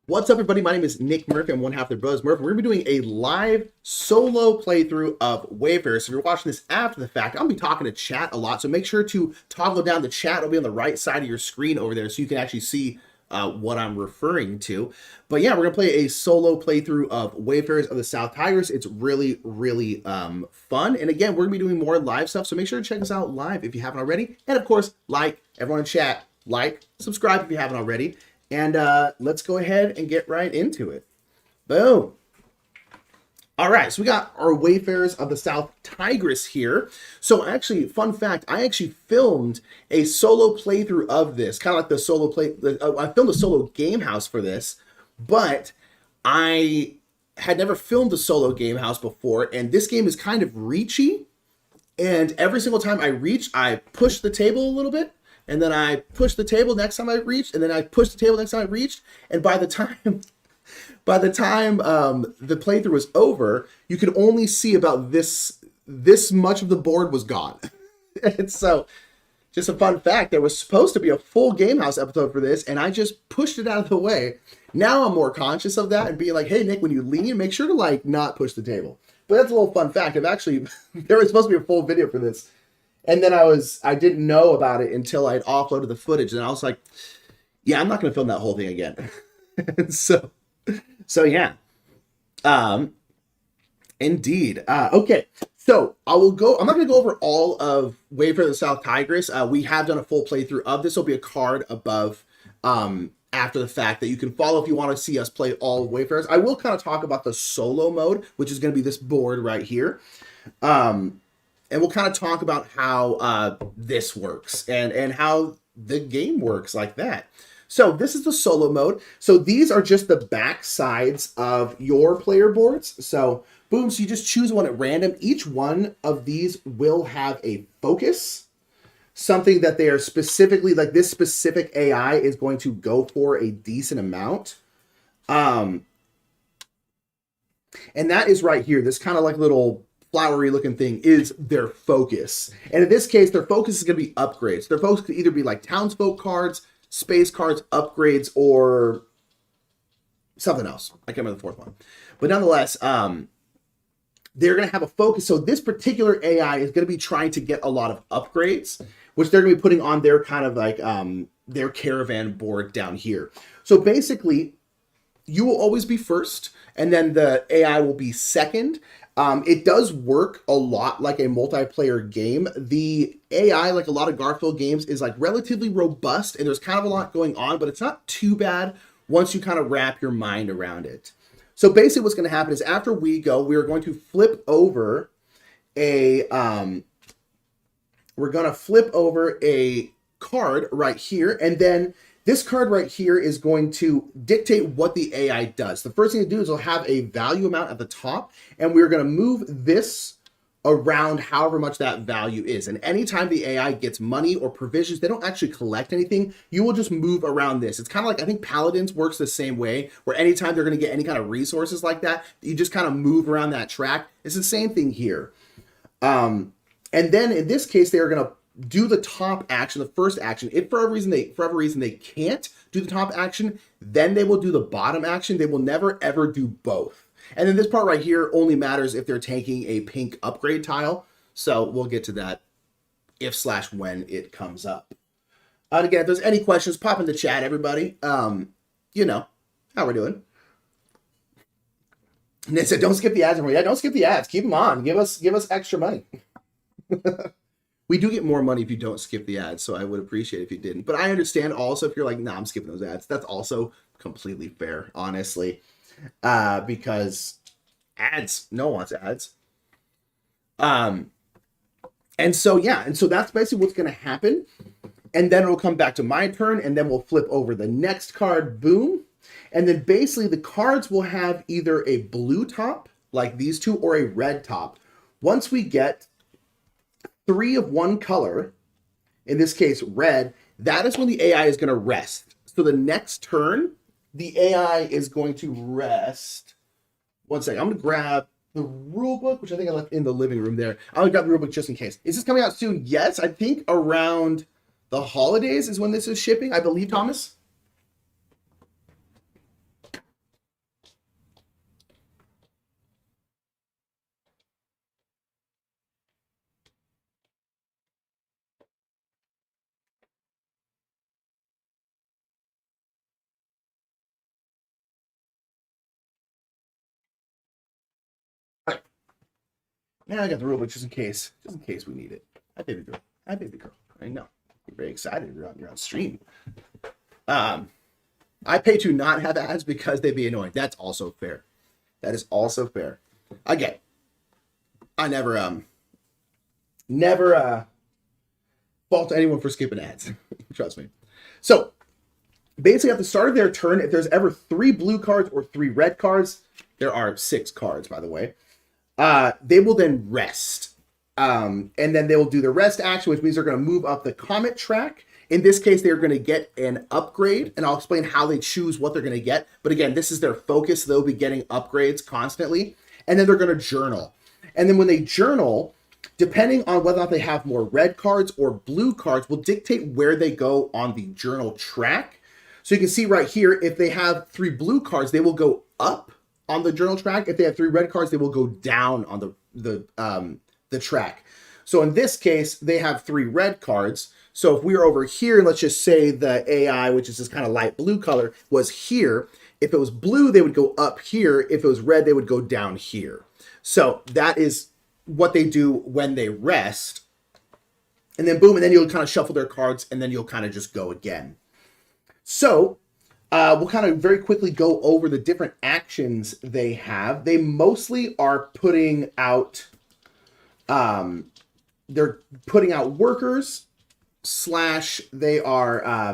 What's up, everybody? My name is Nick Murphy. I'm one half of the Brothers Murphy. We're going to be doing a live solo playthrough of Wayfarers. So if you're watching this after the fact, I'll be talking to chat a lot. So make sure to toggle down the chat. It'll be on the right side of your screen over there so you can actually see what I'm referring to. But yeah, we're going to play a solo playthrough of Wayfarers of the South Tigris. It's really, really fun. And again, we're going to be doing more live stuff. So make sure to check us out live if you haven't already. And of course, like, everyone in chat, like, subscribe if you haven't already. And let's go ahead and get right into it. Boom. All right, so we got our Wayfarers of the South Tigris here. So actually, fun fact, I actually filmed a solo playthrough of this, kind of like the solo play. I filmed a solo game house for this, but I had never filmed a solo game house before, and this game is kind of reachy. And every single time I reach, I push the table a little bit. And then I pushed the table next time I reached, and then I pushed the table next time I reached. And by the time the playthrough was over, you could only see about this much of the board was gone. And so, just a fun fact, there was supposed to be a full Game House episode for this, and I just pushed it out of the way. Now I'm more conscious of that and being like, hey, Nick, when you lean, make sure to like not push the table. But that's a little fun fact. I've actually, there was supposed to be a full video for this. And then I didn't know about it until I'd offloaded the footage. And I was like, yeah, I'm not going to film that whole thing again. And so yeah. Indeed. Okay. So I'm not going to go over all of Wayfarers of the South Tigris. We have done a full playthrough of this. There'll be a card above, after the fact that you can follow if you want to see us play all Wayfarers. I will kind of talk about the solo mode, which is going to be this board right here. And we'll kind of talk about how this works and how the game works like that. So this is the solo mode. So these are just the back sides of your player boards. So boom, so you just choose one at random. Each one of these will have a focus, something that they are specifically, like this specific AI is going to go for a decent amount. And that is right here. This kind of like little flowery looking thing is their focus. And in this case, their focus is going to be upgrades. Their focus could either be like townsfolk cards, space cards, upgrades, or something else. I can't remember the fourth one. But nonetheless, they're going to have a focus. So this particular AI is going to be trying to get a lot of upgrades, which they're going to be putting on their kind of like their caravan board down here. So basically, you will always be first, and then the AI will be second. It does work a lot like a multiplayer game. The AI, like a lot of Garfield games, is like relatively robust, and there's kind of a lot going on, but it's not too bad once you kind of wrap your mind around it. So basically what's going to happen is after we go, we're going to flip over a card right here, and then this card right here is going to dictate what the AI does. The first thing to do is it'll have a value amount at the top, and we're going to move this around however much that value is. And anytime the AI gets money or provisions, they don't actually collect anything. You will just move around this. It's kind of like, I think Paladins works the same way, where anytime they're going to get any kind of resources like that, you just kind of move around that track. It's the same thing here. And then in this case, they're going to do the top action, the first action. If for whatever reason they can't do the top action, then they will do the bottom action. They will never ever do both. And then this part right here only matters if they're taking a pink upgrade tile. So we'll get to that if/when it comes up. And again, if there's any questions, pop in the chat, everybody. You know how we're doing. And they said, don't skip the ads. Yeah, don't skip the ads. Keep them on. Give us extra money. We do get more money if you don't skip the ads, so I would appreciate it if you didn't. But I understand also if you're like, nah, I'm skipping those ads. That's also completely fair, honestly. Because ads, no one wants ads. And so that's basically what's going to happen. And then it'll come back to my turn, and then we'll flip over the next card, boom. And then basically the cards will have either a blue top, like these two, or a red top. Once we get 3 of one color, in this case red, that is when the AI is going to rest. So the next turn, the AI is going to rest. One second, I'm going to grab the rule book, which I think I left in the living room there. I'll grab the rule book just in case. Is this coming out soon? Yes, I think around the holidays is when this is shipping, I believe, Thomas. Now I got the rule book just in case we need it. Hi, baby girl. Hi, baby girl. I know. You're very excited. You're on stream. I pay to not have ads because they'd be annoying. That's also fair. That is also fair. Again, I never fault anyone for skipping ads. Trust me. So basically at the start of their turn, if there's ever 3 blue cards or 3 red cards, there are 6 cards, by the way, they will then rest. And then they will do the rest action, which means they're going to move up the comet track. In this case, they're going to get an upgrade, and I'll explain how they choose what they're going to get. But again, this is their focus. They'll be getting upgrades constantly. And then they're going to journal. And then when they journal, depending on whether or not they have more red cards or blue cards, will dictate where they go on the journal track. So you can see right here, if they have 3 blue cards, they will go up on the journal track. If they have 3 red cards, they will go down on the track. So in this case, they have 3 red cards. So if we were over here, and let's just say the AI, which is this kind of light blue color, was here. If it was blue, they would go up here. If it was red, they would go down here. So that is what they do when they rest. And then boom, and then you'll kind of shuffle their cards, and then you'll kind of just go again. So we'll kind of very quickly go over the different actions they have. They mostly are putting out, they're putting out workers, / they are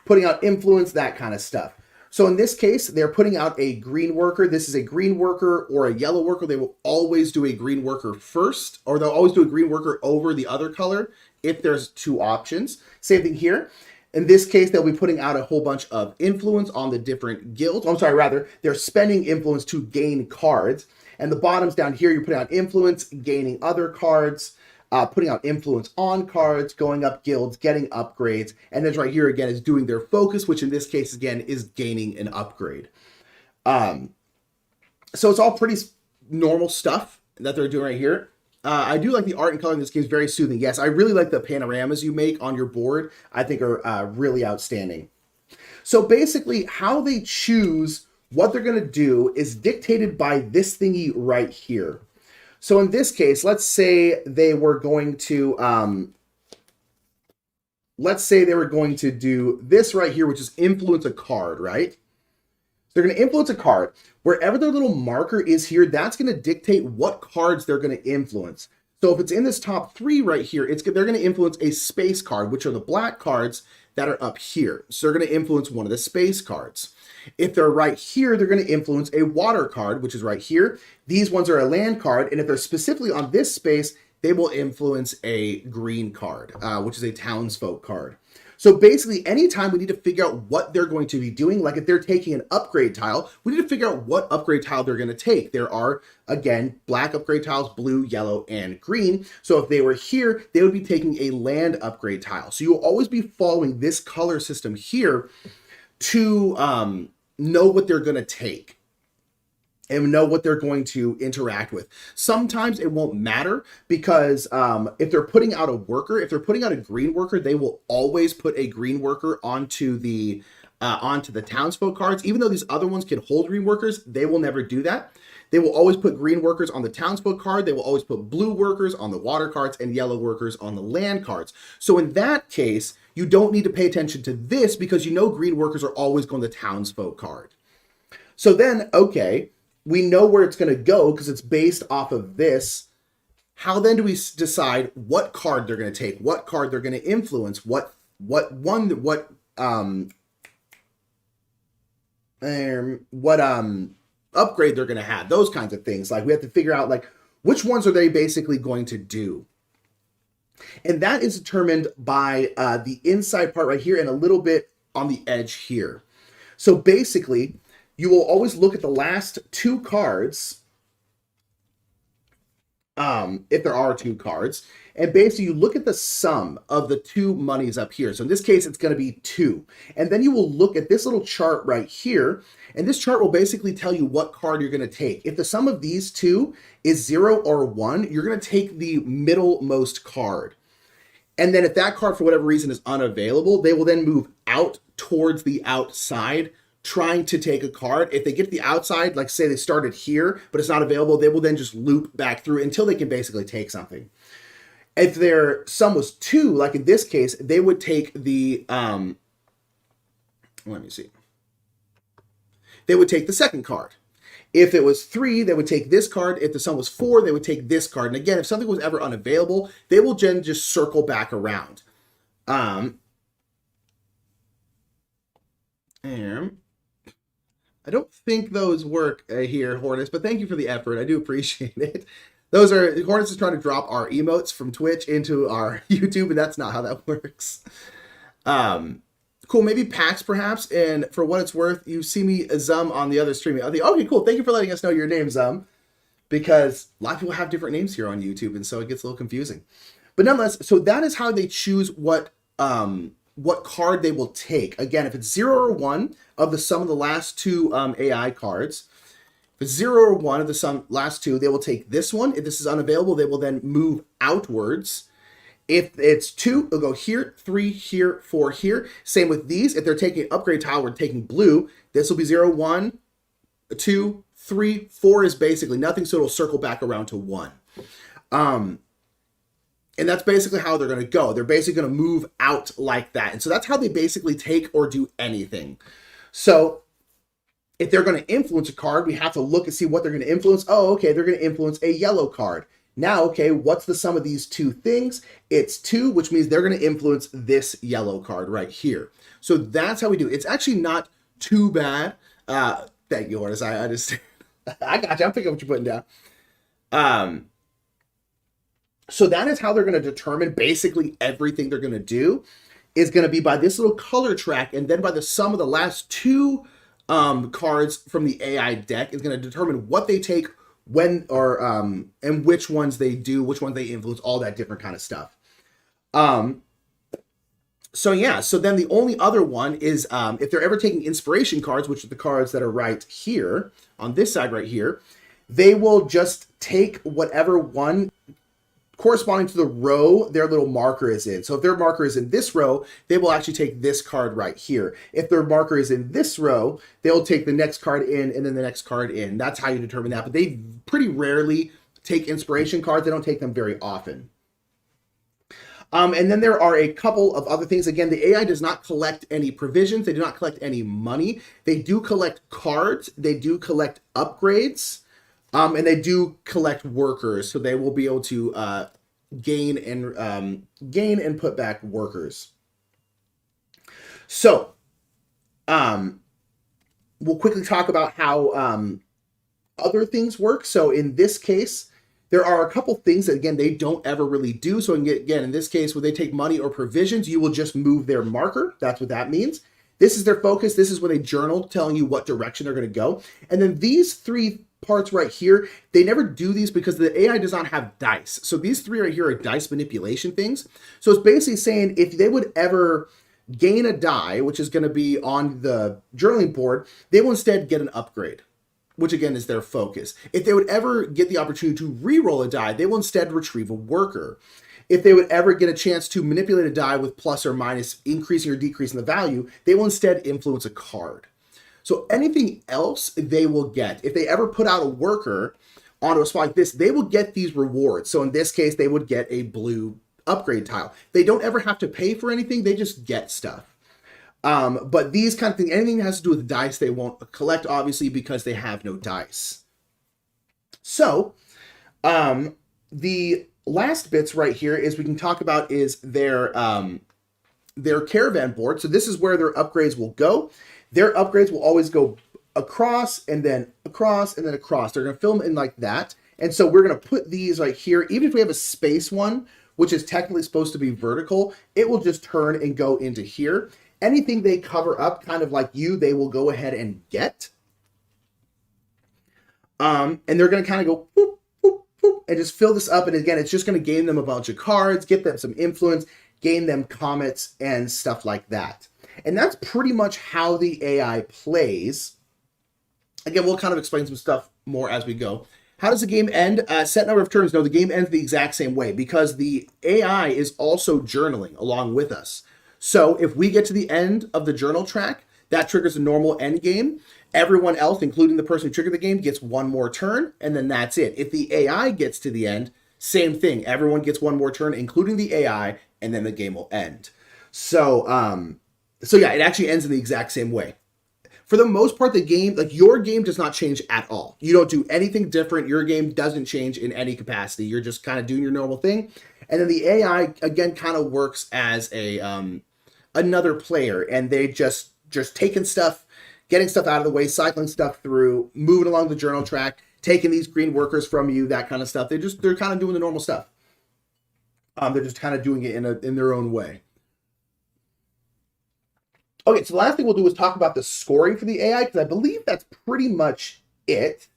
putting out influence, that kind of stuff. So in this case, they're putting out a green worker. This is a green worker or a yellow worker. They will always do a green worker first, or they'll always do a green worker over the other color if there's 2 options. Same thing here. In this case, they'll be putting out a whole bunch of influence on the different guilds. They're spending influence to gain cards. And the bottoms down here, you're putting out influence, gaining other cards, putting out influence on cards, going up guilds, getting upgrades. And then right here again is doing their focus, which in this case again is gaining an upgrade. So it's all pretty normal stuff that they're doing right here. I do like the art and color in this game, is very soothing. Yes, I really like the panoramas you make on your board. I think are really outstanding. So basically how they choose what they're going to do is dictated by this thingy right here. So in this case, let's say they were going to do this right here, which is influence a card, right? They're going to influence a card. Wherever their little marker is here, that's going to dictate what cards they're going to influence. So if it's in this top 3 right here, they're going to influence a space card, which are the black cards that are up here. So they're going to influence one of the space cards. If they're right here, they're going to influence a water card, which is right here. These ones are a land card. And if they're specifically on this space, they will influence a green card, which is a townsfolk card. So basically, anytime we need to figure out what they're going to be doing, like if they're taking an upgrade tile, we need to figure out what upgrade tile they're going to take. There are, again, black upgrade tiles, blue, yellow, and green. So if they were here, they would be taking a land upgrade tile. So you'll always be following this color system here to know what they're going to take and know what they're going to interact with. Sometimes it won't matter because if they're putting out a worker, if they're putting out a green worker, they will always put a green worker onto the townsfolk cards. Even though these other ones can hold green workers, they will never do that. They will always put green workers on the townsfolk card. They will always put blue workers on the water cards and yellow workers on the land cards. So in that case, you don't need to pay attention to this because you know green workers are always going to the townsfolk card. So then, okay, we know where it's going to go because it's based off of this. How then do we decide what card they're going to take, what card they're going to influence, what upgrade they're going to have, those kinds of things. Like we have to figure out like which ones are they basically going to do. And that is determined by the inside part right here and a little bit on the edge here. So basically, you will always look at the last 2 cards, if there are 2 cards, and basically you look at the sum of the 2 monies up here. So in this case, it's going to be 2. And then you will look at this little chart right here, and this chart will basically tell you what card you're going to take. If the sum of these 2 is 0 or 1, you're going to take the middlemost card. And then if that card, for whatever reason, is unavailable, they will then move out towards the outside trying to take a card. If they get to the outside, like say they started here, but it's not available, they will then just loop back through until they can basically take something. If their sum was 2, like in this case, they would take the, let me see. They would take the second card. If it was 3, they would take this card. If the sum was 4, they would take this card. And again, if something was ever unavailable, they will then just circle back around. And I don't think those work here, Hornets, but thank you for the effort. I do appreciate it. Those are, Hornets is trying to drop our emotes from Twitch into our YouTube, and that's not how that works. Cool, maybe PAX perhaps, and for what it's worth, you see me Zum on the other streaming. I think, okay, cool, thank you for letting us know your name, Zum, because a lot of people have different names here on YouTube, and so it gets a little confusing. But nonetheless, so that is how they choose what card they will take. Again, if it's 0 or 1 of the sum of the last 2 AI cards, if it's 0 or 1 of the last 2, they will take this one. If this is unavailable, they will then move outwards. If it's 2, they'll go here, 3 here, 4 here. Same with these. If they're taking upgrade tile, we're taking blue. This will be 0, 1, 2, 3, 4 is basically nothing, so it'll circle back around to 1. And that's basically how they're going to go. They're basically going to move out like that. And so that's how they basically take or do anything. So if they're going to influence a card, we have to look and see what they're going to influence. Oh, okay, they're going to influence a yellow card. Now, okay, what's the sum of these 2 things? It's 2, which means they're going to influence this yellow card right here. So that's how we do it. It's actually not too bad. Thank you, Hortus. I understand. I got you. I'm picking up what you're putting down. So that is how they're going to determine basically everything they're going to do is going to be by this little color track, and then by the sum of the last 2 cards from the AI deck is going to determine what they take, when, or and which ones they do, which ones they influence, all that different kind of stuff. So yeah, so then the only other one is if they're ever taking inspiration cards, which are the cards that are right here on this side right here, they will just take whatever one corresponding to the row their little marker is in. So if their marker is in this row, they will actually take this card right here. If their marker is in this row, they'll take the next card in and then the next card in. That's how you determine that. But they pretty rarely take inspiration cards. They don't take them very often. And then there are a couple of other things. Again, the AI does not collect any provisions. They do not collect any money. They do collect cards. They do collect upgrades. And they do collect workers, so they will be able to gain and put back workers. So, we'll quickly talk about how other things work. So in this case, there are a couple things that, again, they don't ever really do. So again, in this case, when they take money or provisions, you will just move their marker. That's what that means. This is their focus. This is where they journal, telling you what direction they're going to go. And then these 3 parts right here, they never do these because the AI does not have dice. So these 3 right here are dice manipulation things. So it's basically saying if they would ever gain a die, which is going to be on the journaling board, they will instead get an upgrade, which again is their focus. If they would ever get the opportunity to re-roll a die, they will instead retrieve a worker. If they would ever get a chance to manipulate a die with plus or minus, increasing or decreasing the value, they will instead influence a card. So anything else they will get. If they ever put out a worker onto a spot like this, they will get these rewards. So in this case, they would get a blue upgrade tile. They don't ever have to pay for anything. They just get stuff. But these kind of things, anything that has to do with dice, they won't collect, obviously, because they have no dice. So the last bits right here is we can talk about is their caravan board. So this is where their upgrades will go. Their upgrades will always go across and then across and then across. They're going to fill them in like that. And so we're going to put these right here. Even if we have a space one, which is technically supposed to be vertical, it will just turn and go into here. Anything they cover up, kind of like you, they will go ahead and get. And they're going to kind of go boop, boop, boop, and just fill this up. And again, it's just going to gain them a bunch of cards, get them some influence, gain them comets and stuff like that. And that's pretty much how the AI plays. Again, we'll kind of explain some stuff more as we go. How does the game end? Set number of turns. No, the game ends the exact same way because the AI is also journaling along with us. So if we get to the end of the journal track, That triggers a normal end game. Everyone else, including the person who triggered the game, gets one more turn, and then that's it. If the AI gets to the end, same thing. Everyone gets one more turn, including the AI, and then the game will end. So yeah, it actually ends in the exact same way. For the most part, the game, like your game does not change at all. You don't do anything different. Your game doesn't change in any capacity. You're just kind of doing your normal thing. And then the AI, again, kind of works as a another player. And they just taking stuff, getting stuff out of the way, cycling stuff through, moving along the journal track, taking these green workers from you, that kind of stuff. They're kind of doing the normal stuff. They're just kind of doing it in their own way. Okay, so the last thing we'll do is talk about the scoring for the AI, because I believe that's pretty much it.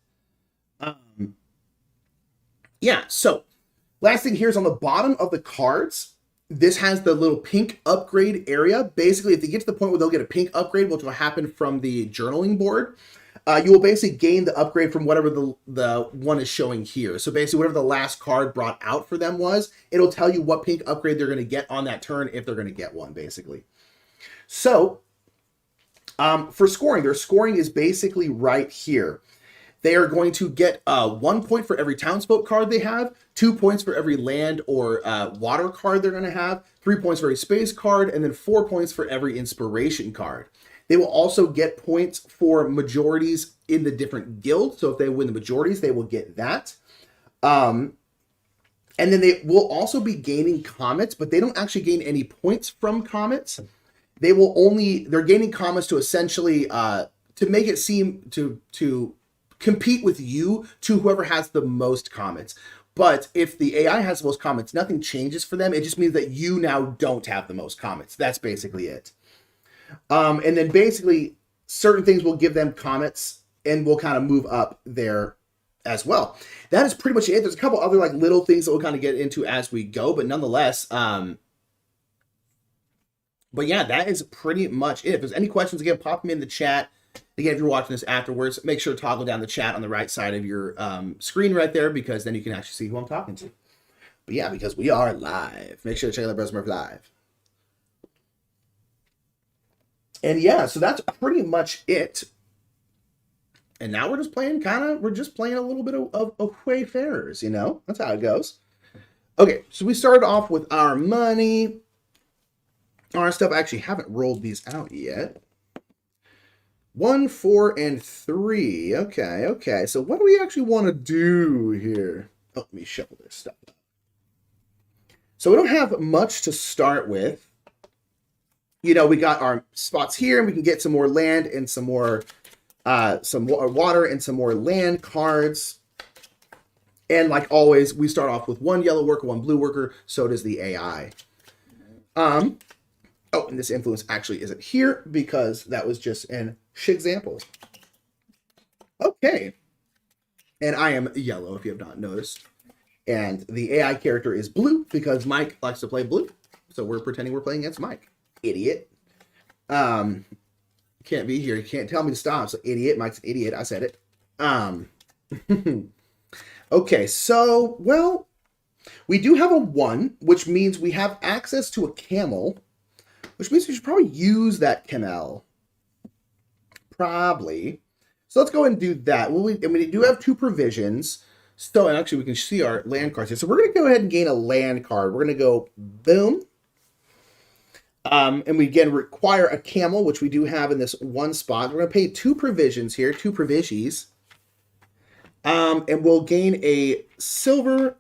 Yeah, so last thing here is on the bottom of the cards. This has the little pink upgrade area. Basically, if they get to the point where they'll get a pink upgrade, which will happen from the journaling board, you will basically gain the upgrade from whatever the one is showing here. So basically, whatever the last card brought out for them was, it'll tell you what pink upgrade they're going to get on that turn, if they're going to get one, basically. So, for scoring, their scoring is basically right here. They are going to get 1 point for every townsfolk card they have, 2 points for every land or water card they're going to have, 3 points for every space card, and then 4 points for every inspiration card. They will also get points for majorities in the different guilds. So if they win the majorities, they will get that. And then they will also be gaining comets, but they don't actually gain any points from comets. They're gaining comets to essentially, to make it seem to compete with you to whoever has the most comets. But if the AI has the most comets, nothing changes for them. It just means that you now don't have the most comets. That's basically it. And then basically certain things will give them comets and will kind of move up there as well. That is pretty much it. There's a couple other like little things that we'll kind of get into as we go, but nonetheless, but yeah, that is pretty much it. If there's any questions, again, pop them in the chat. Again, if you're watching this afterwards, make sure to toggle down the chat on the right side of your screen right there, because then you can actually see who I'm talking to. But yeah, because we are live. Make sure to check out Brother Smurf live. And yeah, so that's pretty much it. And now we're just playing a little bit of Wayfarers, you know? That's how it goes. Okay, so we started off with our money. Our stuff, I actually haven't rolled these out yet. 1, 4, and 3. Okay. So what do we actually want to do here? Oh, let me shuffle this stuff up. So we don't have much to start with. You know, we got our spots here, and we can get some more land and some more water and some more land cards. And like always, we start off with 1 yellow worker, 1 blue worker. So does the AI. Oh, and this influence actually isn't here because that was just an example. Okay. And I am yellow, if you have not noticed. And the AI character is blue because Mike likes to play blue. So we're pretending we're playing against Mike. Idiot. Can't be here. You can't tell me to stop. So idiot. Mike's an idiot. I said it. Okay, so, well, we do have a 1, which means we have access to a camel, which means we should probably use that camel. Probably. So let's go ahead and do that. Well, we do have 2 provisions. So, and actually, we can see our land cards here. So we're going to go ahead and gain a land card. We're going to go boom. And we again require a camel, which we do have in this 1 spot. We're going to pay 2 provisions here, 2 provisions. And we'll gain a silver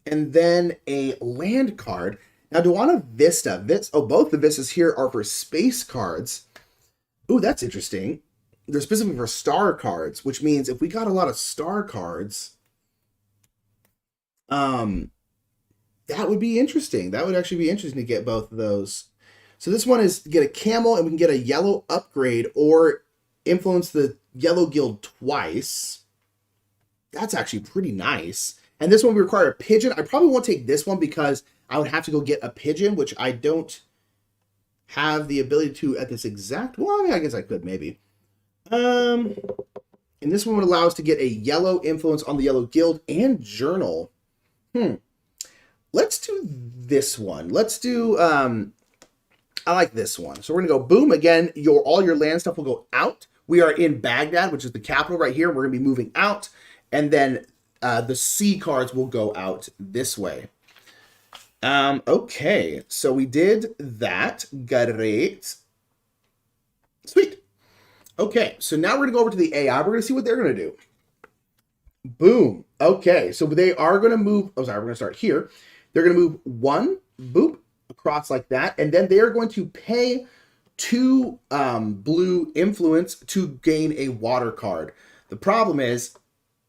and then a land card. Now, do I want a Vista? Both the Vistas here are for space cards. Ooh, that's interesting. They're specifically for star cards, which means if we got a lot of star cards, that would be interesting. That would actually be interesting to get both of those. So this one is get a camel, and we can get a yellow upgrade or influence the yellow guild twice. That's actually pretty nice. And this one we require a pigeon. I probably won't take this one because I would have to go get a pigeon, which I don't have the ability to at this exact... Well, I mean, I guess I could maybe. And this one would allow us to get a yellow influence on the yellow guild and journal. Let's do this one. Let's do... I like this one. So we're going to go boom. Again, all your land stuff will go out. We are in Baghdad, which is the capital right here. We're going to be moving out. And then the C cards will go out this way. Okay, so we did that. Great. Sweet. Okay, so now we're going to go over to the AI. We're going to see what they're going to do. Boom. Okay, so they are going to move. Oh, sorry, we're going to start here. They're going to move one, boop, across like that. And then they are going to pay 2 blue influence to gain a water card. The problem is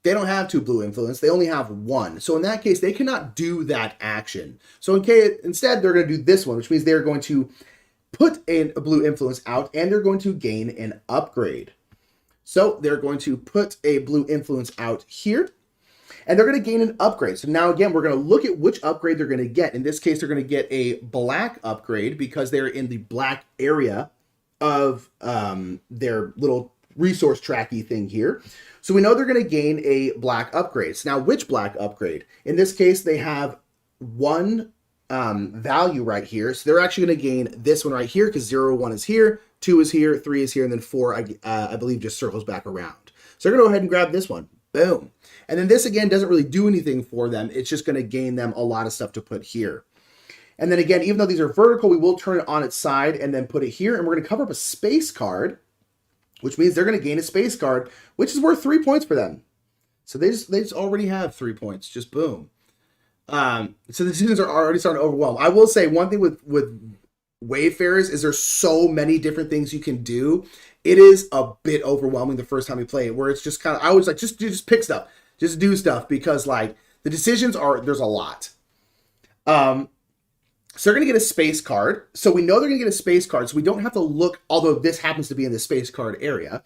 they don't have 2 blue influence. They only have 1. So in that case, they cannot do that action. So instead, they're going to do this one, which means they're going to put a blue influence out and they're going to gain an upgrade. So they're going to put a blue influence out here and they're going to gain an upgrade. So now again, we're going to look at which upgrade they're going to get. In this case, they're going to get a black upgrade because they're in the black area of their little resource tracky thing here. So we know they're going to gain a black upgrade. So now which black upgrade? In this case, they have 1 value right here. So they're actually going to gain this one right here because 0, 1 is here, 2 is here, 3 is here, and then 4, I believe, just circles back around. So they're going to go ahead and grab this one. Boom. And then this, again, doesn't really do anything for them. It's just going to gain them a lot of stuff to put here. And then again, even though these are vertical, we will turn it on its side and then put it here. And we're going to cover up a space card, which means they're going to gain a space card, which is worth 3 points for them. So they just already have 3 points. Just boom. So the decisions are already starting to overwhelm. I will say one thing with Wayfarers is there's so many different things you can do. It is a bit overwhelming the first time you play it, where it's just kind of, I was like, just pick stuff, just do stuff, because like the decisions there's a lot. So they're going to get a space card. So we know they're going to get a space card. So we don't have to look, although this happens to be in the space card area.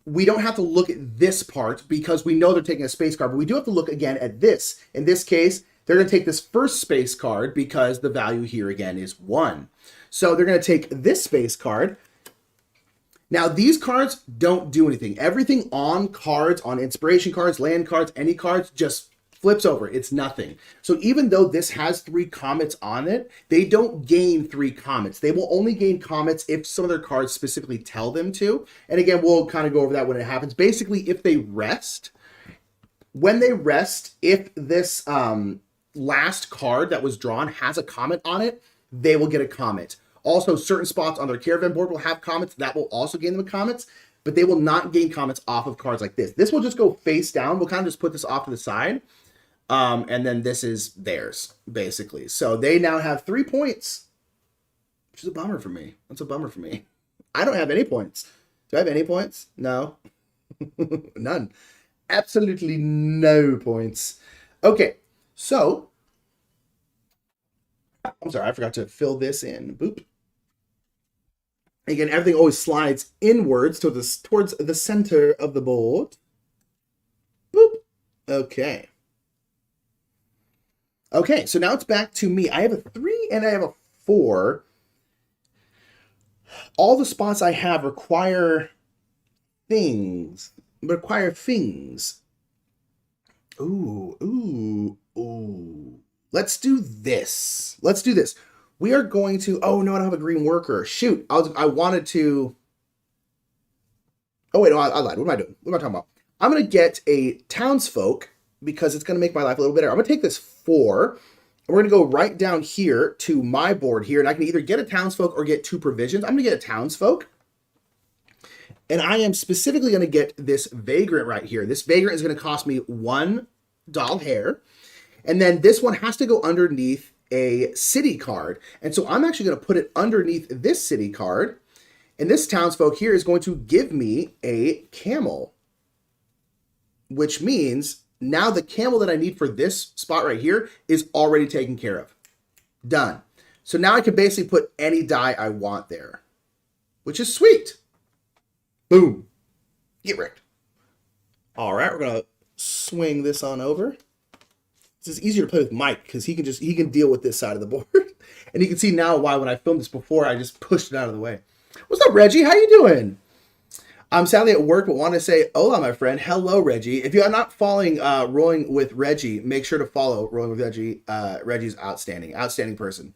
We don't have to look at this part because we know they're taking a space card, but we do have to look again at this. In this case, they're going to take this first space card because the value here again is 1. So they're going to take this space card. Now, these cards don't do anything. Everything on cards, on inspiration cards, land cards, any cards, just flips over. It's nothing. So even though this has 3 comets on it, they don't gain 3 comets. They will only gain comets if some of their cards specifically tell them to. And again, we'll kind of go over that when it happens. Basically, if they rest, when they rest, if this last card that was drawn has a comet on it, they will get a comet. Also, certain spots on their caravan board will have comets. That will also gain them comets, but they will not gain comets off of cards like this. This will just go face down. We'll kind of just put this off to the side. And then this is theirs, basically. So they now have 3 points, which is a bummer for me. That's a bummer for me. I don't have any points. Do I have any points? No. None. Absolutely no points. Okay, so I'm sorry, I forgot to fill this in. Boop. Again, everything always slides inwards towards the center of the board. Boop. Okay. Okay, so now it's back to me. I have a 3 and I have a 4. All the spots I have require things. Ooh. Let's do this. We are going to, oh no, I don't have a green worker. Shoot, I wanted to, oh wait, no, I lied. What am I doing? What am I talking about? I'm going to get a townsfolk because it's going to make my life a little better. I'm going to take this 4, and we're going to go right down here to my board here, and I can either get a townsfolk or get 2 provisions. I'm going to get a townsfolk, and I am specifically going to get this vagrant right here. This vagrant is going to cost me 1 doll hair, and then this one has to go underneath a city card, and so I'm actually going to put it underneath this city card, and this townsfolk here is going to give me a camel, which means now the camel that I need for this spot right here is already taken care of. Done. So now I can basically put any die I want there, which is sweet. Boom. Get wrecked. All right, we're going to swing this on over. This is easier to play with Mike because he can deal with this side of the board. And you can see now why when I filmed this before, I just pushed it out of the way. What's up, Reggie? How you doing? I'm sadly at work, but want to say hola, my friend. Hello, Reggie. If you are not following Rolling with Reggie, make sure to follow Rolling with Reggie. Reggie's outstanding person.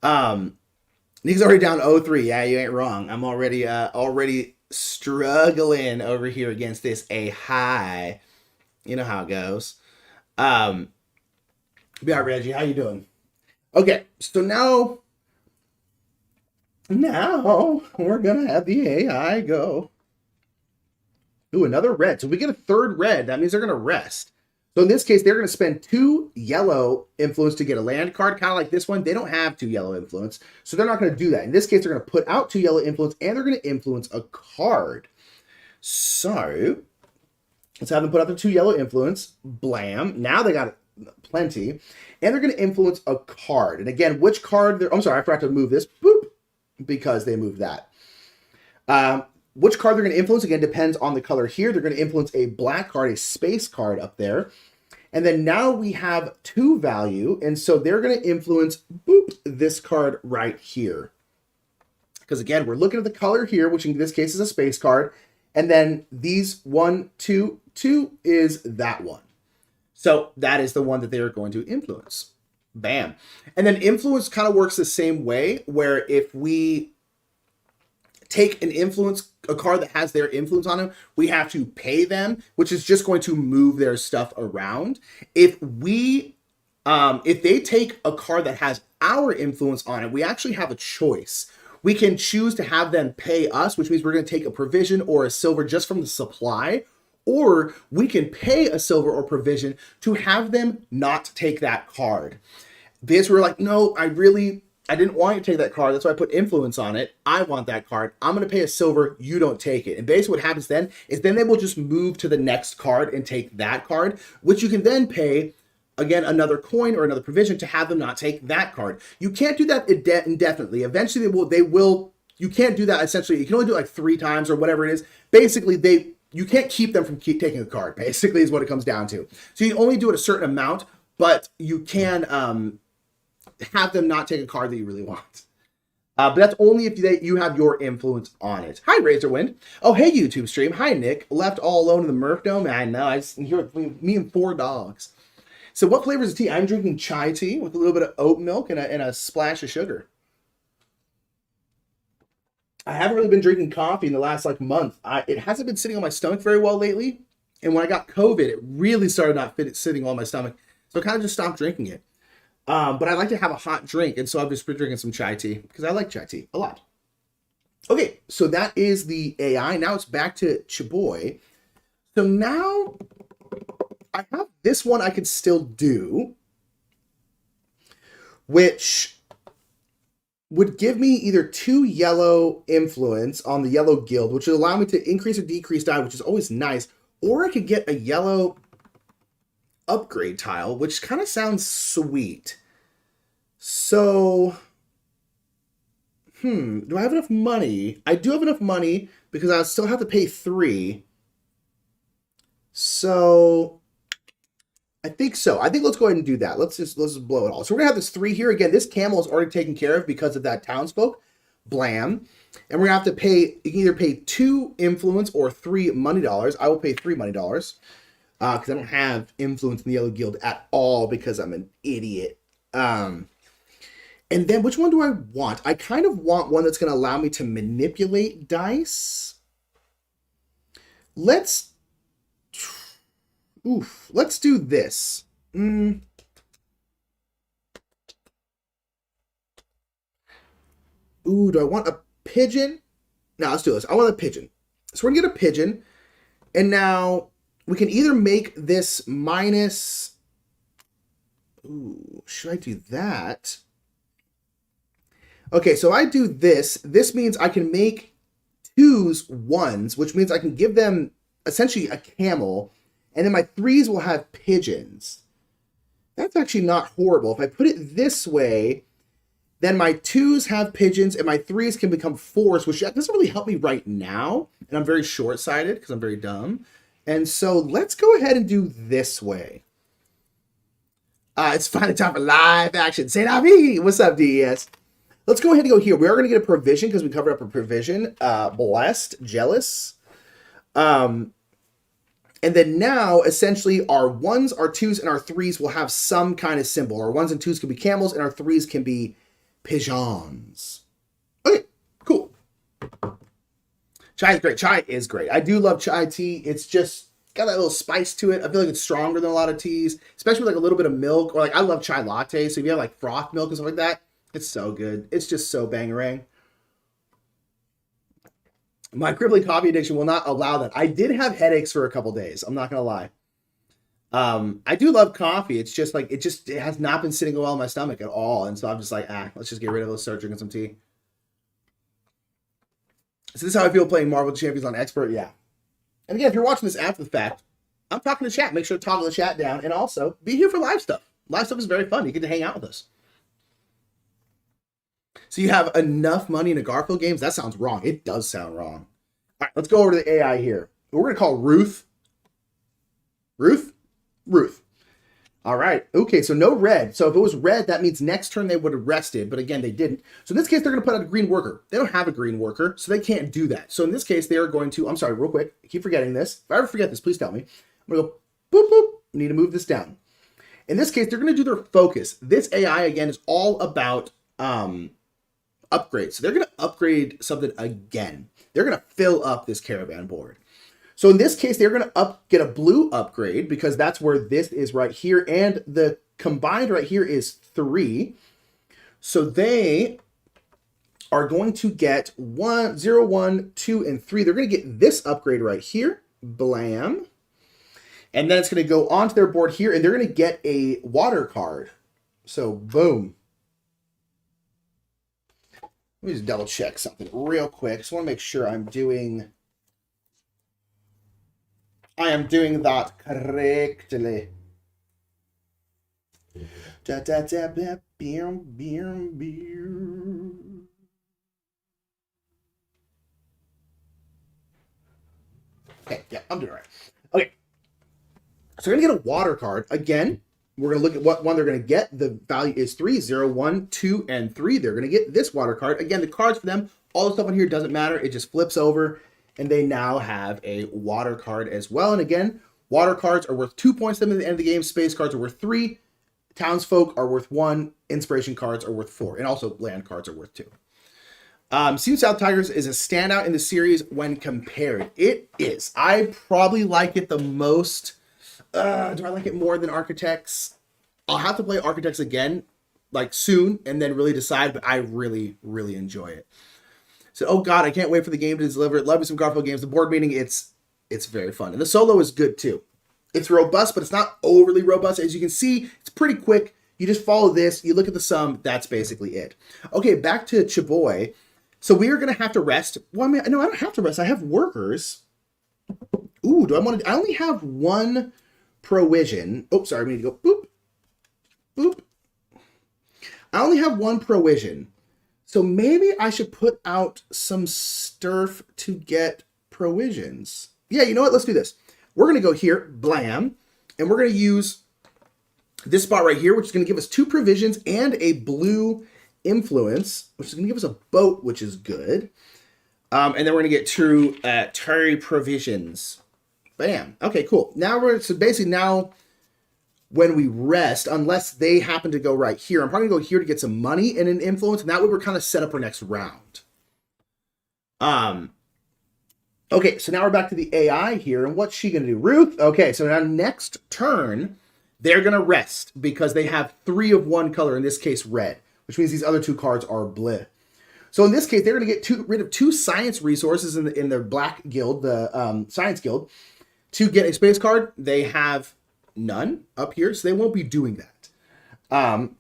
Nick's already down 0-3. Yeah, you ain't wrong. I'm already struggling over here against this a high. You know how it goes. Um, yeah, Reggie, how you doing? Okay, so now we're gonna have the AI go. Ooh, another red. So if we get a third red, that means they're gonna rest. So in this case, they're going to spend 2 yellow influence to get a land card, kind of like this one. They don't have 2 yellow influence, so they're not going to do that. In this case, they're going to put out 2 yellow influence, and they're going to influence a card. So let's have them put out the 2 yellow influence. Blam. Now they got plenty, and they're going to influence a card. And again, which card? I'm sorry, I forgot to move this. Boop, because they moved that. Which card they're going to influence, again, depends on the color here. They're going to influence a black card, a space card up there. And then now we have 2 value, and so they're going to influence, boop, this card right here. Because again, we're looking at the color here, which in this case is a space card. And then these 1, 2, 2 is that one. So that is the one that they are going to influence. Bam. And then influence kind of works the same way, where if we take a card that has their influence on them, we have to pay them, which is just going to move their stuff around. If they take a card that has our influence on it, we actually have a choice. We can choose to have them pay us, which means we're going to take a provision or a silver just from the supply, or we can pay a silver or provision to have them not take that card. This, we're like, no, I didn't want you to take that card. That's why I put influence on it. I want that card. I'm going to pay a silver. You don't take it. And basically what happens then is then they will just move to the next card and take that card, which you can then pay, again, another coin or another provision to have them not take that card. You can't do that indefinitely. Eventually they will, you can't do that essentially. You can only do it like 3 times or whatever it is. Basically, you can't keep them from taking a card, basically is what it comes down to. So you only do it a certain amount, but you can, have them not take a card that you really want. But that's only if you have your influence on it. Hi, Razorwind. Oh, hey, YouTube stream. Hi, Nick. Left all alone in the Murph Dome? I know. I just hear me and 4 dogs. So what flavor is the tea? I'm drinking chai tea with a little bit of oat milk and a splash of sugar. I haven't really been drinking coffee in the last month. It hasn't been sitting on my stomach very well lately. And when I got COVID, it really started not sitting on my stomach. So I kind of just stopped drinking it. But I like to have a hot drink, and so I've just been drinking some chai tea because I like chai tea a lot. Okay, so that is the AI. Now it's back to Chaboy. So now I have this one I could still do, which would give me either 2 yellow influence on the yellow guild, which would allow me to increase or decrease die, which is always nice, or I could get a yellow upgrade tile, which kind of sounds sweet. So, do I have enough money? I do have enough money because I still have to pay 3. So, I think so. I think let's go ahead and do that. Let's just blow it all. So we're gonna have this 3 here. Again, this camel is already taken care of because of that townsfolk. Blam. And we're gonna have to pay, you can either pay 2 influence or 3 money dollars. I will pay 3 money dollars. Because I don't have influence in the Yellow Guild at all because I'm an idiot. And then which one do I want? I kind of want one that's going to allow me to manipulate dice. Let's do this. Ooh, do I want a pigeon? No, let's do this. I want a pigeon. So we're going to get a pigeon. And now we can either make this minus... Ooh, should I do that? Okay, so I do this. This means I can make 2s 1s, which means I can give them essentially a camel, and then my 3s will have pigeons. That's actually not horrible. If I put it this way, then my 2s have pigeons, and my 3s can become 4s, which doesn't really help me right now, and I'm very short-sighted because I'm very dumb. And so let's go ahead and do this way. It's finally time for live action. Say not me. What's up, DES? Let's go ahead and go here. We are going to get a provision because we covered up a provision. Blessed, jealous. And then now, essentially, our 1s, our 2s, and our 3s will have some kind of symbol. Our 1s and 2s can be camels, and our 3s can be pigeons. Okay, cool. Chai is great. Chai is great. I do love chai tea. It's just got that little spice to it. I feel like it's stronger than a lot of teas, especially with like a little bit of milk. Or like I love chai lattes. So if you have like froth milk and stuff like that, it's so good. It's just so bangarang. My crippling coffee addiction will not allow that. I did have headaches for a couple days. I'm not gonna lie. I do love coffee. It's just like it has not been sitting well in my stomach at all, and so I'm just like, let's just get rid of those. Start drinking some tea. So this is how I feel playing Marvel Champions on Expert. Yeah. And again, if you're watching this after the fact, I'm talking to chat. Make sure to toggle the chat down, and also be here for live stuff. Live stuff is very fun. You get to hang out with us. So you have enough money in the Garfield games? That sounds wrong. It does sound wrong. All right, let's go over to the AI here. We're going to call Ruth. Ruth? All right. Okay, so no red. So if it was red, that means next turn they would have rested. But again, they didn't. So in this case, they're going to put out a green worker. They don't have a green worker, so they can't do that. So in this case, they are going to, I'm sorry, real quick. I keep forgetting this. If I ever forget this, please tell me. I'm going to go boop, boop. I need to move this down. In this case, they're going to do their focus. This AI, again, is all about upgrades. So they're going to upgrade something again. They're going to fill up this caravan board. So in this case, they're going to get a blue upgrade because that's where this is right here. And the combined right here is 3. So they are going to get 1, 0, 1, 2, and 3. They're going to get this upgrade right here. Blam. And then it's going to go onto their board here, and they're going to get a water card. So boom. Let me just double check something real quick. Just want to make sure I am doing that correctly. Da, da, da, da, beer, beer, beer. Okay, yeah, I'm doing all right. Okay. So we're going to get a water card. Again, we're going to look at what one they're going to get. The value is 3, 0, 1, 2, and 3. They're going to get this water card. Again, the cards for them, all the stuff on here doesn't matter. It just flips over. And they now have a water card as well. And again, water cards are worth 2 points to them at the end of the game. Space cards are worth 3. Townsfolk are worth 1. Inspiration cards are worth 4. And also land cards are worth 2. Sea South Tigers is a standout in the series when compared. It is. I probably like it the most. Do I like it more than Architects? I'll have to play Architects again, like soon, and then really decide. But I really, really enjoy it. So, oh God, I can't wait for the game to deliver. Love me some Garfield games. The board meeting, it's very fun. And the solo is good too. It's robust, but it's not overly robust. As you can see, it's pretty quick. You just follow this. You look at the sum. That's basically it. Okay, back to Chaboy. So we are going to have to rest. Well, I mean, no, I don't have to rest. I have workers. Ooh, do I want to? I only have 1 provision. Oh, sorry. We need to go boop, boop. I only have 1 provision. So maybe I should put out some sturf to get provisions. Yeah, you know what? Let's do this. We're going to go here, blam, and we're going to use this spot right here, which is going to give us 2 provisions and a blue influence, which is going to give us a boat, which is good. And then we're going to get 2 Terry provisions. Bam. Okay, cool. Now so basically now when we rest, unless they happen to go right here, I'm probably going to go here to get some money and an influence, and that way we're kind of set up for next round. Okay, so now we're back to the AI here, and what's she going to do? Ruth? Okay, so now next turn, they're going to rest because they have 3 of 1 color, in this case red, which means these other 2 cards are bleh. So in this case, they're going to get rid of 2 science resources in the Black Guild, the Science Guild. To get a space card, they have none up here, so they won't be doing that.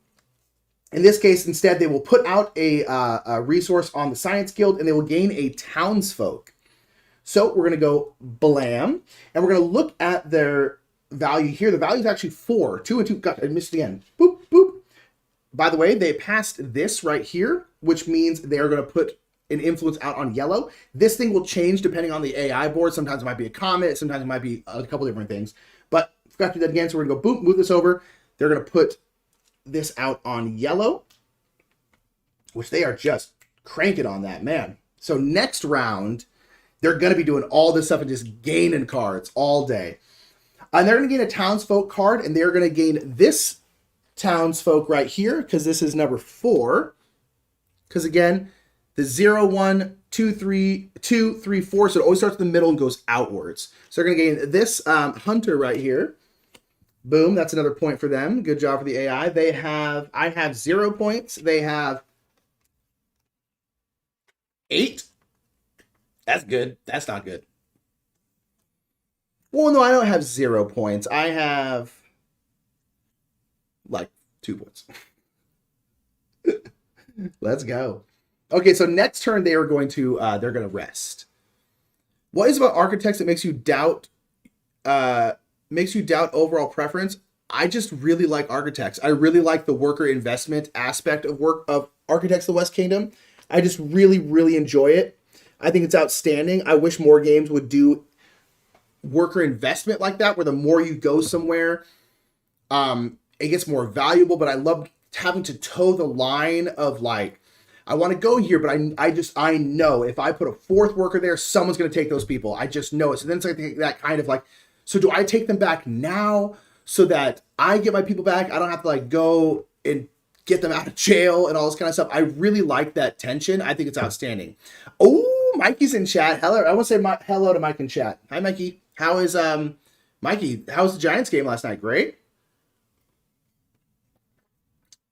In this case, instead, they will put out a resource on the Science Guild, and they will gain a townsfolk. So we're going to go blam, and we're going to look at their value here. The value is actually 4. 2 and 2. God, I missed it again. Boop, boop. By the way, they passed this right here, which means they are going to put an influence out on yellow. This thing will change depending on the AI board. Sometimes it might be a comet. Sometimes it might be a couple different things. But forgot to do that again, so we're going to go boop, move this over. They're going to put this out on yellow, which they are just cranking on that, man. So next round, they're going to be doing all this stuff and just gaining cards all day. And they're going to gain a townsfolk card, and they're going to gain this townsfolk right here, because this is number 4. because again, the 0, 1, 2, 3, 2, 3, 4, so it always starts in the middle and goes outwards. So they're going to gain this hunter right here. Boom, that's another point for them. Good job for the AI. I have 0 points. They have 8. That's good. That's not good. Well, no, I don't have 0 points. I have like 2 points. Let's go. Okay, so next turn they are going to they're going to rest. What is about architects that makes you doubt overall preference? I just really like architects. I really like the worker investment aspect of Architects of the West Kingdom. I just really, really enjoy it. I think it's outstanding. I wish more games would do worker investment like that, where the more you go somewhere, it gets more valuable. But I love having to toe the line of like, I want to go here, but I know if I put a 4th worker there, someone's going to take those people. I just know it. So then it's like that kind of like, so do I take them back now so that I get my people back? I don't have to like go and get them out of jail and all this kind of stuff. I really like that tension. I think it's outstanding. Oh, Mikey's in chat. Hello. I want to say hello to Mike in chat. Hi, Mikey. How is Mikey? How was the Giants game last night? Great.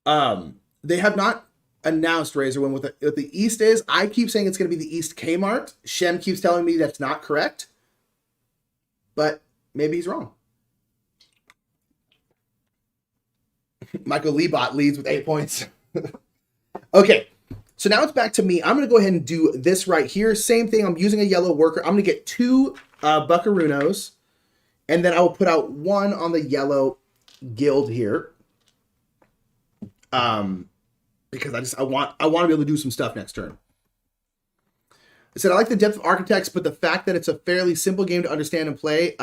They have not announced, Razor, when what the East is. I keep saying it's going to be the East Kmart. Shem keeps telling me that's not correct, but maybe he's wrong. Michael Leibot leads with 8 points. Okay, so now it's back to me. I'm going to go ahead and do this right here. Same thing. I'm using a yellow worker. I'm going to get 2 Buckaroos, and then I will put out 1 on the yellow guild here. Because I want to be able to do some stuff next turn. I said I like the depth of architects, but the fact that it's a fairly simple game to understand and play,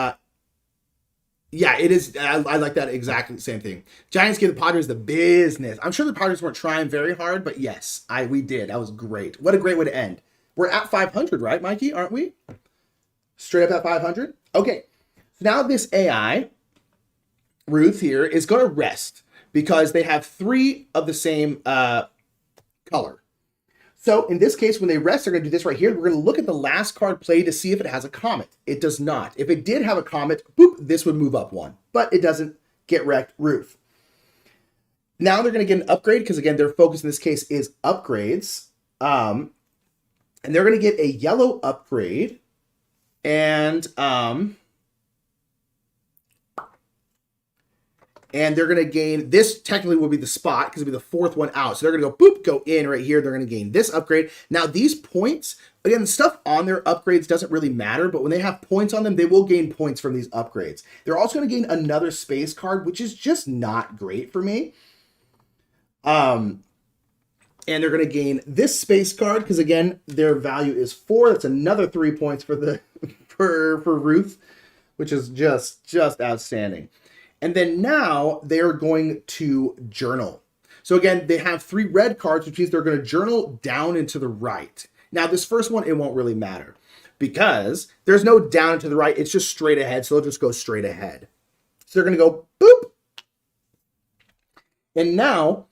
yeah, it is. I like that exactly the same thing. Giants gave the Padres the business. I'm sure the Padres weren't trying very hard, but yes, we did. That was great. What a great way to end. We're at 500, right, Mikey? Aren't we? Straight up at 500. Okay, so now this AI, Ruth here, is going to rest because they have 3 of the same color. So in this case, when they rest, they're going to do this right here. We're going to look at the last card played to see if it has a comet. It does not. If it did have a comet, boop, this would move up 1. But it doesn't. Get wrecked, Ruth. Now they're going to get an upgrade because, again, their focus in this case is upgrades. And they're going to get a yellow upgrade. And they're going to gain, this technically will be the spot because it'll be the 4th one out. So they're going to go, boop, go in right here. They're going to gain this upgrade. Now these points, again, the stuff on their upgrades doesn't really matter, but when they have points on them, they will gain points from these upgrades. They're also going to gain another space card, which is just not great for me. And they're going to gain this space card because, again, their value is 4. That's another 3 points for the for Ruth, which is just outstanding. And then now they're going to journal. So again, they have 3 red cards, which means they're going to journal down and to the right. Now, this first one, it won't really matter because there's no down and to the right. It's just straight ahead. So they'll just go straight ahead. So they're going to go boop. And now,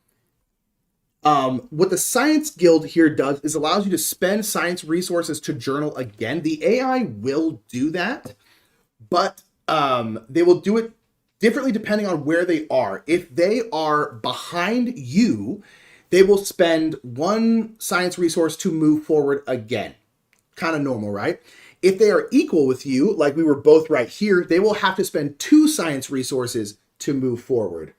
what the Science Guild here does is allows you to spend science resources to journal again. The AI will do that, but they will do it differently depending on where they are. If they are behind you, they will spend 1 science resource to move forward again. Kind of normal, right? If they are equal with you, like we were both right here, they will have to spend 2 science resources to move forward.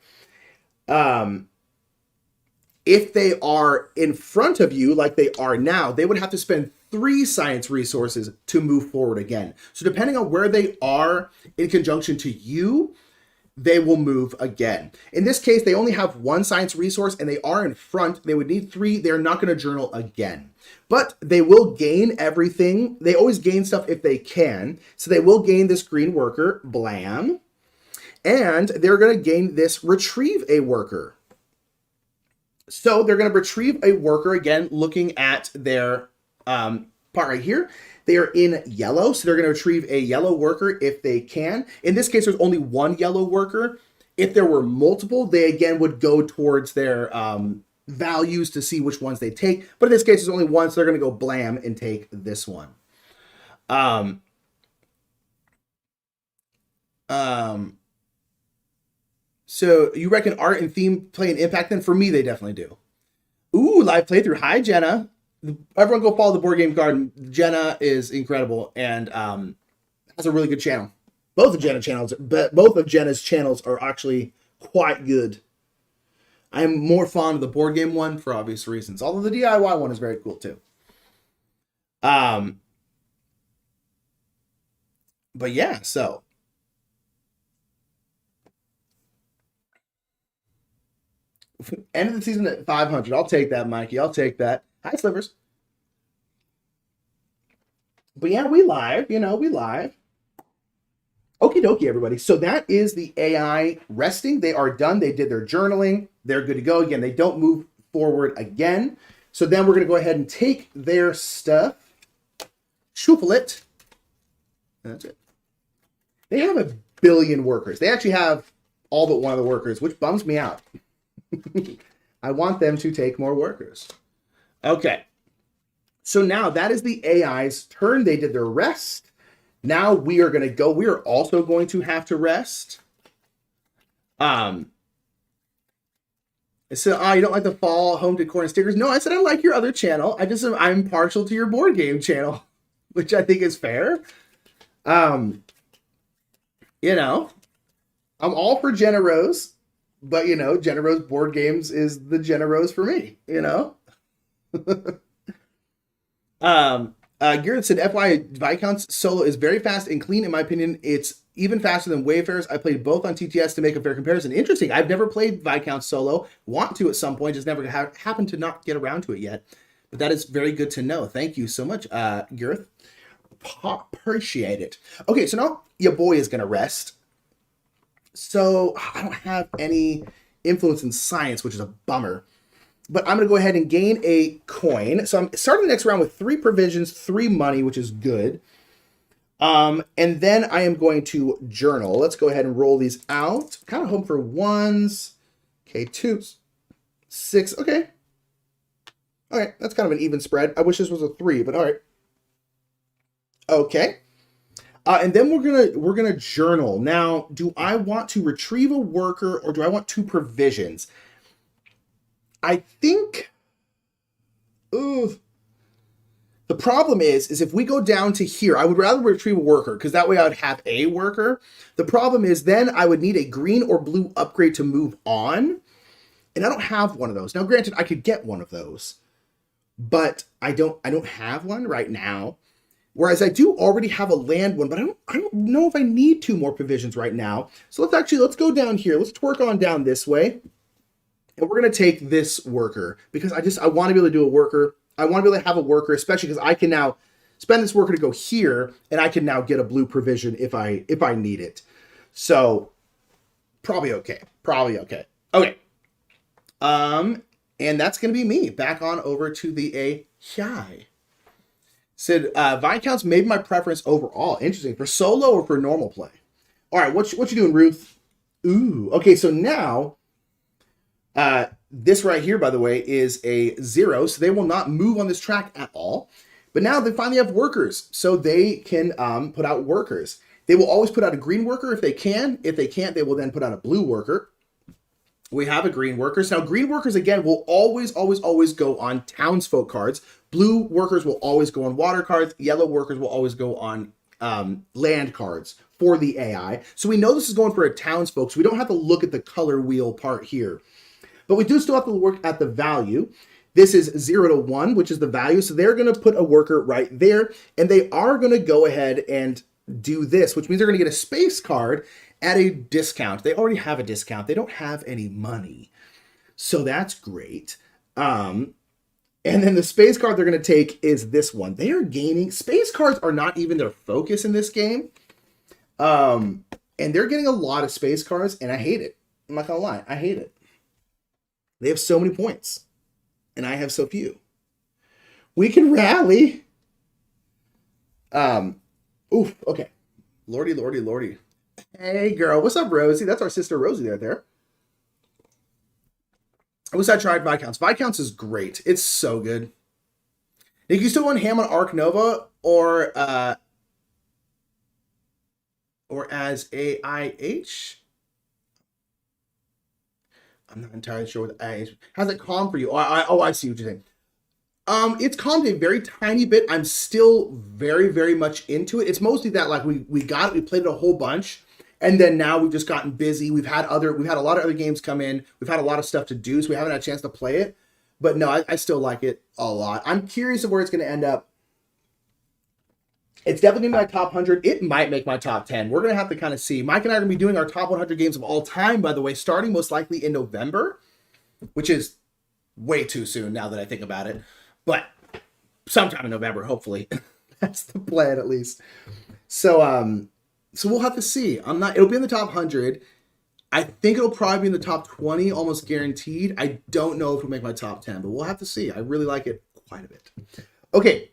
If they are in front of you, like they are now, they would have to spend 3 science resources to move forward again. So depending on where they are in conjunction to you, they will move again. In this case, they only have 1 science resource and they are in front. They would need 3. They're not going to journal again. But they will gain everything. They always gain stuff if they can. So they will gain this green worker, blam. And they're going to gain this retrieve a worker. So they're going to retrieve a worker, again, looking at their part right here. They are in yellow, so they're going to retrieve a yellow worker if they can. In this case, there's only 1 yellow worker. If there were multiple, they again would go towards their values to see which ones they take. But in this case, there's only one, so they're going to go blam and take this one. So you reckon art and theme play an impact? Then for me, they definitely do. Ooh, live playthrough. Hi, Jenna. Everyone go follow the Board Game Garden. Jenna is incredible and has a really good channel. Both of Jenna's channels are actually quite good. I am more fond of the board game one for obvious reasons, although the DIY one is very cool too. But yeah, so end of the season at 500. I'll take that, Mikey. I'll take that. Hi, Slivers. But yeah, we live. We live. Okie dokie, everybody. So that is the AI resting. They are done. They did their journaling. They're good to go. Again, they don't move forward again. So then we're going to go ahead and take their stuff, shuffle it. That's it. They have 1 billion workers. They actually have all but one of the workers, which bums me out. I want them to take more workers. Okay. So now that is the AI's turn. They did their rest. Now we are going to go. We are also going to have to rest. So, you don't like the fall home decor and stickers? No, I said I like your other channel. I'm partial to your board game channel, which I think is fair. I'm all for Jenna Rose, but Jenna Rose Board Games is the Jenna Rose for me. Garrett said, FYI, Viscount's solo is very fast and clean. In my opinion, it's even faster than Wayfarers. I played both on TTS to make a fair comparison. Interesting. I've never played Viscount solo. Want to at some point. Just never happened to not get around to it yet. But that is very good to know. Thank you so much, Gareth. Appreciate it. Okay, so now your boy is going to rest. So I don't have any influence in science, which is a bummer. But I'm going to go ahead and gain a coin. So I'm starting the next round with 3 provisions, 3 money, which is good. And then I am going to journal. Let's go ahead and roll these out. Kind of hoping for 1s. Okay, 2s. 6. Okay. All right, that's kind of an even spread. I wish this was a 3, but all right. Okay. And then we're gonna journal. Now, do I want to retrieve a worker or do I want 2 provisions? I think, the problem is if we go down to here, I would rather retrieve a worker because that way I would have a worker. The problem is then I would need a green or blue upgrade to move on. And I don't have one of those. Now, granted, I could get one of those, but I don't have one right now. Whereas I do already have a land one, but I don't know if I need 2 more provisions right now. So let's go down here. Let's twerk on down this way. And we're going to take this worker because I want to be able to do a worker. I want to be able to have a worker, especially because I can now spend this worker to go here and I can now get a blue provision if I need it. So probably okay. Okay. And that's going to be me. Back on over to the AI. Said, Viscounts may be my preference overall. Interesting. For solo or for normal play? All right, what you doing, Ruth? Ooh, okay, so now, this right here, by the way, is a 0, so they will not move on this track at all. But now they finally have workers, so they can put out workers. They will always put out a green worker if they can. If they can't, they will then put out a blue worker. We have a green workers. Now, green workers, again, will always go on townsfolk cards. Blue workers will always go on water cards. Yellow workers will always go on land cards for the AI. So we know this is going for a townsfolk, so we don't have to look at the color wheel part here. But we do still have to look at the value. This is 0 to 1, which is the value. So they're going to put a worker right there. And they are going to go ahead and do this, which means they're going to get a space card at a discount. They already have a discount. They don't have any money. So that's great. And then the space card they're going to take is this one. They are gaining. Space cards are not even their focus in this game. And they're getting a lot of space cards, and I hate it. I'm not going to lie. I hate it. They have so many points, and I have so few. We can rally. Okay. Lordy. Hey, girl. What's up, Rosie? That's our sister Rosie right there. I wish I tried Viscounts. Viscounts is great. It's so good. If you still want ham on Arc Nova or as AIH, I'm not entirely sure what AIH. How's it calm for you? I see what you're saying. It's calmed a very tiny bit. I'm still very, very much into it. It's mostly that like we got it, we played it a whole bunch, and then now we've just gotten busy. We've had a lot of other games come in. We've had a lot of stuff to do, so we haven't had a chance to play it. But no, I still like it a lot. I'm curious of where it's going to end up. It's definitely in my top 100. It might make my top 10. We're going to have to kind of see. Mike and I are going to be doing our top 100 games of all time, by the way, starting most likely in November, which is way too soon now that I think about it. But sometime in November, hopefully. That's the plan, at least. So we'll have to see. It'll be in the top 100. I think it'll probably be in the top 20, almost guaranteed. I don't know if it'll make my top 10, but we'll have to see. I really like it quite a bit. Okay.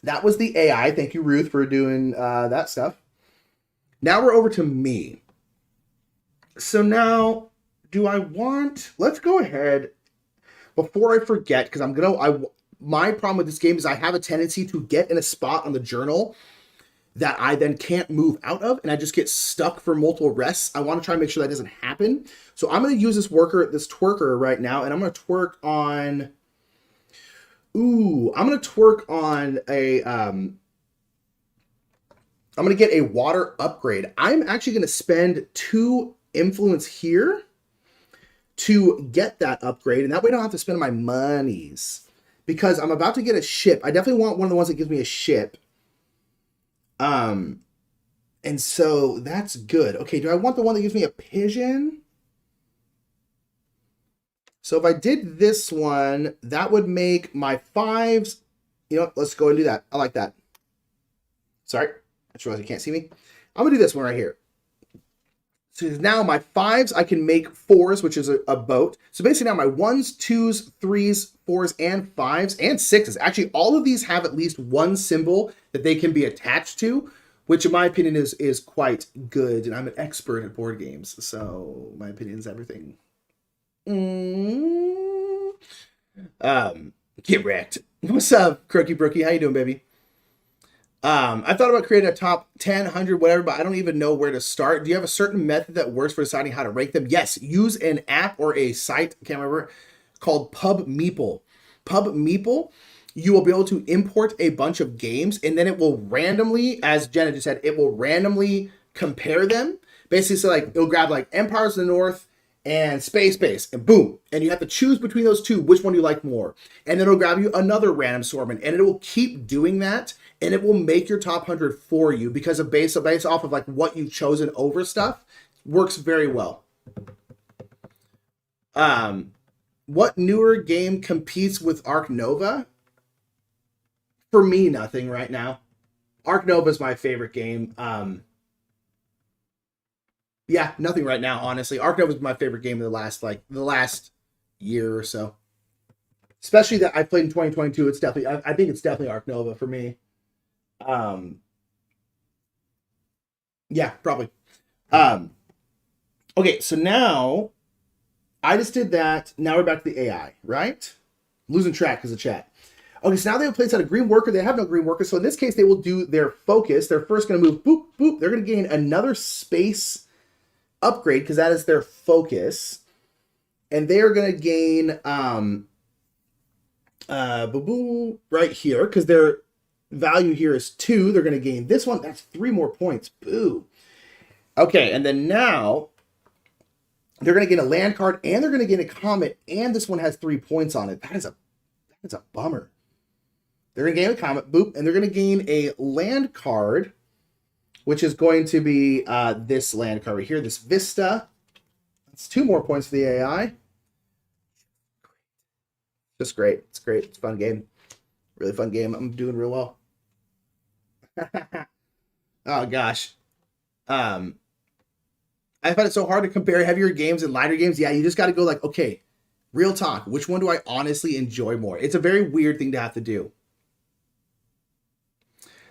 That was the AI. Thank you, Ruth, for doing that stuff. Now we're over to me. So now, let's go ahead, before I forget, because my problem with this game is I have a tendency to get in a spot on the journal that I then can't move out of, and I just get stuck for multiple rests. I want to try and make sure that doesn't happen. So I'm going to use this twerker right now, and I'm going to twerk on... I'm going to twerk on I'm going to get a water upgrade. I'm actually going to spend 2 influence here to get that upgrade. And that way I don't have to spend my monies. Because I'm about to get a ship. I definitely want one of the ones that gives me a ship. And so that's good. Okay, do I want the one that gives me a pigeon? So if I did this one, that would make my 5s. You know what? Let's go and do that. I like that. Sorry. I just realized you can't see me. I'm going to do this one right here. So now my 5s, I can make 4s, which is a boat. So basically now my 1s, 2s, 3s, 4s, and 5s, and 6s. Actually, all of these have at least one symbol that they can be attached to, which in my opinion is quite good. And I'm an expert at board games, so my opinion is everything. Get wrecked. What's up, Crookie Brookie? How you doing, baby? I thought about creating a top 10, 100, whatever, but I don't even know where to start. Do you have a certain method that works for deciding how to rank them? Yes, use an app or a site, I can't remember, called Pub Meeple. Pub Meeple, you will be able to import a bunch of games, and then it will randomly, as Jenna just said, it will randomly compare them. Basically, so like it'll grab like Empires of the North and Space Base, and boom. And you have to choose between those two, which one you like more. And then it'll grab you another random assortment, and it will keep doing that, and it will make your top 100 for you because of based off of like what you've chosen over stuff. Works very well. What newer game competes with Arc Nova? For me, nothing right now. Arc Nova is my favorite game. Yeah, nothing right now, honestly. Arc Nova is my favorite game of the last year or so. Especially that I played in 2022. It's definitely, I think it's definitely Arc Nova for me. Yeah, probably. Okay, so now I just did that. Now we're back to the AI, right? I'm losing track because of chat. Okay, so now they have a place out a green worker. They have no green worker. So in this case, they will do their focus. They're first going to move, boop, boop. They're going to gain another space upgrade because that is their focus. And they are going to gain right here because their value here is 2. They're going to gain this one. That's 3 more points. Boo. Okay, and then now they're going to get a land card and they're going to get a comet, and this one has 3 points on it. That is a bummer. They're going to gain a comet, boop, and they're going to gain a land card, which is going to be this land card right here, this Vista. That's 2 more points for the AI. Just great. It's great. It's a fun game. Really fun game. I'm doing real well. Oh, gosh. I find it so hard to compare heavier games and lighter games. Yeah, you just got to go like, okay, real talk. Which one do I honestly enjoy more? It's a very weird thing to have to do.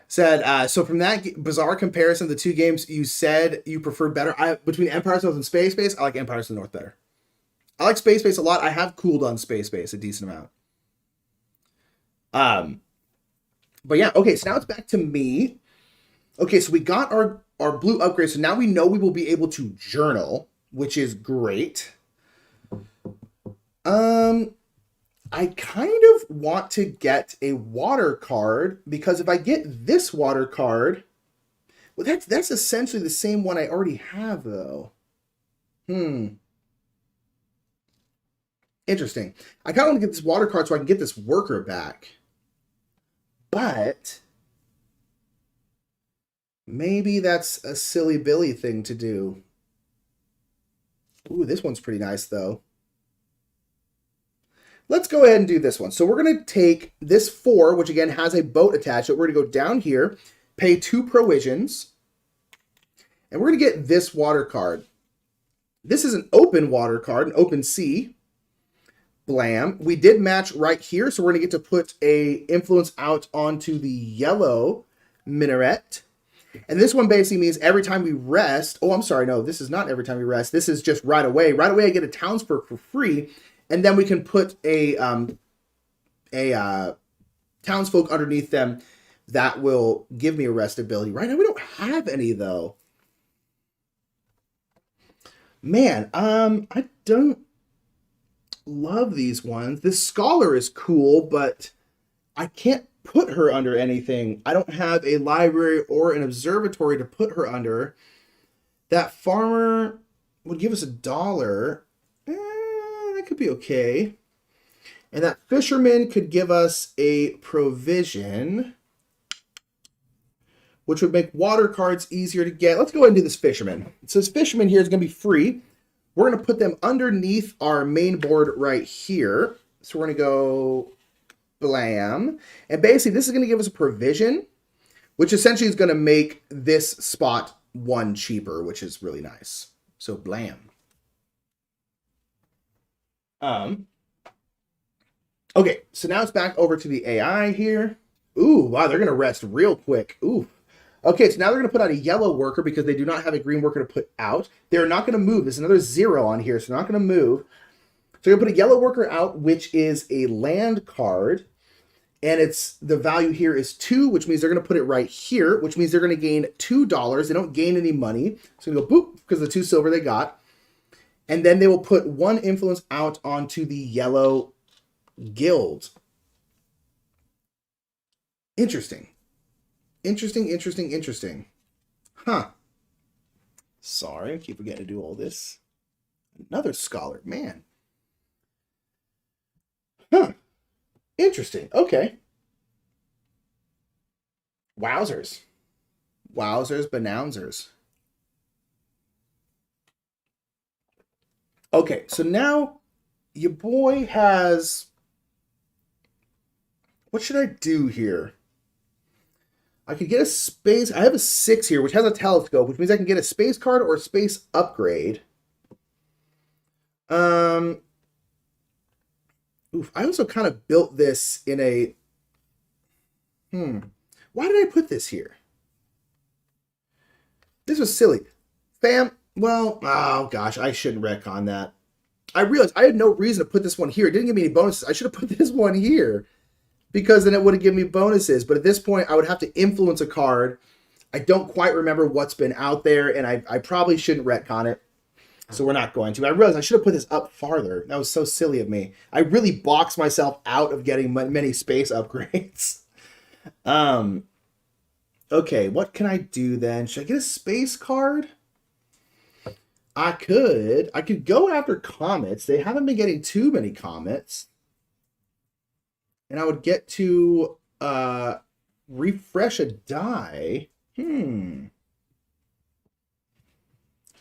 Said, so from that bizarre comparison, the 2 games you said you preferred better, between Empires of the North and Space Base, I like Empires of the North better. I like Space Base a lot. I have cooled on Space Base a decent amount. But yeah, okay, so now it's back to me. Okay, so we got our blue upgrade, so now we know we will be able to journal, which is great. I kind of want to get a water card, because if I get this water card, well, that's essentially the same one I already have, though. Interesting. I kind of want to get this water card so I can get this worker back. But maybe that's a silly Billy thing to do. Ooh, this one's pretty nice, though. Let's go ahead and do this one. So we're going to take this 4, which again has a boat attached. So we're going to go down here, pay 2 provisions, and we're going to get this water card. This is an open water card, an open sea. Blam. We did match right here, so we're going to get to put a influence out onto the yellow minaret. And this one basically means every time we rest... Oh, I'm sorry. No, this is not every time we rest. This is just right away. Right away, I get a townsfolk for free. And then we can put a townsfolk underneath them that will give me a rest ability. Right now, we don't have any, though. Man, I don't love these ones. This scholar is cool, but I can't put her under anything. I don't have a library or an observatory to put her under. That farmer would give us $1. That could be okay. And that fisherman could give us a provision, which would make water cards easier to get. Let's go ahead and do this fisherman. So this fisherman here is going to be free. We're going to put them underneath our main board right here. So we're going to go blam. And basically, this is going to give us a provision, which essentially is going to make this spot 1 cheaper, which is really nice. So blam. Okay, so now it's back over to the AI here. Ooh, wow, they're going to rest real quick. Ooh. Okay, so now they're going to put out a yellow worker because they do not have a green worker to put out. They're not going to move. There's another 0 on here, so they're not going to move. So they're going to put a yellow worker out, which is a land card. And it's the value here is 2, which means they're going to put it right here, which means they're going to gain $2. They don't gain any money. So they go boop, because of the 2 silver they got. And then they will put 1 influence out onto the yellow guild. Interesting. Interesting. Huh. Sorry, I keep forgetting to do all this. Another scholar, man. Huh. Interesting. Okay. Wowzers. Wowzers, bonanzers. Okay, so now your boy has... What should I do here? I could get a space... I have a 6 here, which has a telescope, which means I can get a space card or a space upgrade. Oof, I also kind of built this in a... Why did I put this here? This was silly. Fam, well, oh gosh, I shouldn't retcon that. I realized I had no reason to put this one here. It didn't give me any bonuses. I should have put this one here, because then it would have given me bonuses. But at this point, I would have to influence a card. I don't quite remember what's been out there, and I probably shouldn't retcon it. So we're not going to. I realized I should have put this up farther. That was so silly of me. I really boxed myself out of getting many space upgrades. Okay, what can I do then? Should I get a space card? I could go after comets. They haven't been getting too many comets. And I would get to refresh a die.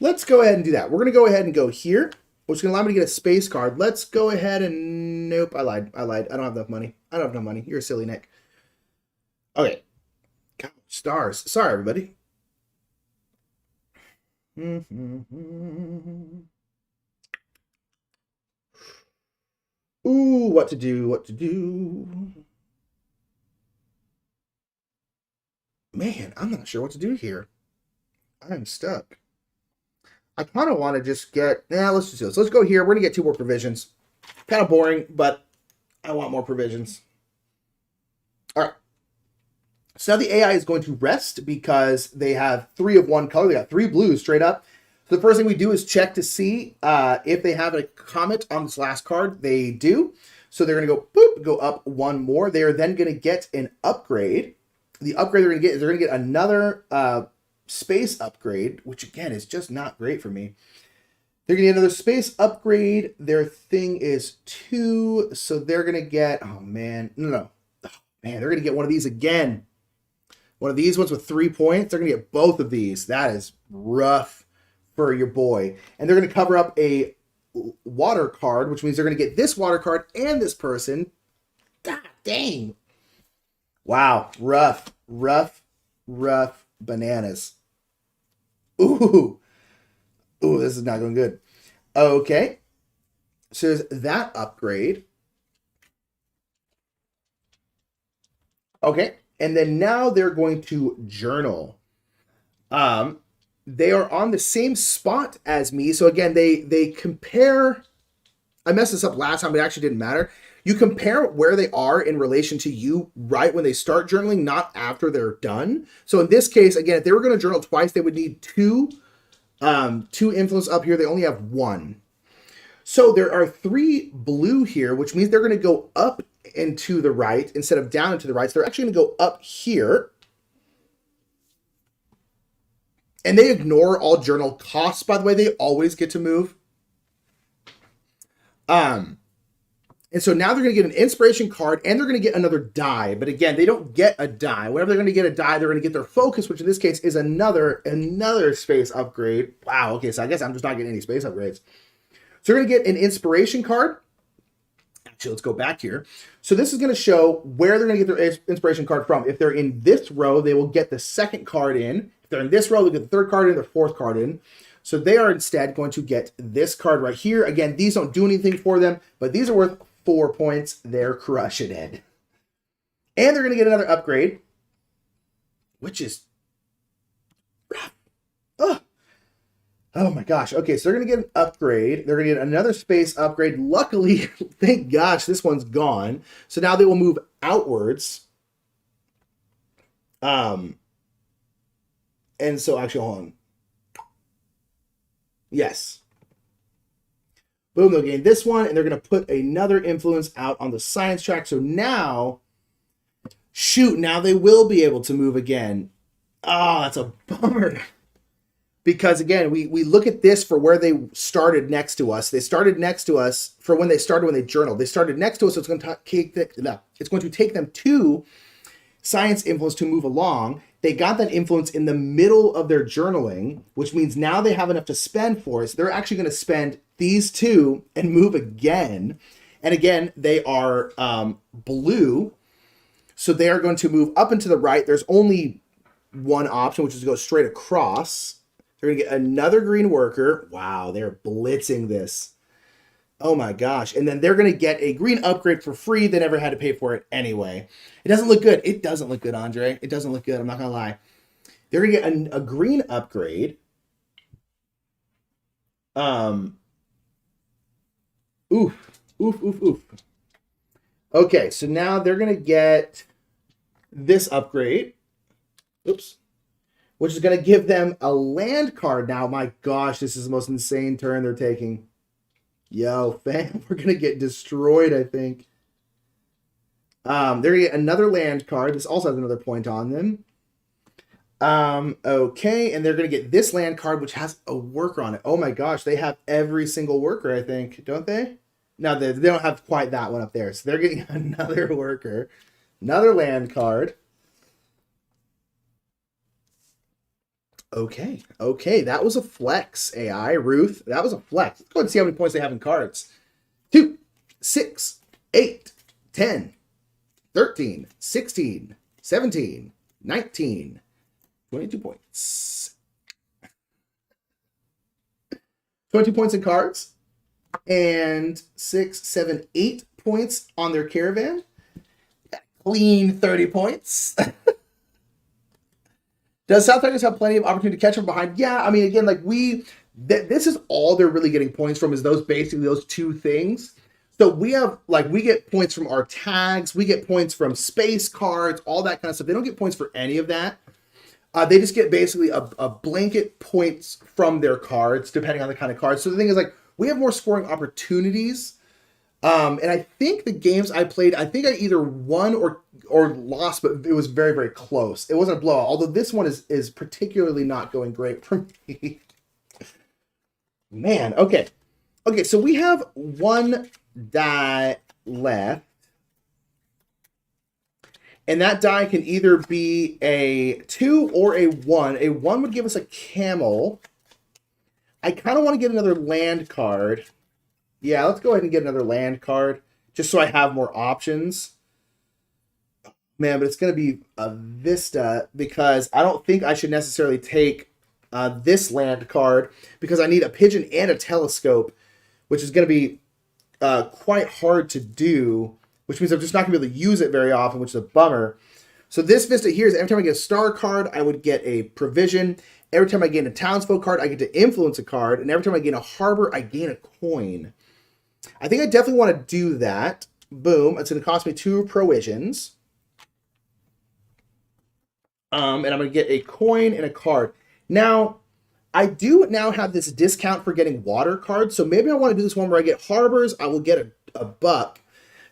Let's go ahead and do that. We're going to go ahead and go here, which is going to allow me to get a space card. Let's go ahead and... Nope, I lied. I don't have enough money. I don't have enough money. You're a silly Nick. Okay. God, stars. Sorry, everybody. Ooh, what to do. Man, I'm not sure what to do here. I'm stuck. I kind of want to just get, let's just do this. Let's go here. We're going to get 2 more provisions. Kind of boring, but I want more provisions. All right. So now the AI is going to rest because they have 3 of one color. They got 3 blues straight up. So the first thing we do is check to see if they have a comment on this last card. They do. So they're going to go, boop, go up 1 more. They are then going to get an upgrade. The upgrade they're going to get is they're going to get another space upgrade, which again is just not great for me. They're going to get another space upgrade. Their thing is 2. So they're going to get, oh man, no. Oh, man, they're going to get one of these again. One of these ones with 3 points. They're going to get both of these. That is rough for your boy. And they're going to cover up a water card, which means they're going to get this water card and this person. God dang. Wow. Rough bananas. Ooh, this is not going good. Okay. So there's that upgrade. Okay. And then now they're going to journal. They are on the same spot as me. So again, they compare. I messed this up last time, but it actually didn't matter. You compare where they are in relation to you right when they start journaling, not after they're done. So in this case, again, if they were going to journal twice, they would need 2 influence up here. They only have 1. So there are 3 blue here, which means they're going to go up and to the right instead of down and to the right. So they're actually going to go up here. And they ignore all journal costs, by the way. They always get to move. And so now they're going to get an inspiration card and they're going to get another die. But again, they don't get a die. Whenever they're going to get a die, they're going to get their focus, which in this case is another space upgrade. Wow. Okay. So I guess I'm just not getting any space upgrades. So we're going to get an inspiration card. Actually, let's go back here. So this is going to show where they're going to get their inspiration card from. If they're in this row, they will get the second card in. If they're in this row, they'll get the third card in, the fourth card in. So they are instead going to get this card right here. Again, these don't do anything for them, but these are worth 4 points. They're crushing it. And they're going to get another upgrade, which is... Oh my gosh. Okay, so they're going to get an upgrade. They're going to get another space upgrade. Luckily, thank gosh, this one's gone. So now they will move outwards. And so actually, hold on. Yes. Boom, they'll gain this one, and they're going to put another influence out on the science track. So now, shoot, now they will be able to move again. Oh, that's a bummer. Because again, we look at this for where they started next to us. They started next to us for when they journaled. They started next to us, so it's going to take them to science influence to move along. They got that influence in the middle of their journaling, which means now they have enough to spend for it. So they're actually going to spend these 2 and move again. And again, they are blue. So they are going to move up and to the right. There's only one option, which is to go straight across. They're going to get another green worker. Wow, they're blitzing this. Oh my gosh. And then they're going to get a green upgrade for free. They never had to pay for it anyway. It doesn't look good. It doesn't look good, Andre. It doesn't look good. I'm not going to lie. They're going to get a green upgrade. Oof. Okay, so now they're going to get this upgrade. Oops. Which is going to give them a land card now. My gosh, this is the most insane turn they're taking. Yo, fam, we're going to get destroyed, I think. They're going to get another land card. This also has another point on them. Okay, and they're going to get this land card, which has a worker on it. Oh my gosh, they have every single worker, I think, don't they? No, they don't have quite that one up there. So they're getting another worker. Another land card. Okay, that was a flex, AI. Ruth, that was a flex. Let's go ahead and see how many points they have in cards. 2, 6, 8, 10, 13, 16, 17, 19, 22 points. 20 points in cards. And 6, 7, 8 points on their caravan. Clean 30 points. Does South Tigris have plenty of opportunity to catch from behind? Yeah, I mean, again, like This is all they're really getting points from, is basically those two things. So we have, like, we get points from our tags, we get points from space cards, all that kind of stuff. They don't get points for any of that. They just get basically a blanket points from their cards, depending on the kind of cards. So the thing is, like, we have more scoring opportunities. And I think the games I played, I think I either won or lost, but it was very, very close. It wasn't a blowout, although this one is particularly not going great for me. Man, okay. Okay, so we have one die left. And that die can either be a 2 or a 1. A 1 would give us a camel. I kind of want to get another land card. Yeah, let's go ahead and get another land card, just so I have more options. Man, but it's going to be a Vista, because I don't think I should necessarily take this land card, because I need a pigeon and a telescope, which is going to be quite hard to do, which means I'm just not going to be able to use it very often, which is a bummer. So this Vista here is every time I get a star card, I would get a provision. Every time I gain a townsfolk card, I get to influence a card. And every time I gain a harbor, I gain a coin. I think I definitely want to do that. Boom. It's going to cost me 2 provisions. And I'm going to get a coin and a card. Now, I do now have this discount for getting water cards. So maybe I want to do this one where I get harbors. I will get a buck,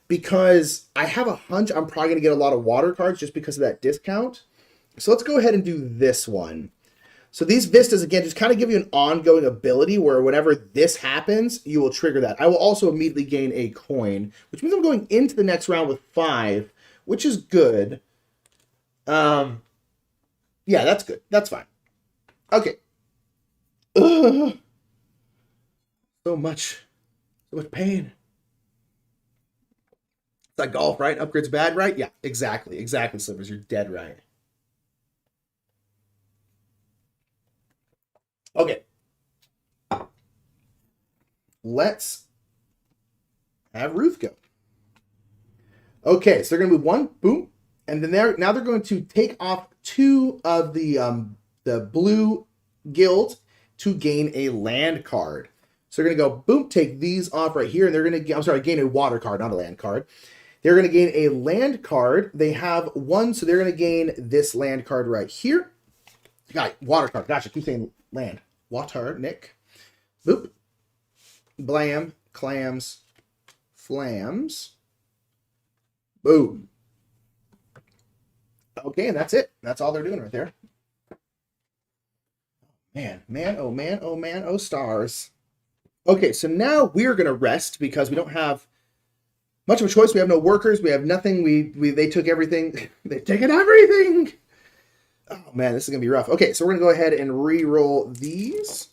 because I have a hunch I'm probably going to get a lot of water cards just because of that discount. So let's go ahead and do this one. So these Vistas, again, just kind of give you an ongoing ability where whenever this happens, you will trigger that. I will also immediately gain a coin, which means I'm going into the next round with 5, which is good. Yeah, that's good. That's fine. Okay. Ugh. So much pain. It's like golf, right? Upgrade's bad, right? Yeah, exactly. Exactly, Slivers. You're dead right. Okay. Let's have Ruth go. Okay, so they're going to move 1, boom, and then now they're going to take off 2 of the blue guild to gain a land card. So they're going to go, boom, take these off right here, and they're going to, gain a water card, not a land card. They're going to gain a land card. They have 1, so they're going to gain this land card right here. Got it, water card. Gosh, I keep saying land. Water, Nick. Boop. Blam. Clams. Flams. Boom. Okay, and that's it. That's all they're doing right there. Man, oh man, oh man, oh stars. Okay, so now we're going to rest because we don't have much of a choice. We have no workers. We have nothing. They took everything. They've taken everything. Oh man, this is going to be rough. Okay, so we're going to go ahead and re-roll these.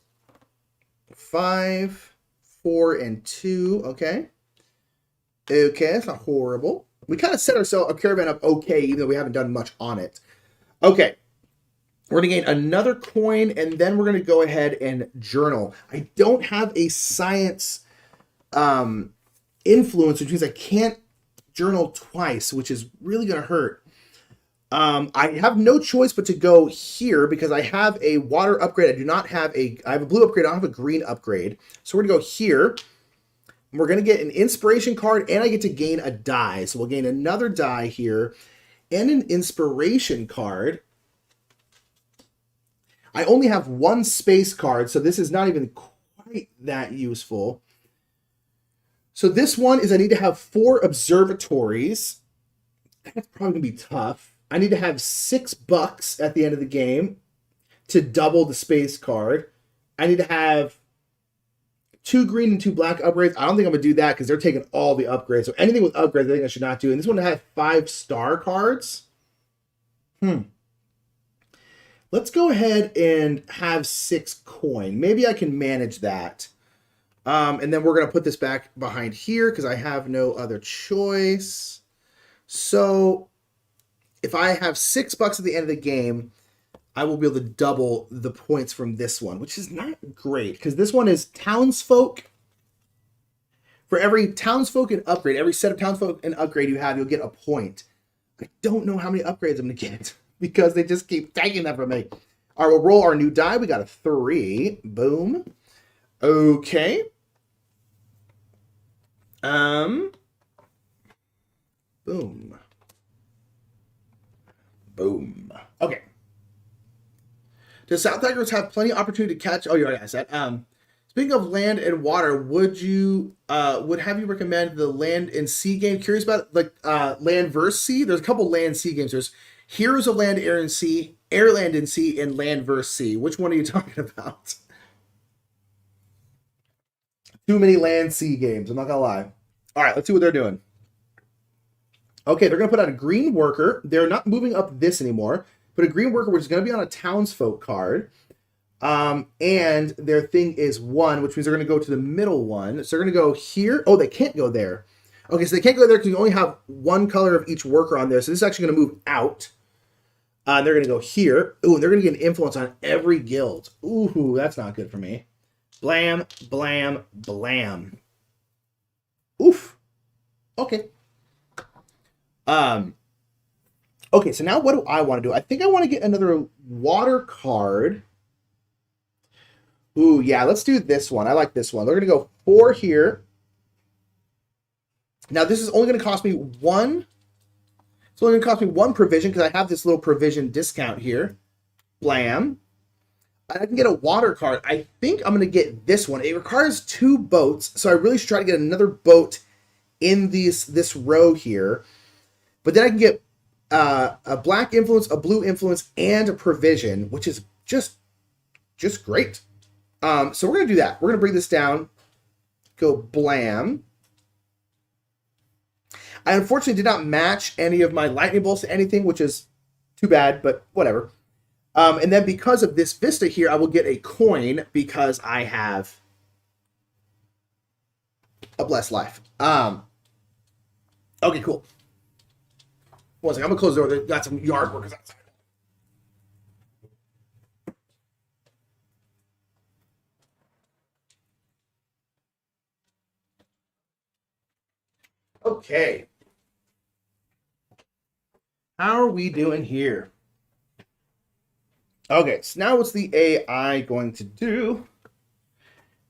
5, 4, and 2. Okay. Okay, that's not horrible. We kind of set our caravan up okay, even though we haven't done much on it. Okay. We're going to gain another coin, and then we're going to go ahead and journal. I don't have a science influence, which means I can't journal twice, which is really going to hurt. I have no choice but to go here because I have a water upgrade. I have a blue upgrade. I don't have a green upgrade. So we're going to go here. We're going to get an inspiration card, and I get to gain a die. So we'll gain another die here and an inspiration card. I only have 1 space card, so this is not even quite that useful. So this one is I need to have 4 observatories. That's probably going to be tough. I need to have 6 bucks at the end of the game to double the space card. I need to have 2 green and 2 black upgrades. I don't think I'm going to do that because they're taking all the upgrades. So anything with upgrades, I think I should not do. And this one has 5 star cards. Let's go ahead and have 6 coin. Maybe I can manage that. And then we're going to put this back behind here because I have no other choice. So if I have 6 bucks at the end of the game, I will be able to double the points from this one, which is not great because this one is townsfolk. For every townsfolk and upgrade, every set of townsfolk and upgrade you have, you'll get a point. I don't know how many upgrades I'm going to get because they just keep taking that from me. All right, we'll roll our new die. We got a 3. Boom. Okay. Boom. Boom. Okay. Does South Tigris have plenty of opportunity to catch? Oh, you already asked that. Speaking of land and water, would have you recommend the land and sea game? Curious about like land versus sea. There's a couple land sea games. There's Heroes of Land, Air and Sea, Air, Land and Sea, and Land versus Sea. Which one are you talking about? Too many land sea games. I'm not gonna lie. All right, let's see what they're doing. Okay, they're gonna put out a green worker. They're not moving up this anymore. Put a green worker, which is gonna be on a townsfolk card. And their thing is 1, which means they're going to go to the middle one. So they're going to go here. Oh, they can't go there. Okay, so they can't go there because you only have one color of each worker on there. So this is actually going to move out. They're going to go here. Ooh, and they're going to get an influence on every guild. Ooh, that's not good for me. Blam, blam, blam. Oof. Okay. Okay, so now what do I want to do? I think I want to get another water card. Ooh, yeah, let's do this one. I like this one. They're going to go 4 here. Now, this is only going to cost me 1. It's only going to cost me 1 provision because I have this little provision discount here. Blam. I can get a water card. I think I'm going to get this one. It requires 2 boats, so I really should try to get another boat in this row here. But then I can get a black influence, a blue influence, and a provision, which is just great. So we're going to do that. We're going to bring this down. Go blam. I unfortunately did not match any of my lightning bolts to anything, which is too bad, but whatever. And then because of this vista here, I will get a coin because I have a blessed life. Okay, cool. One second, I'm going to close the door. They've got some yard workers outside. Okay. How are we doing here? Okay, so now what's the AI going to do?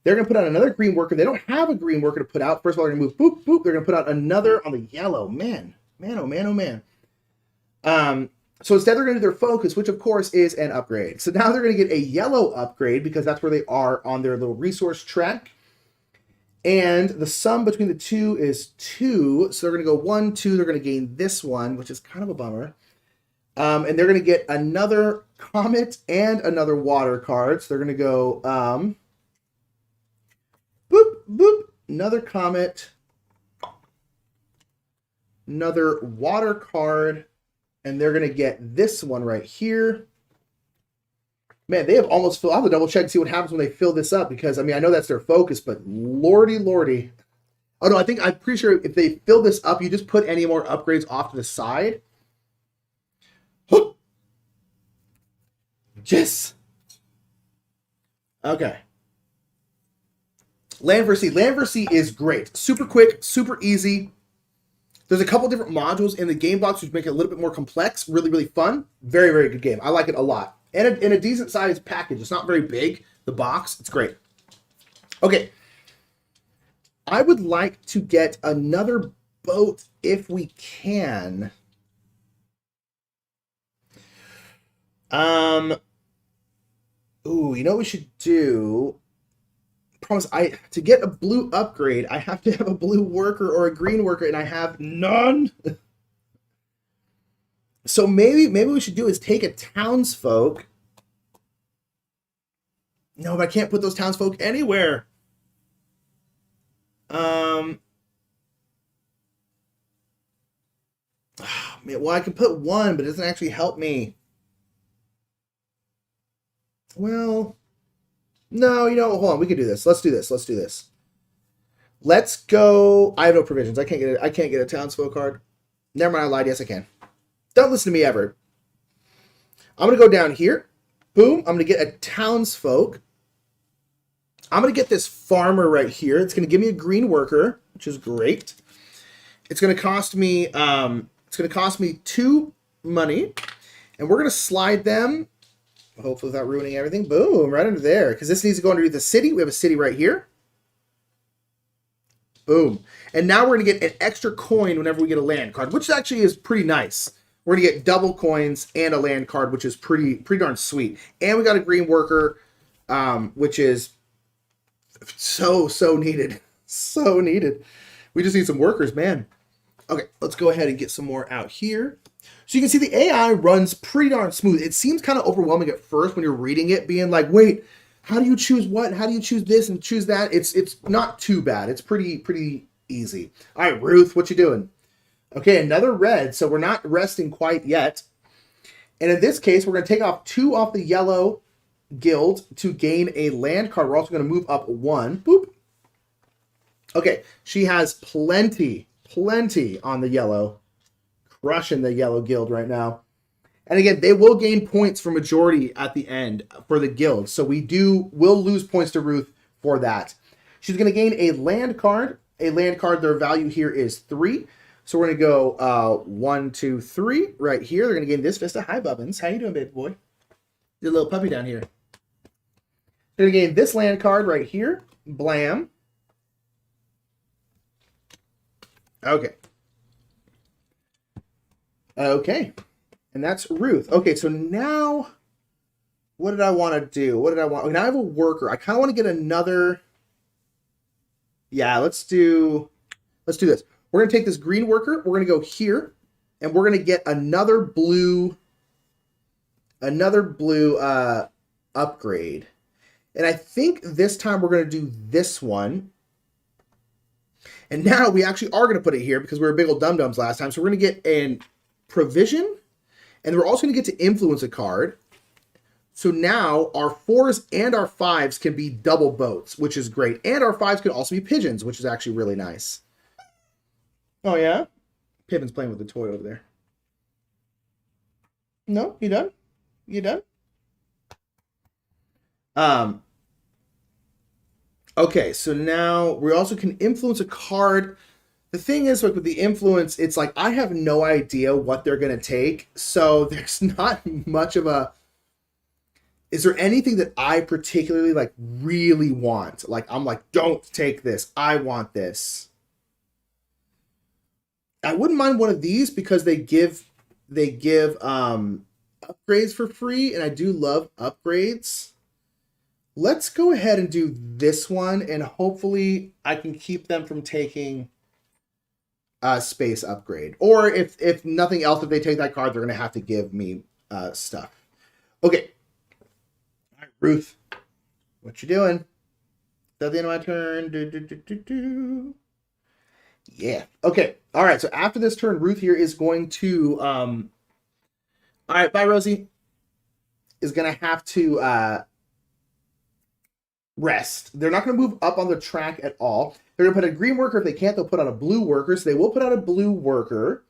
They're going to put out another green worker. They don't have a green worker to put out. First of all, they're going to move, boop, boop. They're going to put out another on the yellow. Man, oh man, oh man. So instead they're going to do their focus, which of course is an upgrade. So now they're going to get a yellow upgrade because that's where they are on their little resource track. And the sum between the two is 2. So they're going to go 1, 2. They're going to gain this one, which is kind of a bummer. And they're going to get another comet and another water card. So they're going to go boop, boop, another comet, another water card, and they're going to get this one right here. Man, they have almost filled. I'll have to double check and see what happens when they fill this up because, I mean, I know that's their focus, but lordy, lordy. Oh, no, I'm pretty sure if they fill this up, you just put any more upgrades off to the side. Yes. Okay. Land vs. Sea. Land vs. Sea is great. Super quick, super easy. There's a couple different modules in the game box which make it a little bit more complex. Really, really fun. Very, very good game. I like it a lot. And in a decent sized package. It's not very big. The box, it's great. Okay. I would like to get another boat if we can. Ooh, you know what we should do? Promise, to get a blue upgrade, I have to have a blue worker or a green worker, and I have none. So maybe we should do is take a townsfolk. No, but I can't put those townsfolk anywhere. Man, well, I can put 1, but it doesn't actually help me. Well, no, hold on. We can do this. Let's do this. Let's go. I have no provisions. I can't get a townsfolk card. Never mind, I lied. Yes, I can. Don't listen to me ever. I'm going to go down here. Boom. I'm going to get a townsfolk. I'm going to get this farmer right here. It's going to give me a green worker, which is great. It's going to cost me 2 money, and we're going to slide them Hopefully without ruining everything. Boom, right under there. Because this needs to go underneath the city. We have a city right here. Boom. And now we're going to get an extra coin whenever we get a land card, which actually is pretty nice. We're going to get double coins and a land card, which is pretty darn sweet. And we got a green worker, which is so needed. So needed. We just need some workers, man. Okay, let's go ahead and get some more out here. So you can see the AI runs pretty darn smooth. It seems kind of overwhelming at first when you're reading it, being like, wait, how do you choose what? How do you choose this and choose that? It's not too bad. It's pretty easy. All right, Ruth, what you doing? Okay, another red. So we're not resting quite yet. And in this case, we're going to take off 2 off the yellow guild to gain a land card. We're also going to move up 1. Boop. Okay, she has plenty on the yellow. Crushing the yellow guild right now. And again, they will gain points for majority at the end for the guild. So will lose points to Ruth for that. She's going to gain a land card. A land card, their value here is 3. So we're going to go 1, 2, 3 right here. They're going to gain this Vista. Hi, Bubbins. How you doing, baby boy? Your little puppy down here. They're going to gain this land card right here. Blam. Okay. Okay. And that's Ruth. Okay, so now, what did I want to do? What did I want? Okay, now I have a worker. I kind of want to get another. Yeah, let's do this. We're going to take this green worker. We're going to go here, and we're going to get another blue upgrade. And I think this time we're going to do this one. And now we actually are going to put it here because we were big old dum-dums last time. So we're going to get an provision. And we're also going to get to influence a card. So now our 4s and our 5s can be double boats, which is great. And our 5s can also be pigeons, which is actually really nice. Oh, yeah? Pippin's playing with the toy over there. No? You done? You done? Okay, so now we also can influence a card. The thing is, like with the influence, it's like I have no idea what they're going to take. So there's not much of a... Is there anything that I particularly like really want? Like, I'm like, don't take this. I want this. I wouldn't mind one of these because they give upgrades for free. And I do love upgrades. Let's go ahead and do this one. And hopefully I can keep them from taking... space upgrade, or if nothing else, if they take that card, they're gonna have to give me stuff. Okay, all right, Ruth, what you doing? Is that the end of my turn? Yeah. Okay. All right. So after this turn, Ruth here is going to all right, bye, Rosie. Is gonna have to rest. They're not going to move up on the track at all. They're going to put a green worker. If they can't, they'll put out a blue worker. So they will put out a blue worker.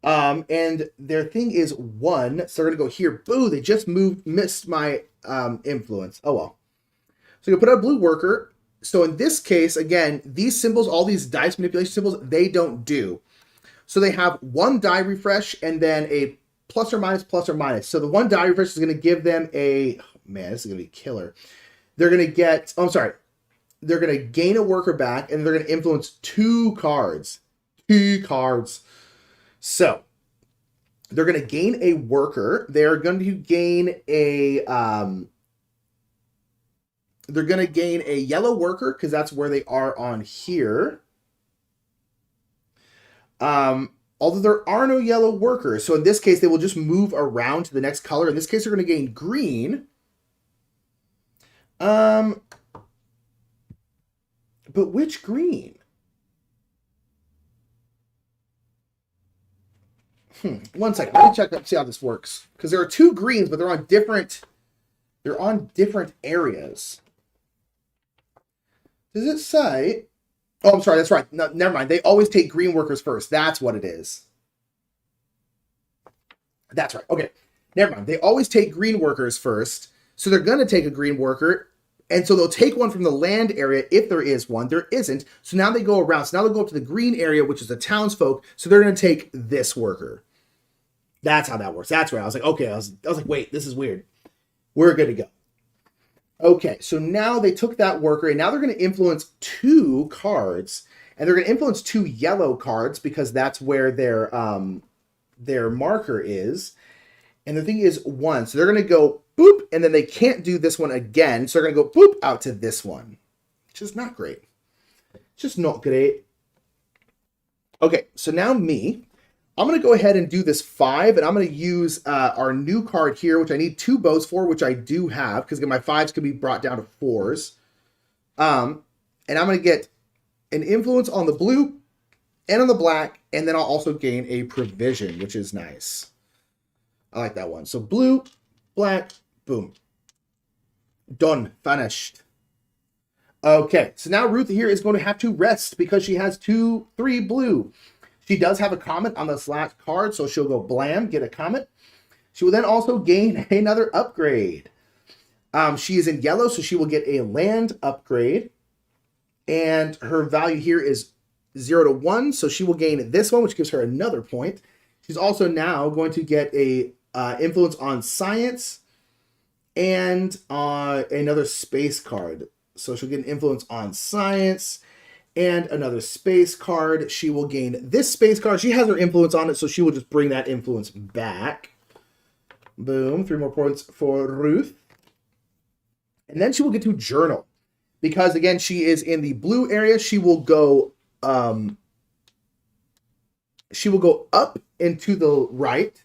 And their thing is 1. So they're going to go here. Boo, they just missed my influence. Oh, well. So you put out a blue worker. So in this case, again, these symbols, all these dice manipulation symbols, they don't do. So they have 1 die refresh and then a plus or minus. So the 1 die refresh is going to give them a... Oh, man, this is going to be killer. They're going to get... Oh, I'm sorry. They're going to gain a worker back, and they're going to influence 2 cards. 2 cards. So, they're going to gain a worker. They're going to gain a... they're going to gain a yellow worker, because that's where they are on here. Although there are no yellow workers. So, in this case, they will just move around to the next color. In this case, they're going to gain green. But which green? One second. Let me check up, see how this works. Because there are 2 greens, but they're on different areas. Does it say? Oh, I'm sorry. That's right. No, never mind. They always take green workers first. That's what it is. That's right. Okay. Never mind. They always take green workers first. So they're going to take a green worker. And so they'll take one from the land area if there is one. There isn't. So now they go around. So now they'll go up to the green area, which is the townsfolk. So they're going to take this worker. That's how that works. That's right. I was like, okay. I was like, wait, this is weird. we're good to go. Okay, so now they took that worker, and now they're going to influence 2 cards, and they're going to influence 2 yellow cards because that's where their marker is. And the thing is 1, so they're going to go boop, and then they can't do this one again, so they're going to go boop out to this one, which is not great. Just not great. Okay, so now me. I'm going to go ahead and do this 5, and I'm going to use our new card here, which I need 2 bows for, which I do have, because my 5s can be brought down to 4s. And I'm going to get an influence on the blue and on the black, and then I'll also gain a provision, which is nice. I like that one. So blue, black, boom. Done. Finished. Okay, so now Ruth here is going to have to rest because she has 3 blue. She does have a comet on this last card, so she'll go blam, get a comet. She will then also gain another upgrade. She is in yellow, so she will get a land upgrade. And her value here is 0 to 1, so she will gain this one, which gives her another point. She's also now going to get a influence on science and another space card. So she'll get an influence on science and another space card. She will gain this space card. She has her influence on it, so she will just bring that influence back. Boom. 3 more points for Ruth. And then she will get to journal. Because, again, she is in the blue area. She will go up and to the right.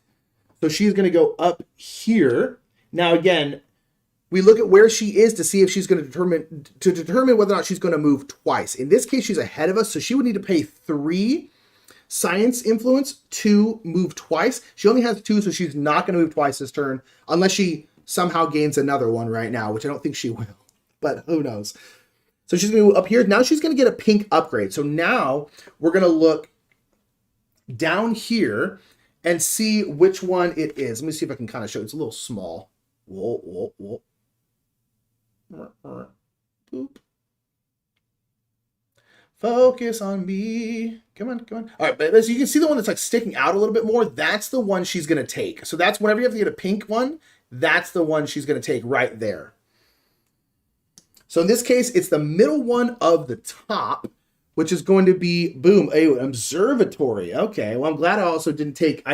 So she's going to go up here. Now, again, we look at where she is to see if she's going to determine whether or not she's going to move twice. In this case, she's ahead of us, so she would need to pay 3 science influence to move twice. She only has 2, so she's not going to move twice this turn, unless she somehow gains another one right now, which I don't think she will, but who knows. So she's going to move up here. Now she's going to get a pink upgrade. So now we're going to look down here and see which one it is. Let me see if I can kind of show. It's a little small. Whoa, whoa, whoa. Boop. Focus on me. Come on, come on. All right, but as you can see, the one that's like sticking out a little bit more, that's the one she's going to take. So that's whenever you have to get a pink one, that's the one she's going to take right there. So in this case, it's the middle one of the top, which is going to be, boom, an observatory. Okay, well, I'm glad I didn't take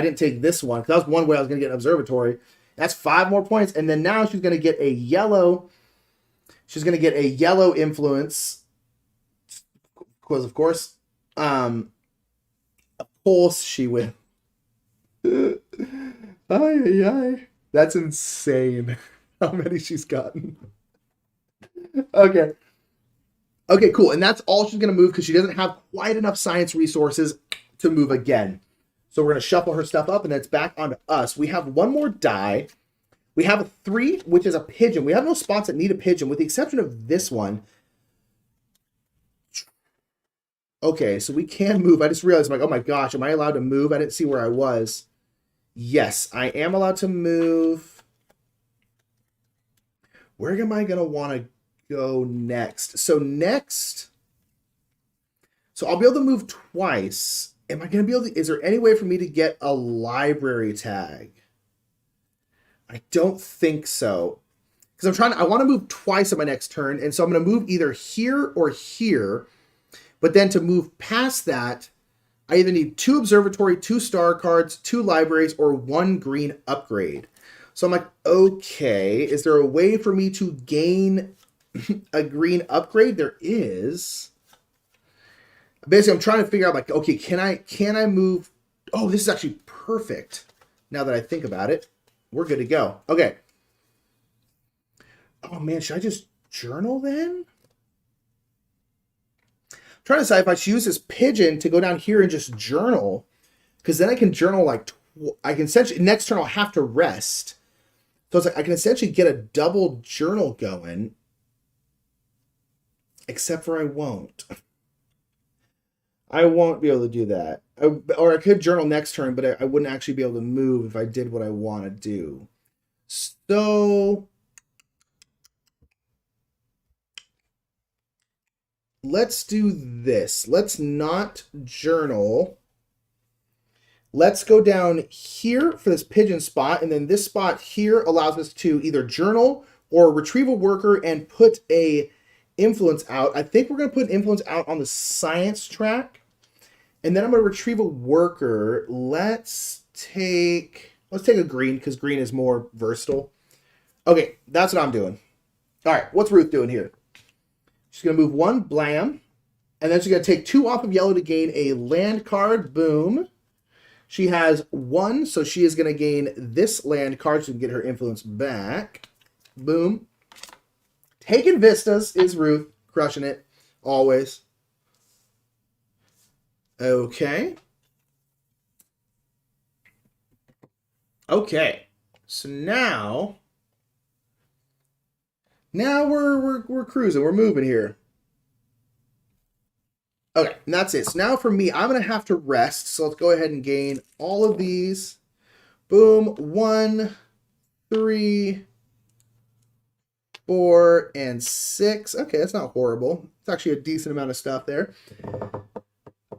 this one, because that was one way I was going to get an observatory. That's 5 more points. And then now she's going to get a yellow. She's going to get a yellow influence. Because, of course she will. Ay. That's insane how many she's gotten. Okay, cool. And that's all she's going to move because she doesn't have quite enough science resources to move again. So we're going to shuffle her stuff up, and then it's back onto us. We have 1 more die. We have a 3, which is a pigeon. We have no spots that need a pigeon, with the exception of this one. Okay, so we can move. I just realized, I'm like, oh my gosh, am I allowed to move? I didn't see where I was. Yes, I am allowed to move. Where am I going to want to go next? So I'll be able to move twice. Am I going to be able to, is there any way for me to get a library tag? I don't think so. Because I want to move twice on my next turn, and so I'm going to move either here or here. But then to move past that, I either need 2 observatory, 2 star cards, 2 libraries, or 1 green upgrade. So I'm like, okay, is there a way for me to gain a green upgrade? There is. Basically, I'm trying to figure out, like, okay, can I move? Oh, this is actually perfect. Now that I think about it, we're good to go. Okay. Oh man, should I just journal then? I'm trying to decide if I should use this pigeon to go down here and just journal, because then I can journal like I can essentially next turn I'll have to rest. So it's like I can essentially get a double journal going, except for I won't. I won't be able to do that. Or I could journal next turn, but I wouldn't actually be able to move if I did what I want to do. So let's do this. Let's not journal. Let's go down here for this pigeon spot, and then this spot here allows us to either journal or retrieve a worker and put a influence out. I think we're going to put influence out on the science track, and then I'm going to retrieve a worker. Let's take a green because green is more versatile. Okay, that's what I'm doing. All right, what's Ruth doing here? She's going to move one, blam, and then she's going to take 2 off of yellow to gain a land card. Boom. She has 1, so she is going to gain this land card so she can get her influence back. Boom. Taking vistas is Ruth. Crushing it. Always. Okay. Okay. So now we're cruising. We're moving here. Okay, and that's it. So now for me, I'm going to have to rest. So let's go ahead and gain all of these. Boom. 1, 3, 4, and 6. Okay, that's not horrible. It's actually a decent amount of stuff there.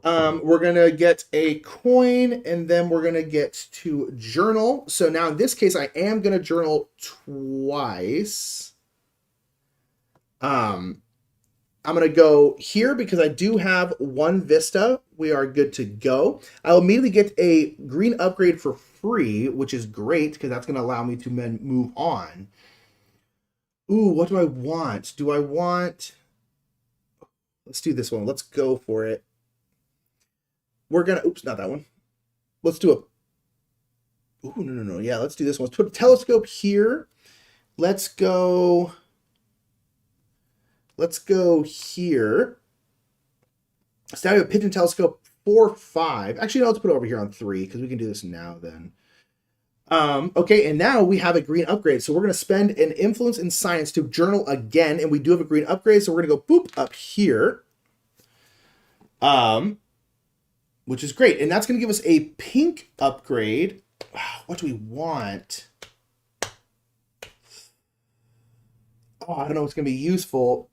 We're going to get a coin, and then we're going to get to journal. So now in this case, I am going to journal twice. I'm going to go here because I do have 1 Vista. We are good to go. I'll immediately get a green upgrade for free, which is great because that's going to allow me to move on. Ooh, what do I want? Let's do this one. Let's go for it. We're going to, oops, not that one. Let's do a, ooh, no. Yeah, let's do this one. Let's put a telescope here. Let's go here. So now we have a pigeon telescope 4, 5. Actually, no, let's put it over here on 3 because we can do this now then. Okay, and now we have a green upgrade. So we're going to spend an influence in science to journal again, and we do have a green upgrade. So we're going to go boop up here, which is great. And that's going to give us a pink upgrade. What do we want? Oh, I don't know what's going to be useful.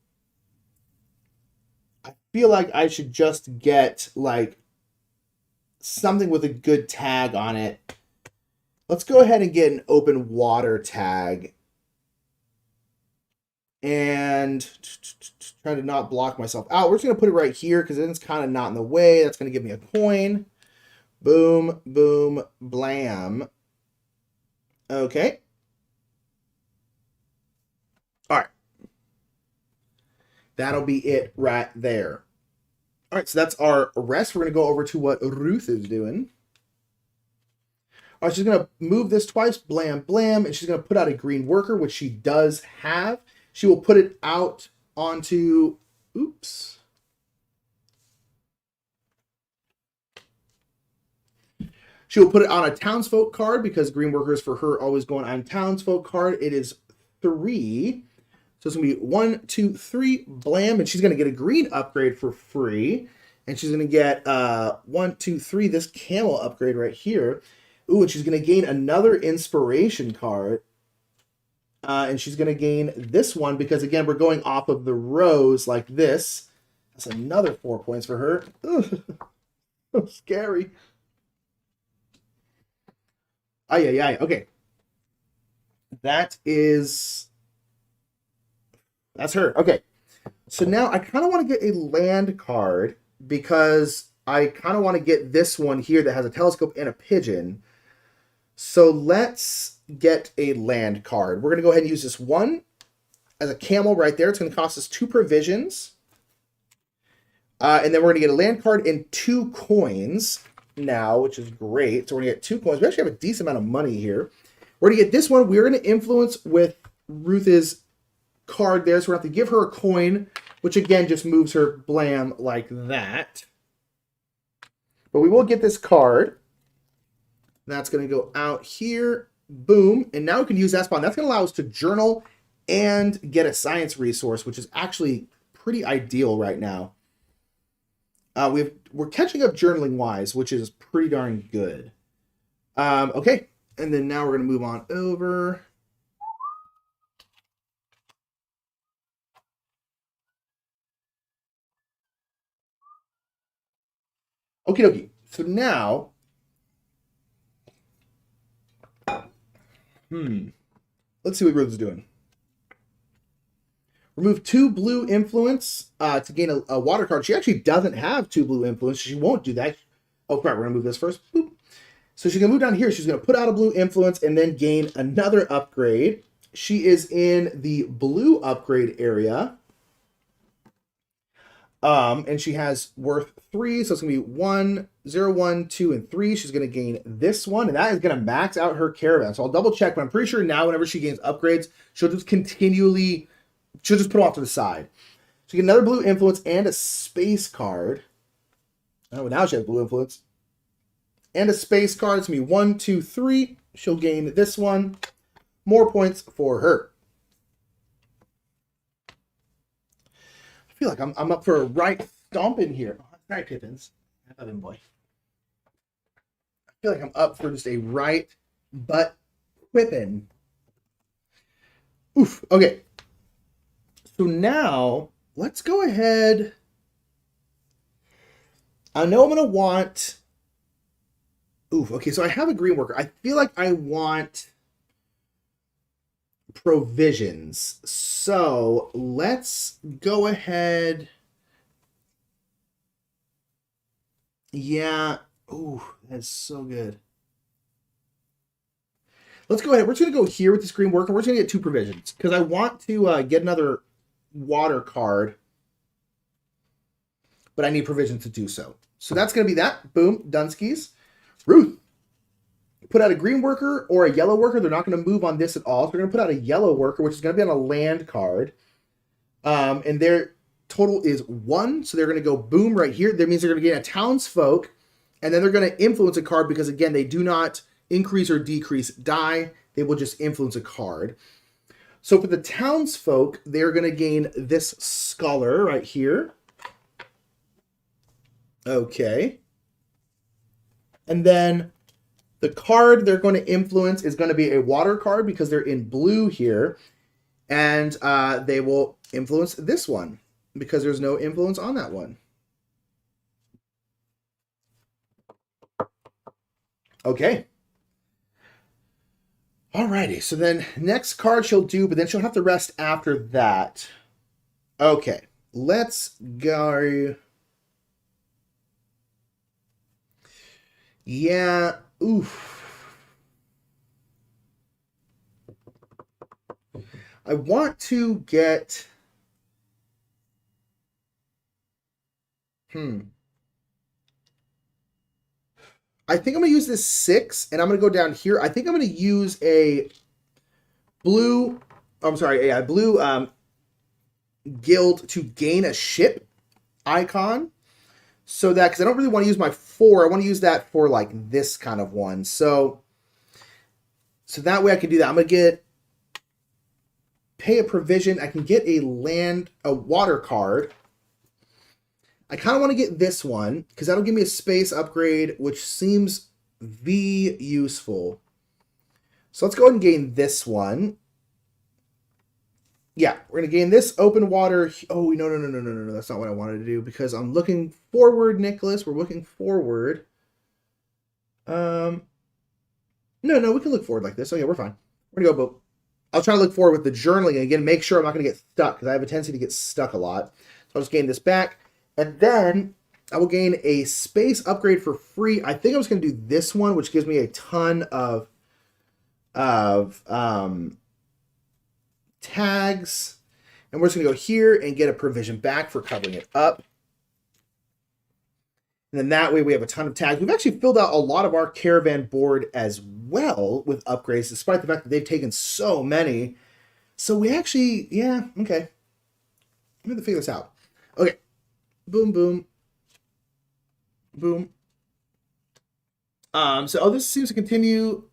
I feel like I should just get like something with a good tag on it. Let's go ahead and get an open water tag. And try to not block myself out. We're just going to put it right here because then it's kind of not in the way. That's going to give me a coin. Boom, boom, blam. Okay. All right. That'll be it right there. All right, so that's our rest. We're going to go over to what Ruth is doing. All right, she's going to move this twice, blam, blam, and she's going to put out a green worker, which she does have. She will put it out onto, oops. She will put it on a townsfolk card because green workers for her always going on townsfolk card. It is 3. So it's going to be 1, 2, 3, blam, and she's going to get a green upgrade for free. And she's going to get 1, 2, 3, this camel upgrade right here. Ooh, and she's going to gain another inspiration card. And she's going to gain this one because, again, we're going off of the rows like this. That's another 4 points for her. Ugh, so scary. Ay. Okay. That's her. Okay. So now I kind of want to get a land card because I kind of want to get this one here that has a telescope and a pigeon. So let's get a land card. We're going to go ahead and use this one as a camel right there. It's going to cost us 2 provisions. And then we're going to get a land card and 2 coins now, which is great. So we're going to get 2 coins. We actually have a decent amount of money here. We're going to get this one. We're going to influence with Ruth's card there. So we're going to have to give her a coin, which again just moves her blam like that. But we will get this card. That's going to go out here. Boom. And now we can use that spawn. That's going to allow us to journal and get a science resource, which is actually pretty ideal right now. We're catching up journaling wise, which is pretty darn good. Okay. And then now we're going to move on over. Okie dokie. So now Let's see what Ruth's doing. Remove 2 blue influence to gain a water card. She actually doesn't have 2 blue influence. She won't do that. Oh, crap. We're going to move this first. Boop. So she's going to move down here. She's going to put out a blue influence and then gain another upgrade. She is in the blue upgrade area. And she has worth 3. So it's going to be 1, 0, 1, 2, and 3. She's going to gain this one. And that is going to max out her caravan. So I'll double check. But I'm pretty sure now whenever she gains upgrades, she'll just continually... She'll just put them off to the side. So you get another blue influence and a space card. Oh, now she has blue influence. And a space card. It's going to be 1, 2, 3. She'll gain this one. More points for her. I feel like I'm up for a right stomping here. Oh, that's right, Pippins. I love him, boy. I feel like I'm up for just a right butt whipping. Oof. Okay. So now, let's go ahead. I know I'm going to want... Oof, okay, so I have a green worker. I feel like I want provisions. So let's go ahead. Yeah. Ooh, that's so good. Let's go ahead. We're just going to go here with this green worker. We're just going to get 2 provisions because I want to get another water card, but I need provisions to do so. So that's going to be that. Boom. Dunskies. Ruth. Put out a green worker or a yellow worker. They're not going to move on this at all. So we're going to put out a yellow worker, which is going to be on a land card. And their total is 1. So they're going to go boom right here. That means they're going to gain a townsfolk. And then they're going to influence a card because, again, they do not increase or decrease die. They will just influence a card. So for the townsfolk, they're going to gain this scholar right here. Okay. And then the card they're going to influence is going to be a water card because they're in blue here. And they will influence this one because there's no influence on that one. Okay. Alrighty, so then next card she'll do, but then she'll have to rest after that. Okay, let's go. Yeah, oof. I want to get... I think I'm going to use this 6, and I'm going to go down here. I think I'm going to use a blue, a blue guild to gain a ship icon. So that, because I don't really want to use my 4, I want to use that for like this kind of one. So that way I can do that. I'm going to pay a provision. I can get a water card. I kind of want to get this one because that'll give me a space upgrade, which seems useful. So let's go ahead and gain this one. Yeah, we're going to gain this open water. Oh, no. That's not what I wanted to do because I'm looking forward, Nicholas. We're looking forward. No, we can look forward like this. Oh, yeah, we're fine. We're going to go, but I'll try to look forward with the journaling. And again, make sure I'm not going to get stuck because I have a tendency to get stuck a lot. So I'll just gain this back. And then I will gain a space upgrade for free. I think I was going to do this one, which gives me a ton of tags. And we're just going to go here and get a provision back for covering it up. And then that way we have a ton of tags. We've actually filled out a lot of our caravan board as well with upgrades, despite the fact that they've taken so many. So we actually, yeah, okay. I'm going to figure this out. Okay. Boom, boom. Boom. This seems to continue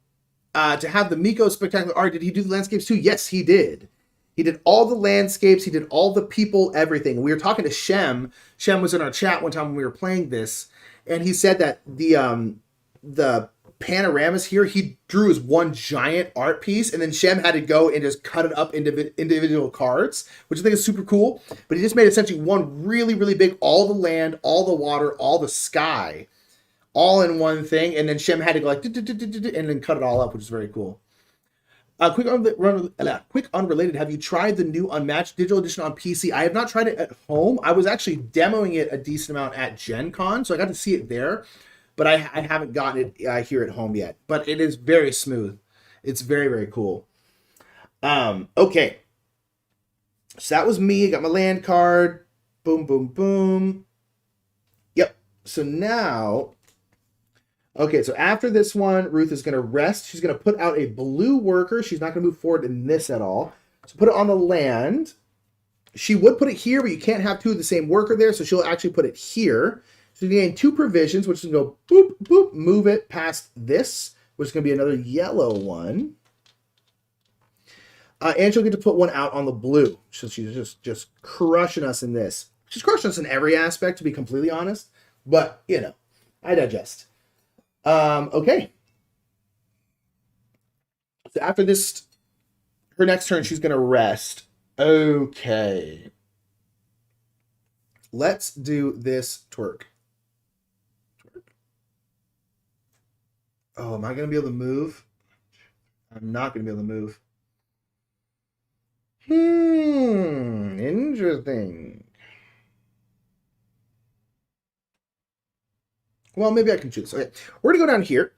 to have the Miko spectacular art. Did he do the landscapes too? Yes, he did. He did all the landscapes. He did all the people, everything. We were talking to Shem. Shem was in our chat one time when we were playing this, and he said that the panoramas here, he drew as one giant art piece, and then Shem had to go and just cut it up into individual cards, which I think is super cool. But he just made essentially one really, really big, all the land, all the water, all the sky, all in one thing. And then Shem had to go like, and then cut it all up, which is very cool. Quick unrelated. Have you tried the new Unmatched Digital Edition on PC? I have not tried it at home. I was actually demoing it a decent amount at Gen Con, so I got to see it there, but I haven't gotten it here at home yet. But it is very smooth. It's very, very cool. Okay. So that was me. Got my land card. Boom, boom, boom. Yep. So now, okay, so after this one, Ruth is going to rest. She's going to put out a blue worker. She's not going to move forward in this at all. So put it on the land. She would put it here, but you can't have two of the same worker there, so she'll actually put it here. So you gain 2 provisions, which is going to go boop, boop, move it past this, which is going to be another yellow one. And she'll get to put one out on the blue. So she's just crushing us in this. She's crushing us in every aspect, to be completely honest. But, you know, I digest. Okay. So after this, her next turn, she's going to rest. Okay. Let's do this twerk. Oh, am I going to be able to move? I'm not going to be able to move. Interesting. Well, maybe I can choose. Okay, we're going to go down here.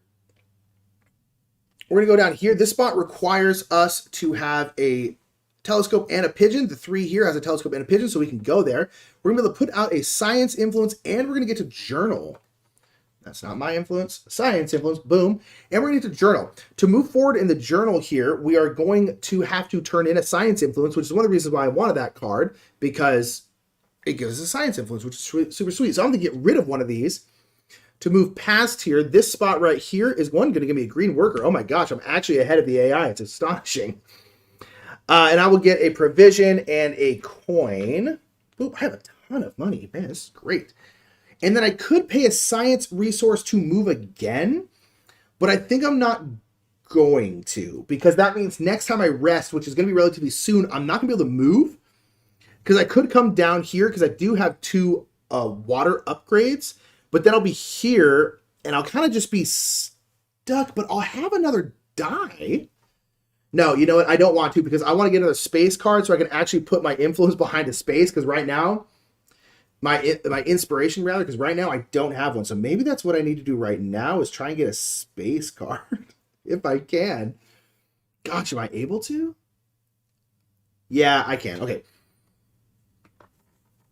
We're going to go down here. This spot requires us to have a telescope and a pigeon. The 3 here has a telescope and a pigeon, so we can go there. We're going to be able to put out a science influence, and we're going to get to journal. That's not my influence. Science influence. Boom. And we're going to get to journal. To move forward in the journal here, we are going to have to turn in a science influence, which is one of the reasons why I wanted that card, because it gives us a science influence, which is super sweet. So I'm going to get rid of one of these. To move past here, this spot right here is going to give me a green worker. Oh my gosh, I'm actually ahead of the AI. It's astonishing. And I will get a provision and a coin. Ooh, I have a ton of money. Man, this is great. And then I could pay a science resource to move again, but I think I'm not going to, because that means next time I rest, which is going to be relatively soon, I'm not going to be able to move, because I could come down here, because I do have 2 water upgrades, but then I'll be here, and I'll kind of just be stuck, but I'll have another die. No, you know what? I don't want to, because I want to get another space card so I can actually put my influence behind a space, because right now, my inspiration rather, because right now I don't have one. So maybe that's what I need to do right now, is try and get a space card if I can. Gosh, am I able to? Yeah, I can. Okay.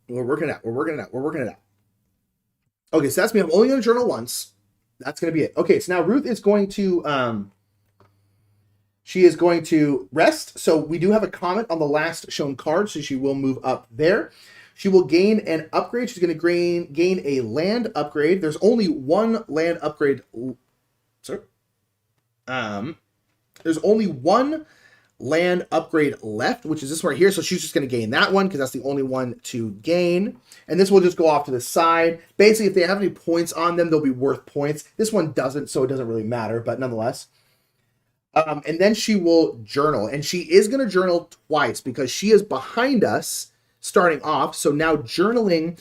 We're working it out. We're working it out. We're working it out. Okay, so that's me. I'm only going to journal once. That's going to be it. Okay, so now Ruth is going to she is going to rest. So we do have a comment on the last shown card, so she will move up there. She will gain an upgrade. She's going to gain a land upgrade. There's only one land upgrade. Sorry. There's only one land upgrade left, which is this one right here. So she's just going to gain that one, because that's the only one to gain. And this will just go off to the side. Basically, if they have any points on them, they'll be worth points. This one doesn't, so it doesn't really matter, but nonetheless. And then she will journal. And she is going to journal twice, because she is behind us starting off. So now journaling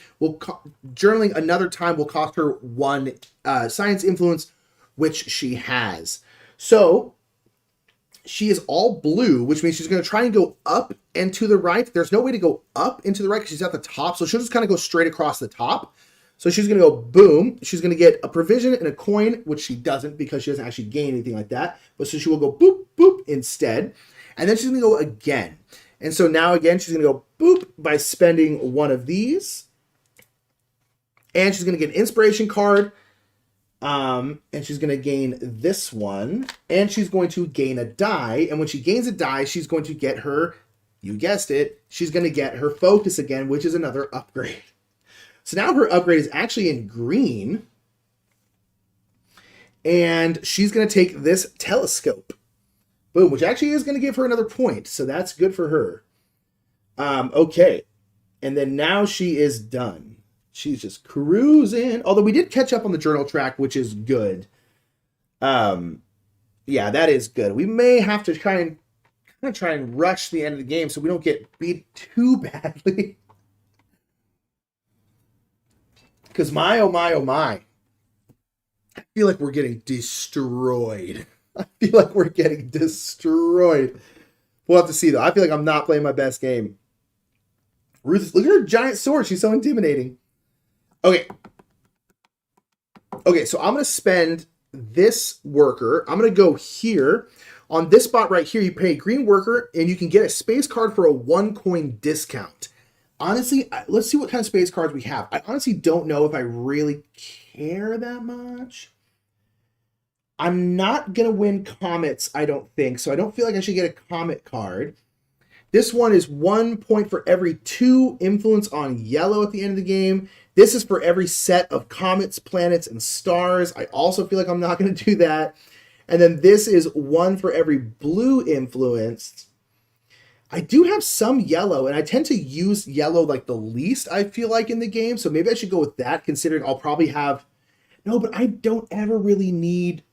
another time will cost her 1 science influence, which she has. So she is all blue, which means she's going to try and go up and to the right. There's no way to go up and to the right because she's at the top. So she'll just kind of go straight across the top. So she's going to go boom. She's going to get a provision and a coin, which she doesn't, because she doesn't actually gain anything like that. But so she will go boop, boop instead. And then she's going to go again. And so now again, she's going to go boop by spending one of these. And she's going to get an inspiration card. And she's going to gain this one. And she's going to gain a die. And when she gains a die, she's going to get her, you guessed it, she's going to get her focus again, which is another upgrade. So now her upgrade is actually in green. And she's going to take this telescope. Boom, which actually is going to give her another point. So that's good for her. Okay. And then now she is done. She's just cruising. Although we did catch up on the journal track, which is good. Yeah, that is good. We may have to try and rush the end of the game so we don't get beat too badly. Because my, oh my, oh my. I feel like we're getting destroyed. I feel like we're getting destroyed. We'll have to see, though. I feel like I'm not playing my best game. Ruth, look at her giant sword. She's so intimidating. Okay. Okay, so I'm going to spend this worker. I'm going to go here. On this spot right here, you pay a green worker, and you can get a space card for a 1 coin discount. Honestly, let's see what kind of space cards we have. I honestly don't know if I really care that much. I'm not going to win comets, I don't think, so I don't feel like I should get a comet card. This one is 1 point for every 2 influence on yellow at the end of the game. This is for every set of comets, planets, and stars. I also feel like I'm not going to do that. And then this is 1 for every blue influence. I do have some yellow, and I tend to use yellow like the least, I feel like, in the game. So maybe I should go with that, considering I'll probably have... No, but I don't ever really need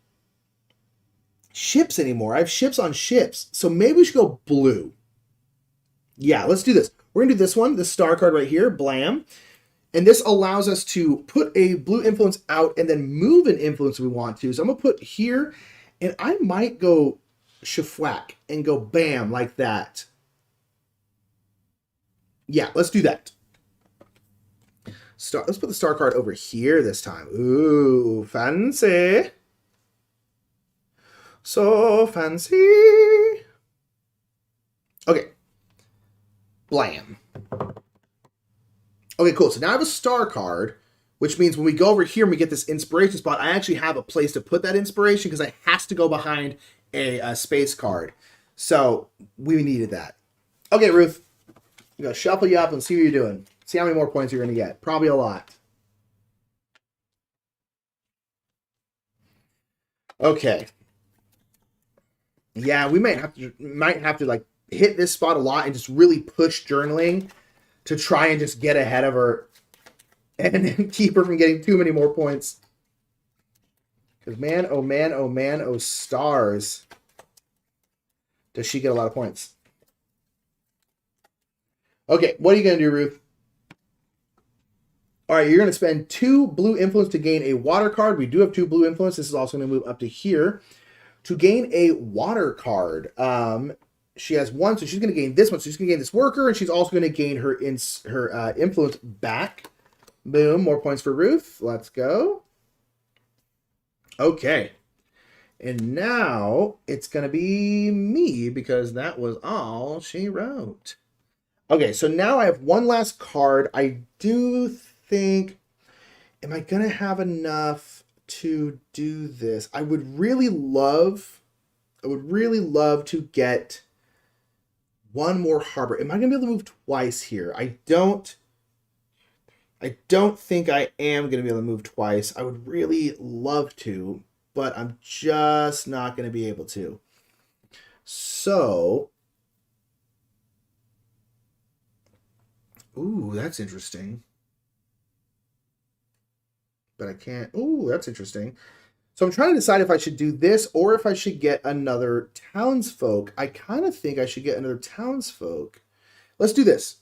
ships anymore. I have ships on ships. So maybe we should go blue. Yeah, let's do this. We're going to do this one, this star card right here, blam. And this allows us to put a blue influence out and then move an influence if we want to. So I'm going to put here, and I might go shafwhack and go bam like that. Yeah, let's do that. Let's put the star card over here this time. Ooh, fancy. So fancy. Okay. Blam. Okay, cool. So now I have a star card, which means when we go over here and we get this inspiration spot, I actually have a place to put that inspiration because it has to go behind a space card. So we needed that. Okay, Ruth. I'm going to shuffle you up and see what you're doing. See how many more points you're going to get. Probably a lot. Okay. Yeah, we might have to like hit this spot a lot and just really push journaling to try and just get ahead of her and keep her from getting too many more points. Because man, oh man, oh man, oh stars. Does she get a lot of points? Okay, what are you going to do, Ruth? All right, you're going to spend 2 blue influence to gain a water card. We do have 2 blue influence. This is also going to move up to here. To gain a water card, she has 1, so she's going to gain this one. So she's going to gain this worker, and she's also going to gain her influence back. Boom, more points for Ruth. Let's go. Okay. And now it's going to be me because that was all she wrote. Okay, so now I have one last card. I do think, am I going to have enough to do this? I would really love to get one more harbor. Am I going to be able to move twice here? I don't think I am going to be able to move twice. I would really love to, but I'm just not going to be able to. So, ooh, that's interesting. But I can't. Ooh, that's interesting. So I'm trying to decide if I should do this or if I should get another townsfolk. I kind of think I should get another townsfolk. Let's do this.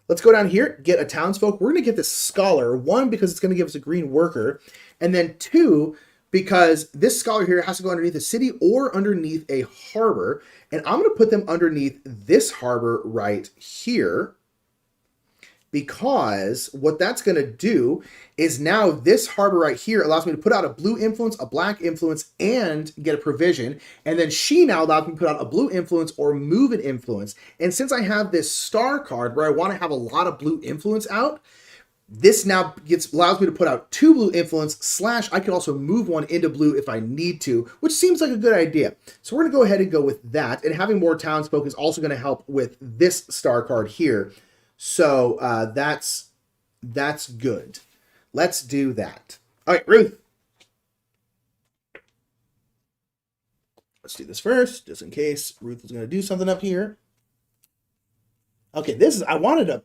Let's go down here, get a townsfolk. We're going to get this scholar. 1, because it's going to give us a green worker. And then 2, because this scholar here has to go underneath a city or underneath a harbor. And I'm going to put them underneath this harbor right here. Because what that's going to do is now this harbor right here allows me to put out a blue influence, a black influence, and get a provision. And then she now allows me to put out a blue influence or move an influence. And since I have this star card where I want to have a lot of blue influence out, this now allows me to put out 2 blue influence / I can also move 1 into blue if I need to, which seems like a good idea. So we're going to go ahead and go with that. And having more townsfolk is also going to help with this star card here. So that's good. Let's do that. All right, Ruth. Let's do this first, just in case Ruth is going to do something up here. Okay, I wanted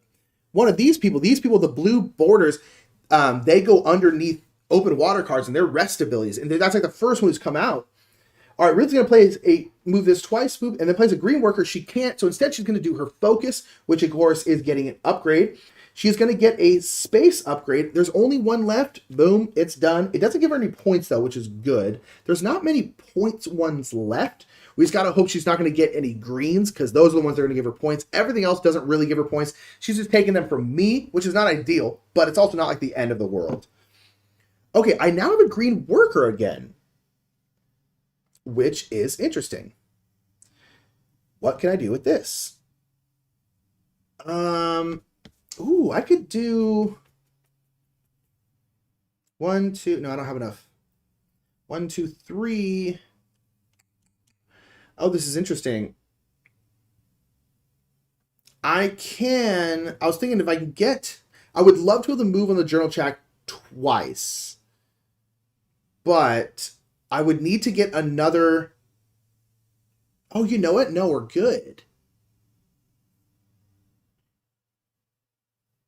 one of these people. These people, the blue borders, they go underneath open water cards and their rest abilities. And that's like the first one who's come out. All right, Ruth's going to move this twice, and then plays a green worker. She can't, so instead she's going to do her focus, which of course is getting an upgrade. She's going to get a space upgrade. There's only one left. Boom, it's done. It doesn't give her any points, though, which is good. There's not many points ones left. We just got to hope she's not going to get any greens, because those are the ones that are going to give her points. Everything else doesn't really give her points. She's just taking them from me, which is not ideal, but it's also not like the end of the world. Okay, I now have a green worker again, which is interesting. What can I do with this? Ooh, I could do 1, 2. No, I don't have enough. 1, 2, 3. Oh, this is interesting. I was thinking if I can get, I would love to be able to move on the journal track twice, but I would need to get another. Oh, you know what? No, we're good.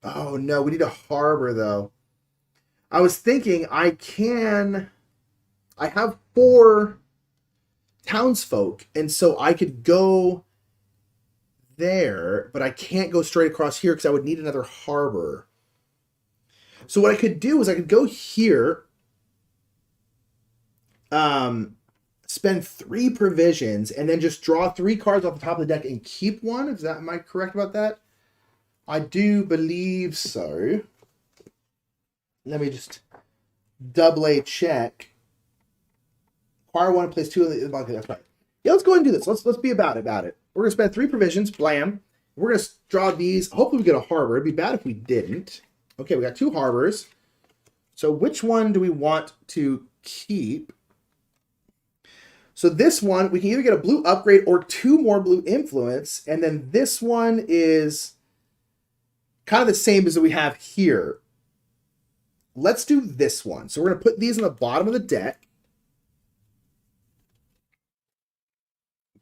Oh, no, we need a harbor, though. I was thinking I have 4 townsfolk, and so I could go there, but I can't go straight across here because I would need another harbor. So what I could do is I could go here, spend 3 provisions, and then just draw 3 cards off the top of the deck and keep one. Am I correct about that? I do believe so. Let me just double check. Acquire 1, place 2 in the. Okay, that's right. Yeah, let's go ahead and do this. Let's be about it. We're gonna spend 3 provisions. Blam. We're gonna draw these. Hopefully we get a harbor. It'd be bad if we didn't. Okay, we got 2 harbors. So which one do we want to keep? So this one, we can either get a blue upgrade or 2 more blue influence. And then this one is kind of the same as that we have here. Let's do this one. So we're going to put these in the bottom of the deck.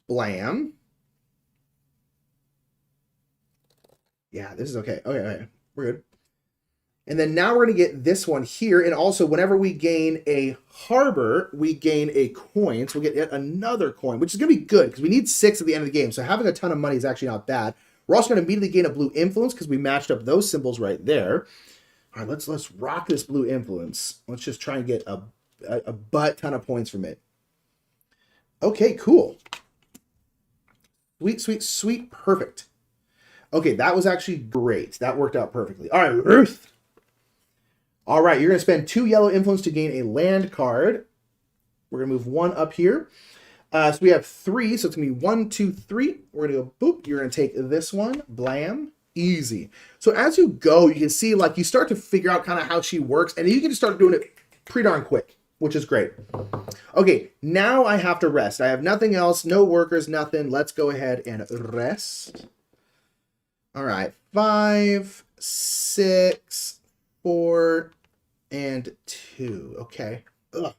Blam. Yeah, this is okay. Okay, we're good. And then now we're going to get this one here. And also, whenever we gain a harbor, we gain a coin. So we'll get yet another coin, which is going to be good because we need 6 at the end of the game. So having a ton of money is actually not bad. We're also going to immediately gain a blue influence because we matched up those symbols right there. All right, let's rock this blue influence. Let's just try and get a butt ton of points from it. Okay, cool. Sweet, sweet, sweet. Perfect. Okay, that was actually great. That worked out perfectly. All right, Ruth. All right, you're going to spend 2 yellow influence to gain a land card. We're going to move 1 up here. So we have 3, so it's going to be 1, 2, 3. We're going to go boop. You're going to take this one. Blam. Easy. So as you go, you can see, like, you start to figure out kind of how she works, and you can just start doing it pretty darn quick, which is great. Okay, now I have to rest. I have nothing else, no workers, nothing. Let's go ahead and rest. All right, 5, 6, 4, and 2. Okay. Ugh.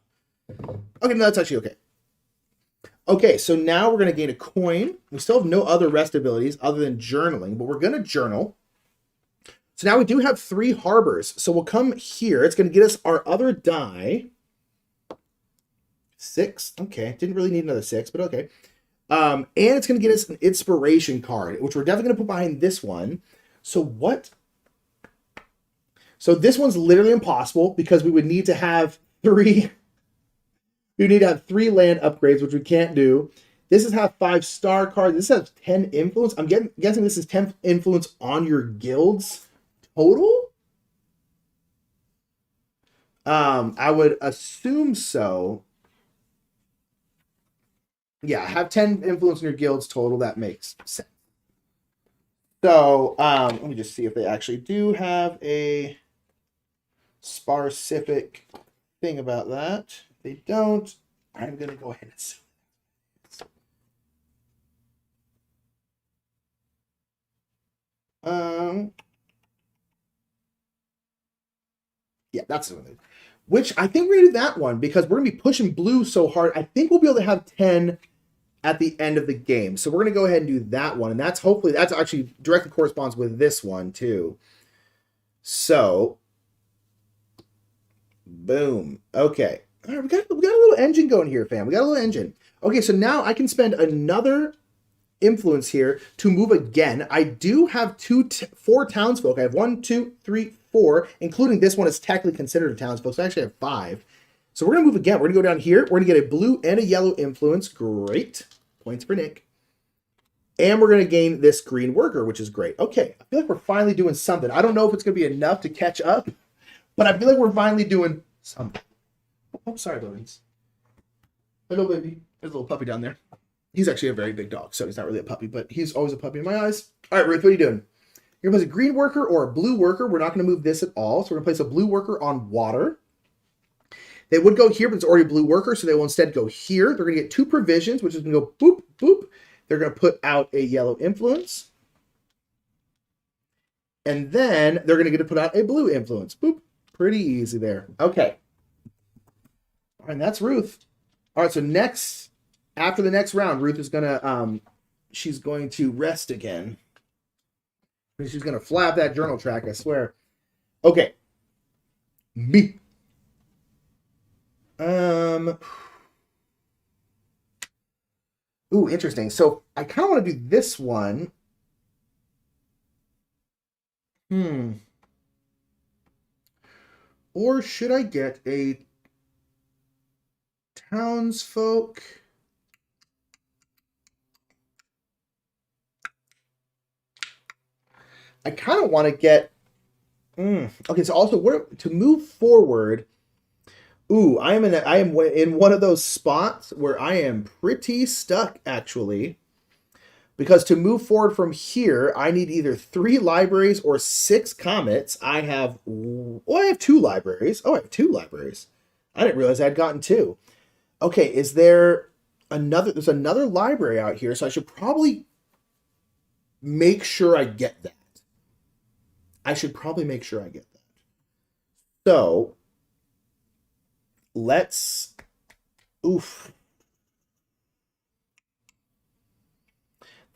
Okay, no, that's actually okay. Okay, so now we're going to gain a coin. We still have no other rest abilities other than journaling, but we're going to journal. So now we do have 3 harbors. So we'll come here. It's going to get us our other die. 6. Okay, didn't really need another 6, but okay. And it's going to get us an inspiration card, which we're definitely going to put behind this one. So what? So this one's literally impossible because we would need to have 3... We need to have 3 land upgrades, which we can't do. This is have 5-star cards. This has 10 influence. I'm guessing this is 10 influence on your guilds total. I would assume so. Yeah, have 10 influence on your guilds total. That makes sense. So let me just see if they actually do have a specific thing about that. They don't. I'm going to go ahead and assume. Yeah, that's something. Which I think we're going to do that one because we're going to be pushing blue so hard. I think we'll be able to have 10 at the end of the game. So we're going to go ahead and do that one. And that's actually directly corresponds with this one too. So, boom. Okay. All right, we got a little engine going here, fam. We got a little engine. Okay, so now I can spend another influence here to move again. I do have 4 townsfolk. I have 1, 2, 3, 4, including this one is technically considered a townsfolk, so I actually have 5. So we're going to move again. We're going to go down here. We're going to get a blue and a yellow influence. Great. Points for Nick. And we're going to gain this green worker, which is great. Okay, I feel like we're finally doing something. I don't know if it's going to be enough to catch up, but I feel like we're finally doing something. Oh, sorry, Lorenz. Hello, baby. There's a little puppy down there. He's actually a very big dog, so he's not really a puppy, but he's always a puppy in my eyes. All right, Ruth, what are you doing? You're going to place a green worker or a blue worker. We're not going to move this at all, so we're going to place a blue worker on water. They would go here, but it's already a blue worker, so they will instead go here. They're going to get 2 provisions, which is going to go boop, boop. They're going to put out a yellow influence. And then they're going to get to put out a blue influence. Boop. Pretty easy there. Okay. All right, and that's Ruth. All right, so next, after the next round, Ruth is going to, she's going to rest again. She's going to flap that journal track, I swear. Okay. Me. Ooh, interesting. So I kind of want to do this one. Or should I get a townsfolk? I kind of want to get... Okay, so also to move forward... Ooh, I am in one of those spots where I am pretty stuck, actually. Because to move forward from here, I need either 3 libraries or 6 comets. I have 2 libraries. Oh, I have 2 libraries. I didn't realize I had gotten 2. Okay, is there another... There's another library out here, so I should probably make sure I get that. So... let's, the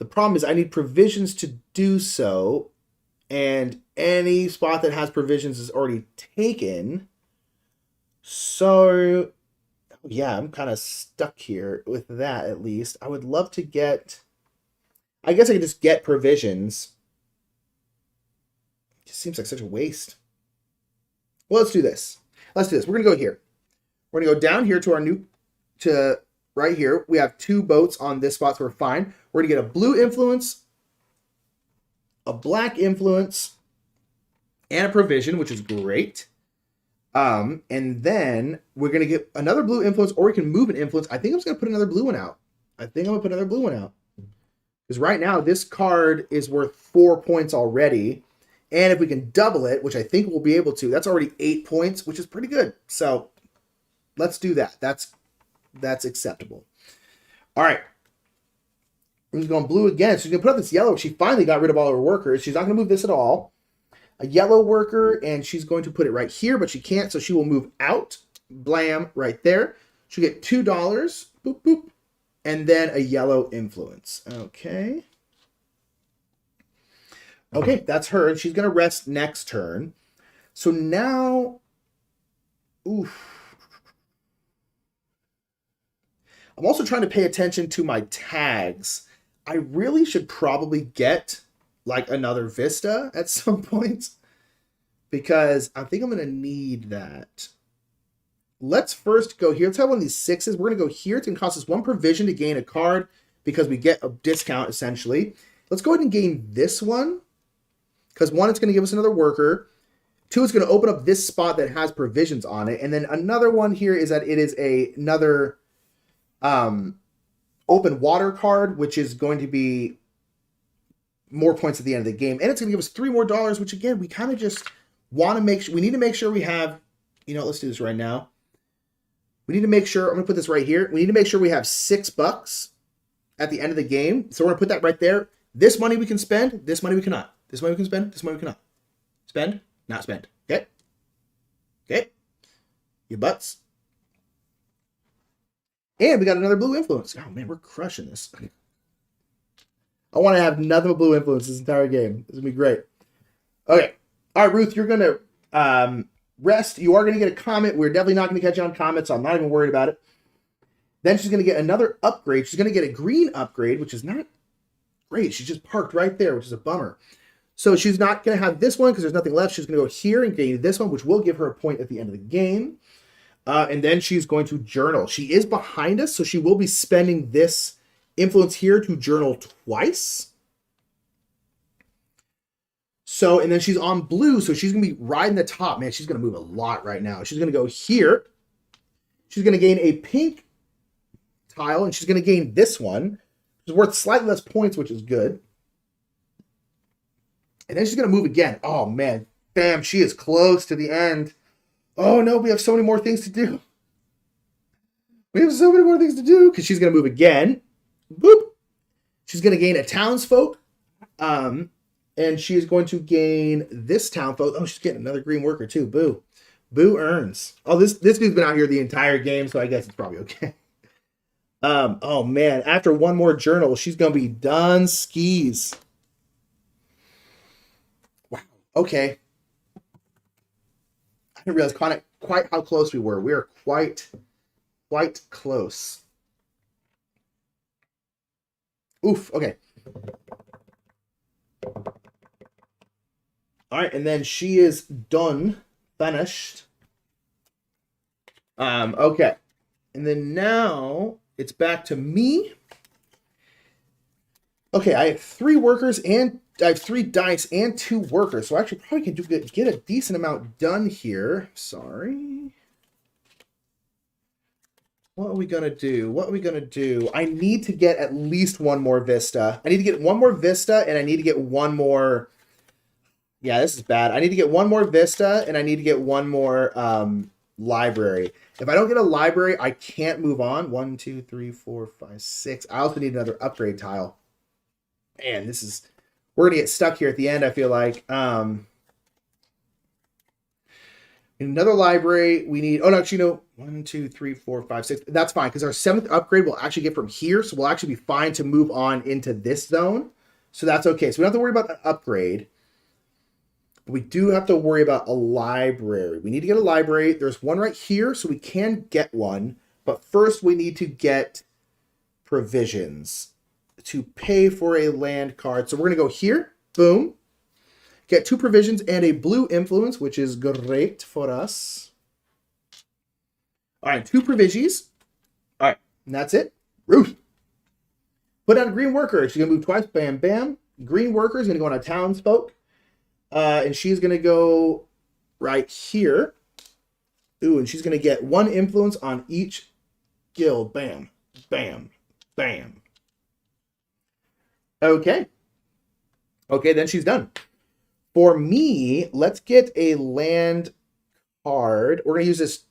problem is I need provisions to do so, and any spot that has provisions is already taken. So, yeah, I'm kind of stuck here with that, at least. I would love to get, I guess I could just get provisions. It just seems like such a waste. Well, let's do this. We're going to go here. We're going to go down here to right here. We have 2 boats on this spot, so we're fine. We're going to get a blue influence, a black influence, and a provision, which is great. And then we're going to get another blue influence, or we can move an influence. I think I'm just going to put another blue one out. Because right now, this card is worth 4 points already. And if we can double it, which I think we'll be able to, that's already 8 points, which is pretty good. So... let's do that. That's acceptable. All right. We're going blue again. She's going to put up this yellow. She finally got rid of all her workers. She's not going to move this at all. A yellow worker, and she's going to put it right here, but she can't, so she will move out. Blam, right there. She'll get $2. Boop, boop. And then a yellow influence. Okay. Okay, that's her. She's going to rest next turn. So now... oof. I'm also trying to pay attention to my tags. I really should probably get like another Vista at some point because I think I'm going to need that. Let's first go here. Let's have one of these 6s. We're going to go here. It's going to cost us 1 provision to gain a card because we get a discount essentially. Let's go ahead and gain this one because 1, it's going to give us another worker. 2, it's going to open up this spot that has provisions on it. And then another one here is that it is another... open water card, which is going to be more points at the end of the game. And it's going to give us $3 more, which again, we kind of just want to make sure, we need to make sure we have, let's do this right now. We need to make sure, I'm going to put this right here. We need to make sure we have $6 at the end of the game. So we're going to put that right there. This money we can spend, this money we cannot. This money we can spend, this money we cannot. Spend, not spend. Okay? Okay? Your butts. And we got another blue influence. Oh, man, we're crushing this. I want to have nothing but blue influence this entire game. This is going to be great. Okay. All right, Ruth, you're going to rest. You are going to get a comet. We're definitely not going to catch you on comet, so I'm not even worried about it. Then she's going to get another upgrade. She's going to get a green upgrade, which is not Great. She's just parked right there, which is a bummer. So she's not going to have this one because there's nothing left. She's going to go here and gain this one, which will give her a point at the end of the game. And then she's going to journal. She is behind us, so she will be spending this influence here to journal twice. So, and then she's on blue, so she's going to be riding the top. Man, she's going to move a lot right now. She's going to go here. She's going to gain a pink tile, and she's going to gain this one. It's worth slightly less points, which is good. And then she's going to move again. Oh, man. Bam, she is close to the end. Oh, no, we have so many more things to do. We have so many more things to do because she's going to move again. Boop. She's going to gain a townsfolk. And she's going to gain this townsfolk. Oh, she's getting another green worker too. Boo. Boo earns. Oh, this dude's been out here the entire game, so I guess it's probably okay. Oh, man. After one more journal, she's going to be done skis. Wow. Okay. I didn't realize quite how close we were. We are quite close. Oof. Okay. All right, and then she is done, finished. Okay. And then now it's back to me. Okay, I have 3 workers and I have 3 dice and 2 workers. So I actually probably can get a decent amount done here. Sorry. What are we going to do? What are we going to do? I need to get at least one more Vista. I need to get one more Vista and I need to get one more... Yeah, this is bad. I need to get one more Vista and I need to get one more library. If I don't get a library, I can't move on. 1, 2, 3, 4, 5, 6. I also need another upgrade tile. Man, this is... We're going to get stuck here at the end, I feel like. Another library, we need... Oh, no, actually, no. 1, 2, 3, 4, 5, 6. That's fine, because our 7th upgrade will actually get from here, so we'll actually be fine to move on into this zone. So that's okay. So we don't have to worry about the upgrade. But we do have to worry about a library. We need to get a library. There's one right here, so we can get one. But first, we need to get provisions to pay for a land card. So we're going to go here. Boom. Get 2 provisions and a blue influence, which is great for us. All right, 2 provisions. All right, and that's it. Ruth. Put on a green worker. She's going to move twice. Bam, bam. Green worker is going to go on a townsfolk. And she's going to go right here. Ooh, and she's going to get 1 influence on each guild. Bam, bam, bam. Okay. Okay, then she's done. For me, let's get a land card. We're going to use this.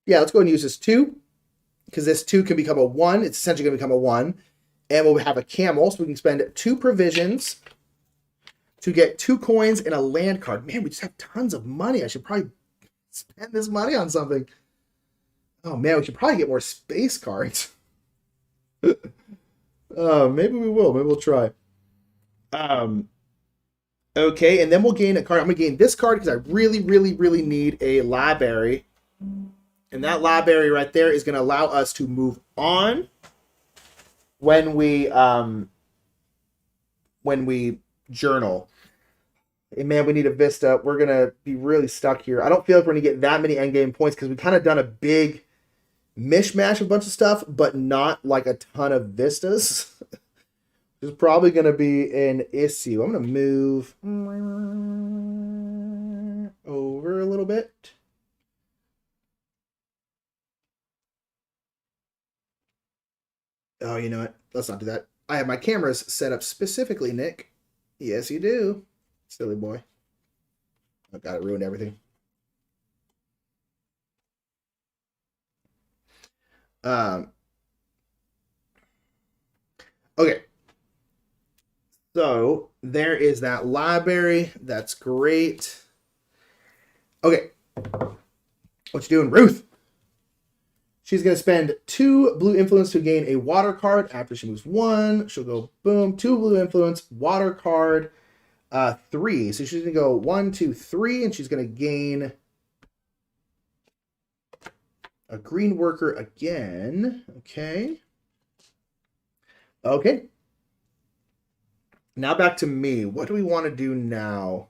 Yeah, let's go and use this 2. Because this 2 can become a 1. It's essentially going to become a 1. And we'll have a camel. So we can spend 2 provisions to get 2 coins and a land card. Man, we just have tons of money. I should probably spend this money on something. Oh, man, we should probably get more space cards. Maybe we will. Maybe we'll try. Okay, and then we'll gain a card. I'm going to gain this card because I really, really, really need a library. And that library right there is going to allow us to move on when we journal. And man, we need a Vista. We're going to be really stuck here. I don't feel like we're going to get that many endgame points because we've kind of done a big mishmash of a bunch of stuff, but not like a ton of Vistas. This is probably going to be an issue. I'm going to move over a little bit. Oh, you know what? Let's not do that. I have my cameras set up specifically, Nick. Yes, you do. Silly boy. I've got it ruined everything. Okay. So there is that library. That's great. Okay. What you doing, Ruth? She's going to spend 2 blue influence to gain a water card. After she moves 1, she'll go boom, 2 blue influence, water card, 3. So she's going to go 1, 2, 3, and she's going to gain a green worker again. Okay. Okay. Now back to me. What do we want to do now?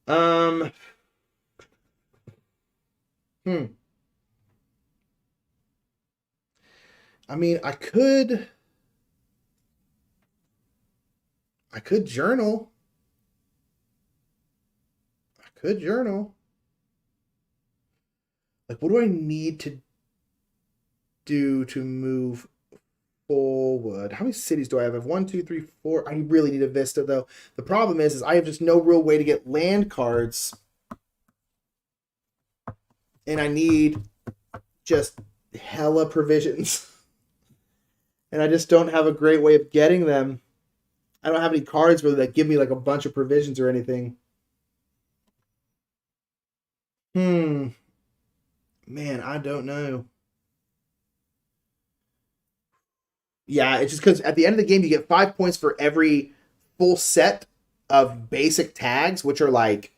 Um, hmm. I mean, I could journal. I could journal. Like, what do I need to do to move forward? How many cities do I have? I have one, two, three, four. I really need a vista though. The problem is I have just no real way to get land cards, and I need just hella provisions, and I just don't have a great way of getting them. I don't have any cards really that give me like a bunch of provisions or anything. Hmm. Man, I don't know. Yeah, it's just because at the end of the game you get 5 points for every full set of basic tags, which are like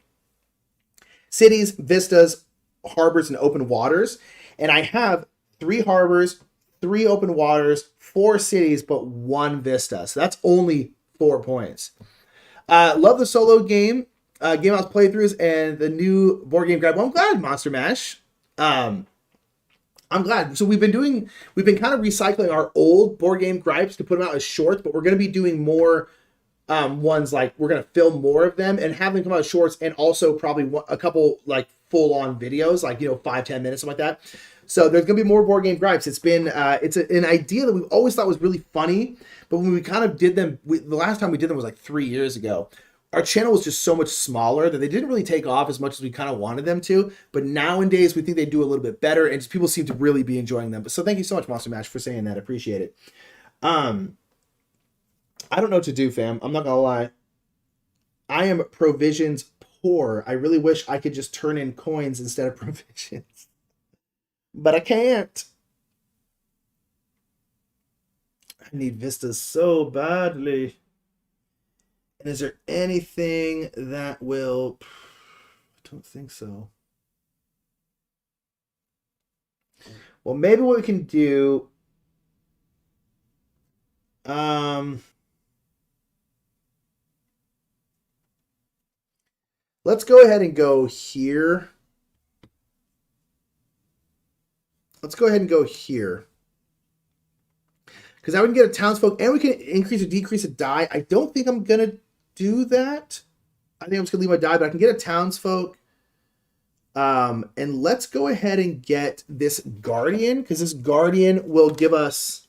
cities, vistas, harbors, and open waters. And I have 3 harbors, 3 open waters, 4 cities, but 1 vista. So that's only 4 points. Love the solo game, game house playthroughs, and the new board game guide. Well, I'm glad Monster Mash. Um, I'm glad. So we've been kind of recycling our old board game gripes to put them out as shorts, but we're going to be doing more ones. Like we're going to film more of them and have them come out as shorts, and also probably a couple like full on videos, like 5-10 minutes, something like that. So there's going to be more board game gripes. It's been an idea that we've always thought was really funny, but when we kind of did them, the last time we did them was like 3 years ago. Our channel was just so much smaller that they didn't really take off as much as we kind of wanted them to. But nowadays, we think they do a little bit better, and just people seem to really be enjoying them. But so thank you so much, Monster Mash, for saying that. I appreciate it. Um, I don't know what to do, fam. I'm not gonna lie. I am provisions poor. I really wish I could just turn in coins instead of provisions, but I can't. I need vistas so badly. And is there anything that will... I don't think so. Well, maybe what we can do... let's go ahead and go here. Let's go ahead and go here. Because now we can get a townsfolk, and we can increase or decrease a die. I don't think I'm going to do that. I think I'm just going to leave my die, but I can get a townsfolk. And let's go ahead and get this guardian, because this guardian will give us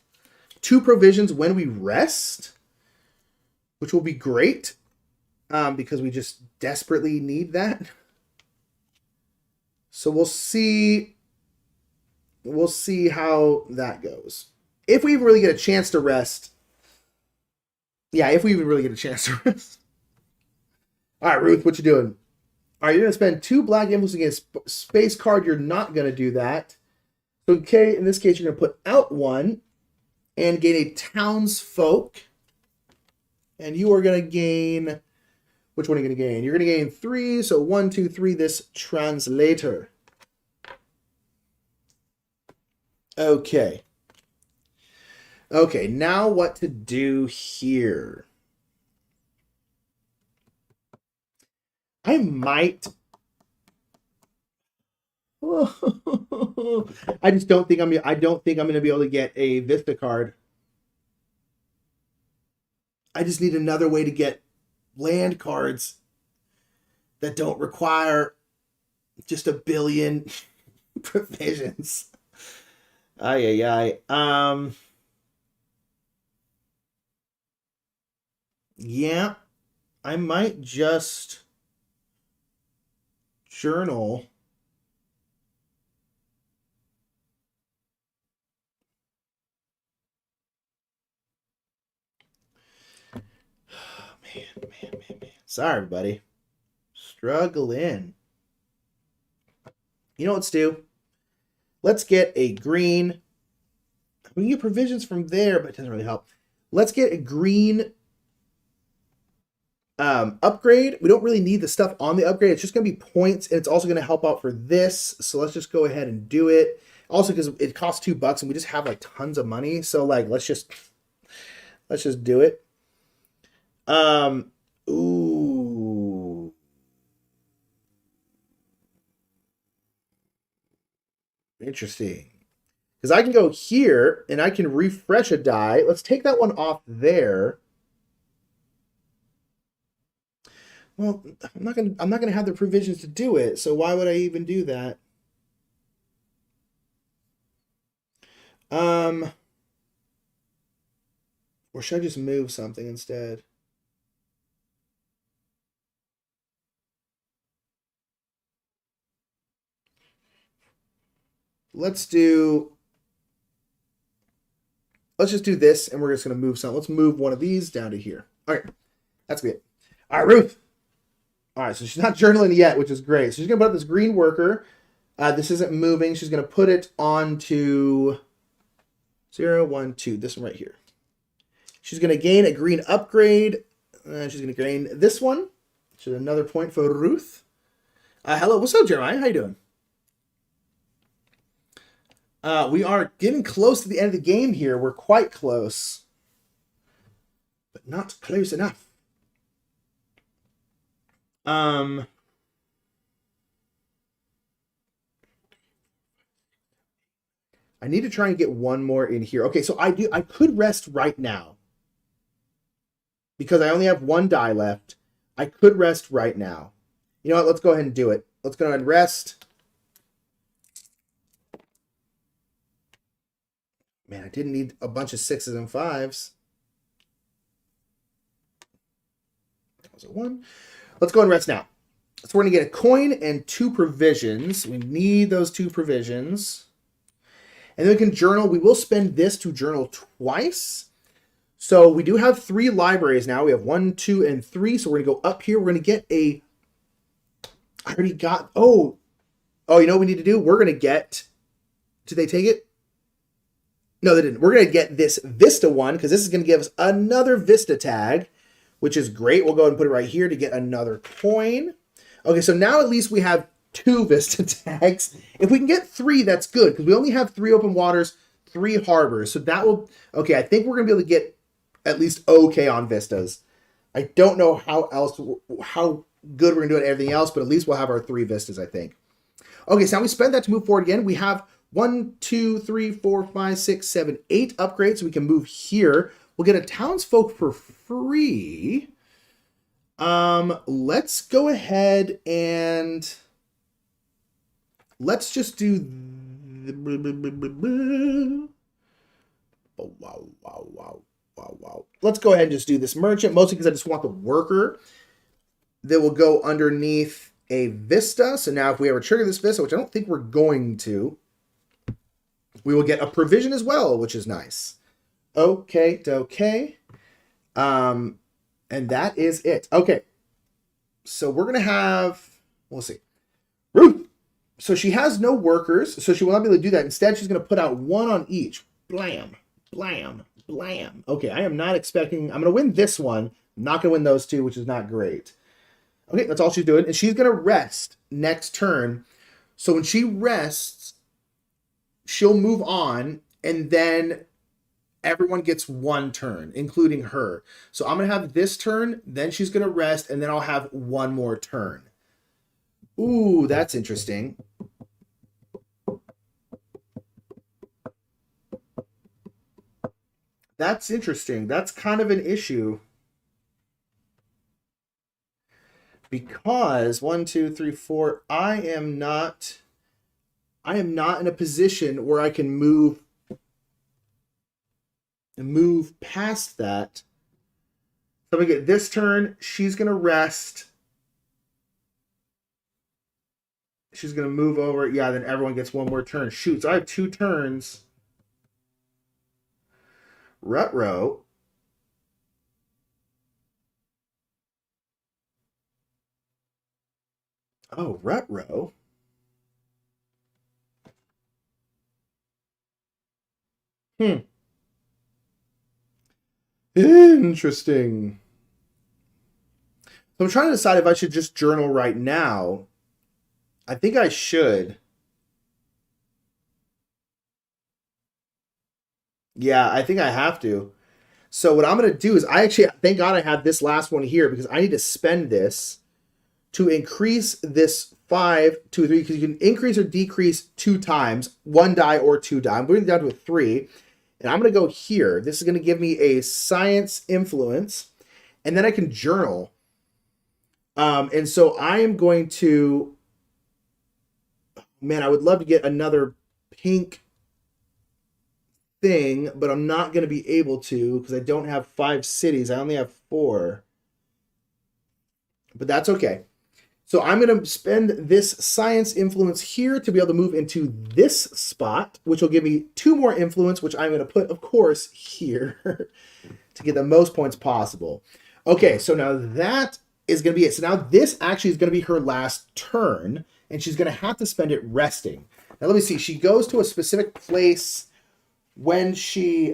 2 provisions when we rest, which will be great, because we just desperately need that. So we'll see how that goes. If we even really get a chance to rest. Yeah, if we even really get a chance to rest. All right, Ruth, what you doing? All right, you're going to spend 2 black influence against space card. You're not going to do that. So, okay, in this case, you're going to put out 1 and gain a townsfolk. And you are going to gain... Which one are you going to gain? You're going to gain 3. So 1, 2, 3, this translator. Okay. Okay, now what to do here? I might... I just don't think I don't think I'm going to be able to get a Vista card. I just need another way to get land cards that don't require just a billion provisions. Ay, ay, ay. Yeah, I might just journal. Man. Sorry, everybody. Struggling. You know what let's do? Let's get a green. We can get provisions from there, but it doesn't really help. Let's get a green upgrade. We don't really need the stuff on the upgrade. It's just going to be points, and it's also going to help out for this. So let's just go ahead and do it. Also, because it costs $2 and we just have like tons of money. So like, let's just do it. Ooh. Interesting. Because I can go here and I can refresh a die. Let's take that one off there. Well, I'm not gonna have the provisions to do it, so why would I even do that? Um, or should I just move something instead? Let's do. Let's just do this, and we're just gonna move something. Let's move one of these down to here. All right, that's good. All right, Ruth. All right, so she's not journaling yet, which is great. So she's gonna put up this green worker. This isn't moving. She's gonna put it onto 0, 1, 2. This one right here. She's gonna gain a green upgrade. She's gonna gain this one. Which is another point for Ruth. Hello, what's up, Jeremiah? How you doing? We are getting close to the end of the game here. We're quite close, but not close enough. I need to try and get one more in here. Okay, so I could rest right now because I only have one die left. I could rest right now. You know what? Let's go ahead and do it. Let's go ahead and rest. Man, I didn't need a bunch of 6s and 5s. That was a 1. Let's go and rest now. So we're going to get a coin and 2 provisions. We need those 2 provisions. And then we can journal. We will spend this to journal twice. So we do have 3 libraries now. We have 1, 2, and 3. So we're going to go up here. We're going to get a... I already got... Oh, you know what we need to do? We're going to get... Did they take it? No, they didn't. We're going to get this Vista one because this is going to give us another Vista tag, which is great. We'll go ahead and put it right here to get another coin. Okay, so now at least we have 2 Vista tags. If we can get 3, that's good because we only have 3 open waters, 3 harbors. So that will... Okay, I think we're going to be able to get at least okay on Vistas. I don't know how good we're going to do at everything else, but at least we'll have our 3 Vistas, I think. Okay, so now we spend that to move forward again. We have 1, 2, 3, 4, 5, 6, 7, 8 upgrades. So we can move here. We'll get a townsfolk for free. Let's go ahead and let's just do wow. Let's go ahead and just do this merchant, mostly because I just want the worker that will go underneath a Vista. So now if we ever trigger this Vista, which I don't think we're going to, we will get a provision as well, which is nice. Okay. And that is it. Okay. So we're going to have, we'll see. Ruth. So she has no workers, so she will not be able to do that. Instead, she's going to put out 1 on each. Blam, blam, blam. Okay, I am not expecting, I'm going to win this one. I'm not going to win those 2, which is not great. Okay, that's all she's doing. And she's going to rest next turn. So when she rests, she'll move on, and then everyone gets 1 turn, including her. So I'm going to have this turn, then she's going to rest, and then I'll have 1 more turn. Ooh, that's interesting. That's interesting. That's kind of an issue. Because 1, 2, 3, 4, I am not in a position where I can move past that. So I'm going to get this turn. She's going to rest. She's going to move over. Yeah, then everyone gets 1 more turn. Shoot, so I have 2 turns. Rutro. Oh, Rutro. Interesting. So I'm trying to decide if I should just journal right now. I think I should. Yeah, I think I have to. So what I'm going to do is thank God I have this last one here because I need to spend this to increase this 5 to a 3 because you can increase or decrease 2 times, 1 die or 2 die. I'm putting it down to a 3. And I'm going to go here. This is going to give me a science influence. And then I can journal. And so I am going to... Man, I would love to get another pink thing, but I'm not going to be able to because I don't have 5 cities. I only have 4. But that's okay. So I'm going to spend this science influence here to be able to move into this spot, which will give me 2 more influence, which I'm going to put, of course, here to get the most points possible. Okay, so now that is going to be it. So now this actually is going to be her last turn, and she's going to have to spend it resting. Now let me see. She goes to a specific place when she...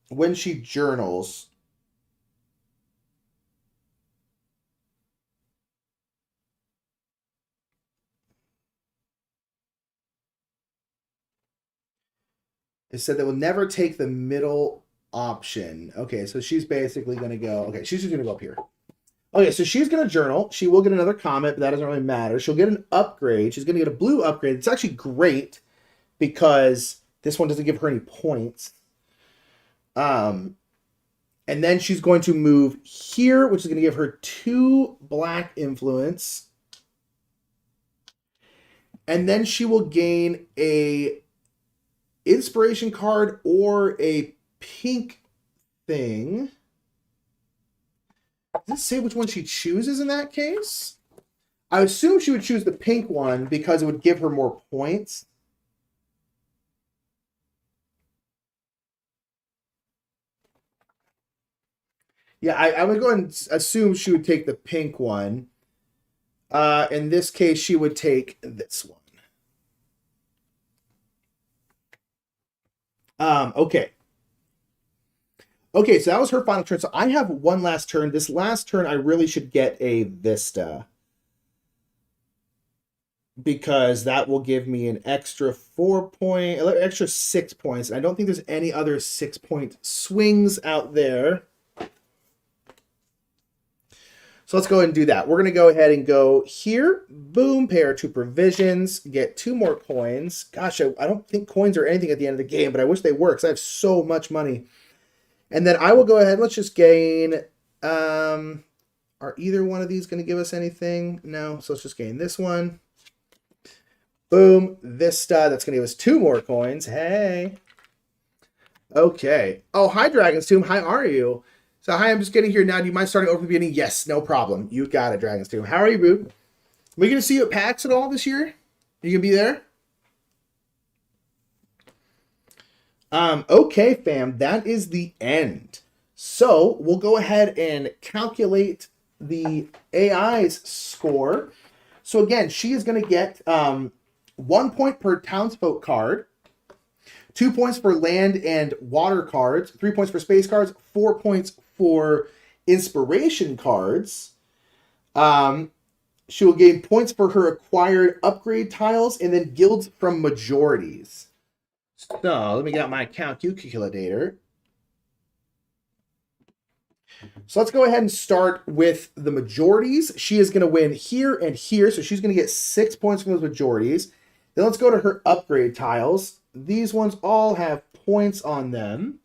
when she journals. It said that we'll never take the middle option. Okay, so she's basically going to go... Okay, she's just going to go up here. Okay, so she's going to journal. She will get another comment, but that doesn't really matter. She'll get an upgrade. She's going to get a blue upgrade. It's actually great because this one doesn't give her any points. And then she's going to move here, which is going to give her 2 black influence. And then she will gain a inspiration card or a pink thing. Does it say which one she chooses in that case? I assume she would choose the pink one because it would give her more points. Yeah, I would go and assume she would take the pink one. In this case, she would take this one. Okay. Okay, so that was her final turn. So I have one last turn. This last turn, I really should get a Vista. Because that will give me an extra 6 points. I don't think there's any other 6-point swings out there. So let's go ahead and do that. We're going to go ahead and go here. Boom, pay our 2 provisions. Get 2 more coins. Gosh, I don't think coins are anything at the end of the game, but I wish they were because I have so much money. And then I will go ahead. Let's just gain... are either one of these going to give us anything? No. So let's just gain this one. Boom. Vista. That's going to give us 2 more coins. Hey. Okay. Oh, hi, Dragon's Tomb. How are you? So, hi, I'm just getting here now. Do you mind starting over the beginning? Yes, no problem. You got it, Dragon's Tomb. How are you, Boot? Are we going to see you at PAX at all this year? Are you going to be there? Okay, fam. That is the end. So, we'll go ahead and calculate the AI's score. So, again, she is going to get 1 point per townsfolk card. 2 points for land and water cards, 3 points for space cards, 4 points for inspiration cards. She will gain points for her acquired upgrade tiles and then guilds from majorities. So let me get out my calculator. So let's go ahead and start with the majorities. She is going to win here and here, so she's going to get 6 points from those majorities. Then let's go to her upgrade tiles. These ones all have points on them.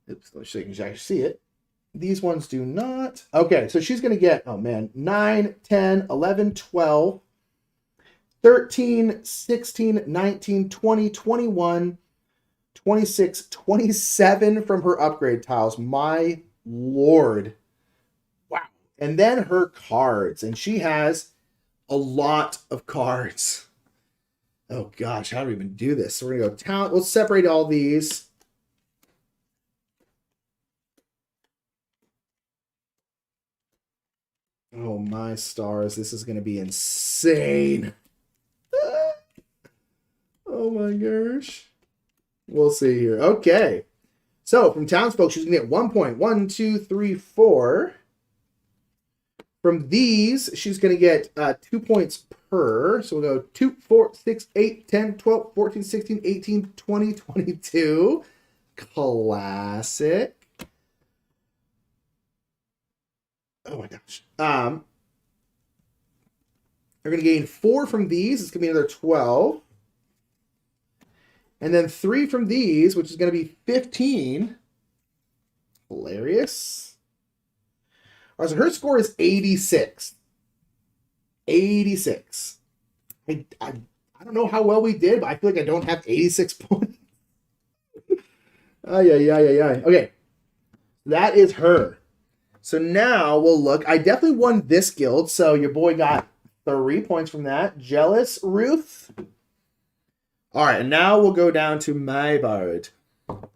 Oops, let's see if you can actually see it. These ones do not. Okay, so she's going to get, 9, 10, 11, 12, 13, 16, 19, 20, 21, 26, 27 from her upgrade tiles. My Lord. Wow. And then her cards. And she has a lot of cards. Oh gosh, how do we even do this? So we're going to go talent. We'll separate all these. Oh my stars, this is going to be insane. Oh my gosh. We'll see here. Okay. So from townsfolk, she's going to get 1 point. 1, 2, 3, 4. From these, she's going to get 2 points her. So we'll go 2, 4, 6, 8, 10, 12, 14, 16, 18, 20, 22. Classic. Oh my gosh. We're going to gain 4 from these. It's going to be another 12. And then 3 from these, which is going to be 15. Hilarious. All right, so her score is 86. 86. I don't know how well we did, but I feel like I don't have 86 points. Okay. That is her. So now we'll look. I definitely won this guild, so your boy got 3 points from that. Jealous, Ruth. All right, and now we'll go down to my board. All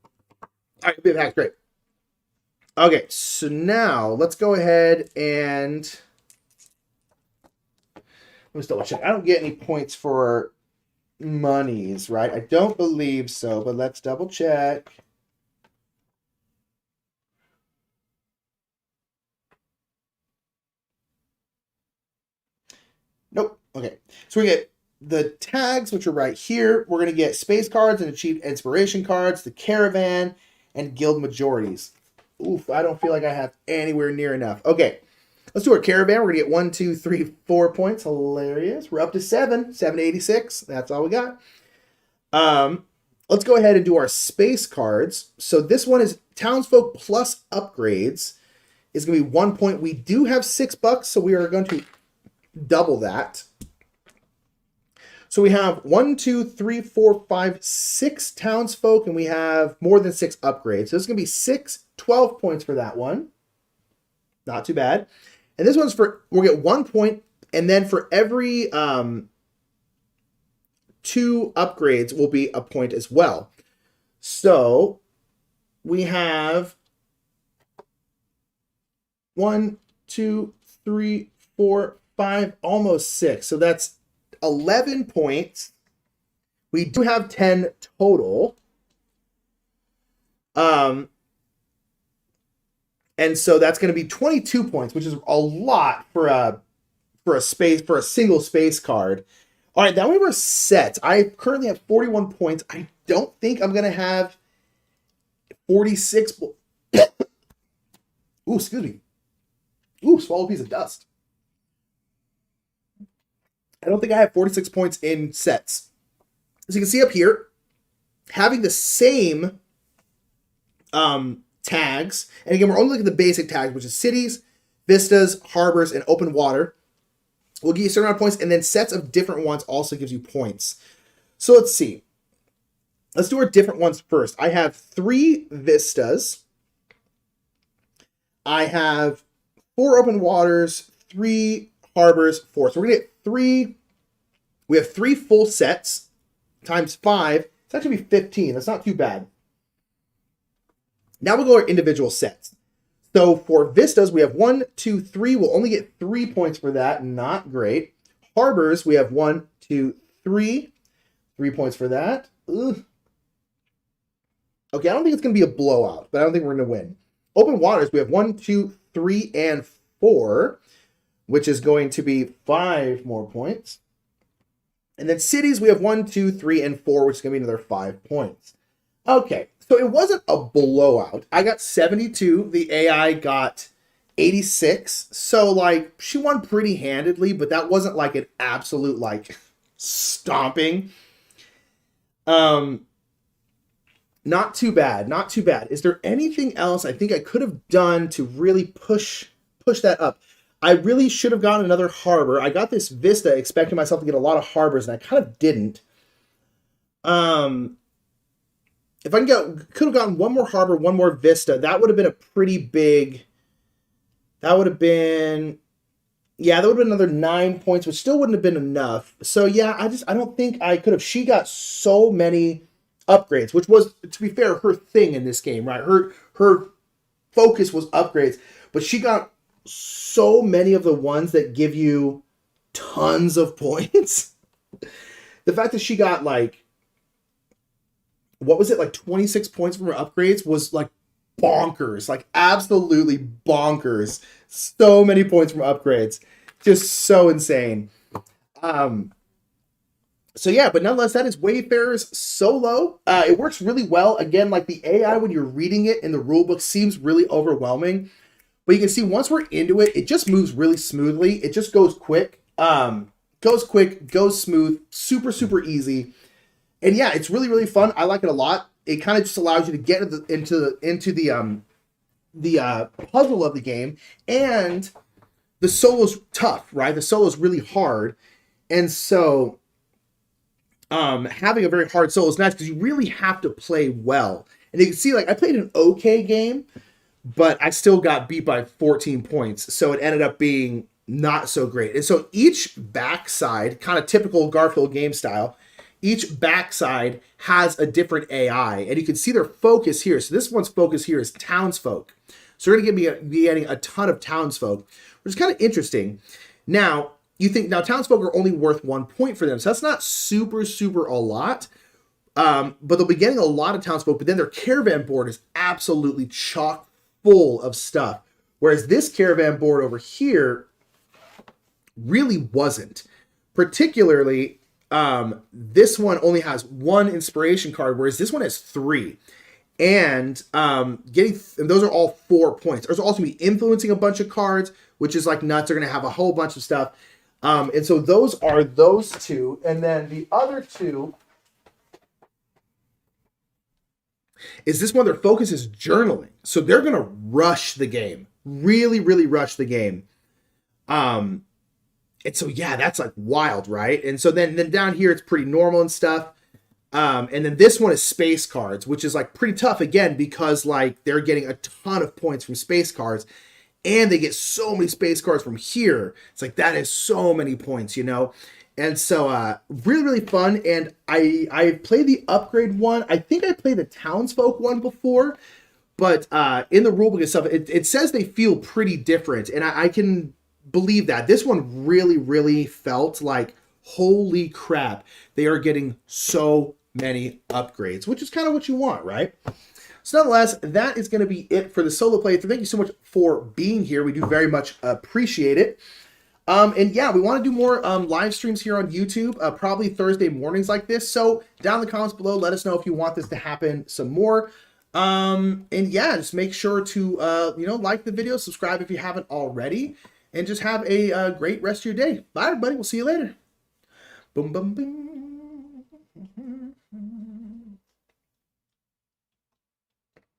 right, bit hack, great. Okay, so now let's go ahead and let me just double check. I don't get any points for monies, right? I don't believe so, but let's double check. Nope. Okay, so we get the tags, which are right here. We're going to get space cards and achieve inspiration cards, the caravan, and guild majorities. Oof, I don't feel like I have anywhere near enough. Okay, let's do our caravan. We're going to get 1, 2, 3, 4 points. Hilarious. We're up to 7. 786. That's all we got. Let's go ahead and do our space cards. So this one is townsfolk plus upgrades. Is going to be 1 point. We do have $6, so we are going to double that. So we have 1, 2, 3, 4, 5, 6 townsfolk, and we have more than 6 upgrades. So this is going to be 12 points for that one. Not too bad. And this one's for, we'll get 1 point, and then for every 2 upgrades will be a point as well. So we have 1, 2, 3, 4, 5, almost 6. So that's 11 points. We do have 10 total. And so that's going to be 22 points, which is a lot for a single space card. All right, now we have sets. I currently have 41 points. I don't think I'm going to have 46. Ooh, excuse me. Ooh, swallow a piece of dust. I don't think I have 46 points in sets. As you can see up here, having the same tags, and again, we're only looking at the basic tags, which is cities, vistas, harbors, and open water. We'll give you a certain amount of points, and then sets of different ones also gives you points. So let's see. Let's do our different ones first. I have 3 vistas. I have 4 open waters, 3 harbors, 4. So we're going to get 3. We have 3 full sets times 5. It's actually be 15. That's not too bad. Now we'll go our individual sets. So for vistas, we have 1, 2, 3. We'll only get 3 points for that. Not great. Harbors, we have 1, 2, 3. 3 points for that. Ugh. Okay, I don't think it's going to be a blowout, but I don't think we're going to win. Open waters, we have 1, 2, 3, and 4, which is going to be 5 more points. And then cities, we have 1, 2, 3, and 4, which is going to be another 5 points. Okay, so it wasn't a blowout. I got 72. The AI got 86. So, like, she won pretty handedly, but that wasn't, like, an absolute, like, stomping. Not too bad. Not too bad. Is there anything else I think I could have done to really push that up? I really should have gotten another harbor. I got this vista expecting myself to get a lot of harbors, and I kind of didn't. If I could have gotten one more harbor, one more vista, that would have been a pretty big. That would have been, yeah, that would have been another 9 points, which still wouldn't have been enough. So yeah, I don't think I could have. She got so many upgrades, which was, to be fair, her thing in this game, right? Her focus was upgrades, but she got so many of the ones that give you tons of points. The fact that she got, like, what was it, like 26 points from her upgrades was like bonkers, like absolutely bonkers. So many points from upgrades, just so insane. So yeah, but nonetheless, that is Wayfarers Solo. It works really well. Again, like the AI when you're reading it in the rulebook seems really overwhelming, but you can see once we're into it, it just moves really smoothly. It just goes quick, goes smooth, super super easy, and yeah, it's really really fun. I like it a lot. It kind of just allows you to get into the puzzle of the game, and the solo's tough, right? The solo's really hard, and so having a very hard solo is nice because you really have to play well. And you can see, like, I played an okay game, but I still got beat by 14 points, so it ended up being not so great. And so each backside, kind of typical Garfield game style, each backside has a different AI, and you can see their focus here. So this one's focus here is townsfolk. So we're going to be getting a ton of townsfolk, which is kind of interesting. Now, you think, now townsfolk are only worth 1 point for them, so that's not super, super a lot. But they'll be getting a lot of townsfolk, but then their caravan board is absolutely chock full of stuff. Whereas this caravan board over here really wasn't. Particularly, this one only has 1 inspiration card, whereas this one has 3. And those are all 4 points. There's also going to be influencing a bunch of cards, which is like nuts. They're going to have a whole bunch of stuff. And so those are those 2. And then the other 2 is this one. Their focus is journaling. So they're going to rush the game. Really, really rush the game. And so, yeah, that's like wild, right? And so then down here, it's pretty normal and stuff. And then this one is space cards, which is like pretty tough again, because like they're getting a ton of points from space cards, and they get so many space cards from here. It's like, that is so many points, you know? And so, really, really fun. And I played the upgrade one. I think I played the townsfolk one before, but, in the rulebook and stuff, it says they feel pretty different. And I can believe that. This one really, really felt like, holy crap, they are getting so many upgrades, which is kind of what you want, right? So nonetheless, that is going to be it for the solo playthrough. Thank you so much for being here. We do very much appreciate it. And yeah, we want to do more live streams here on YouTube, probably Thursday mornings like this. So down in the comments below, let us know if you want this to happen some more. And yeah, just make sure to, like the video, subscribe if you haven't already, and just have a great rest of your day. Bye, everybody. We'll see you later. Boom, boom, boom.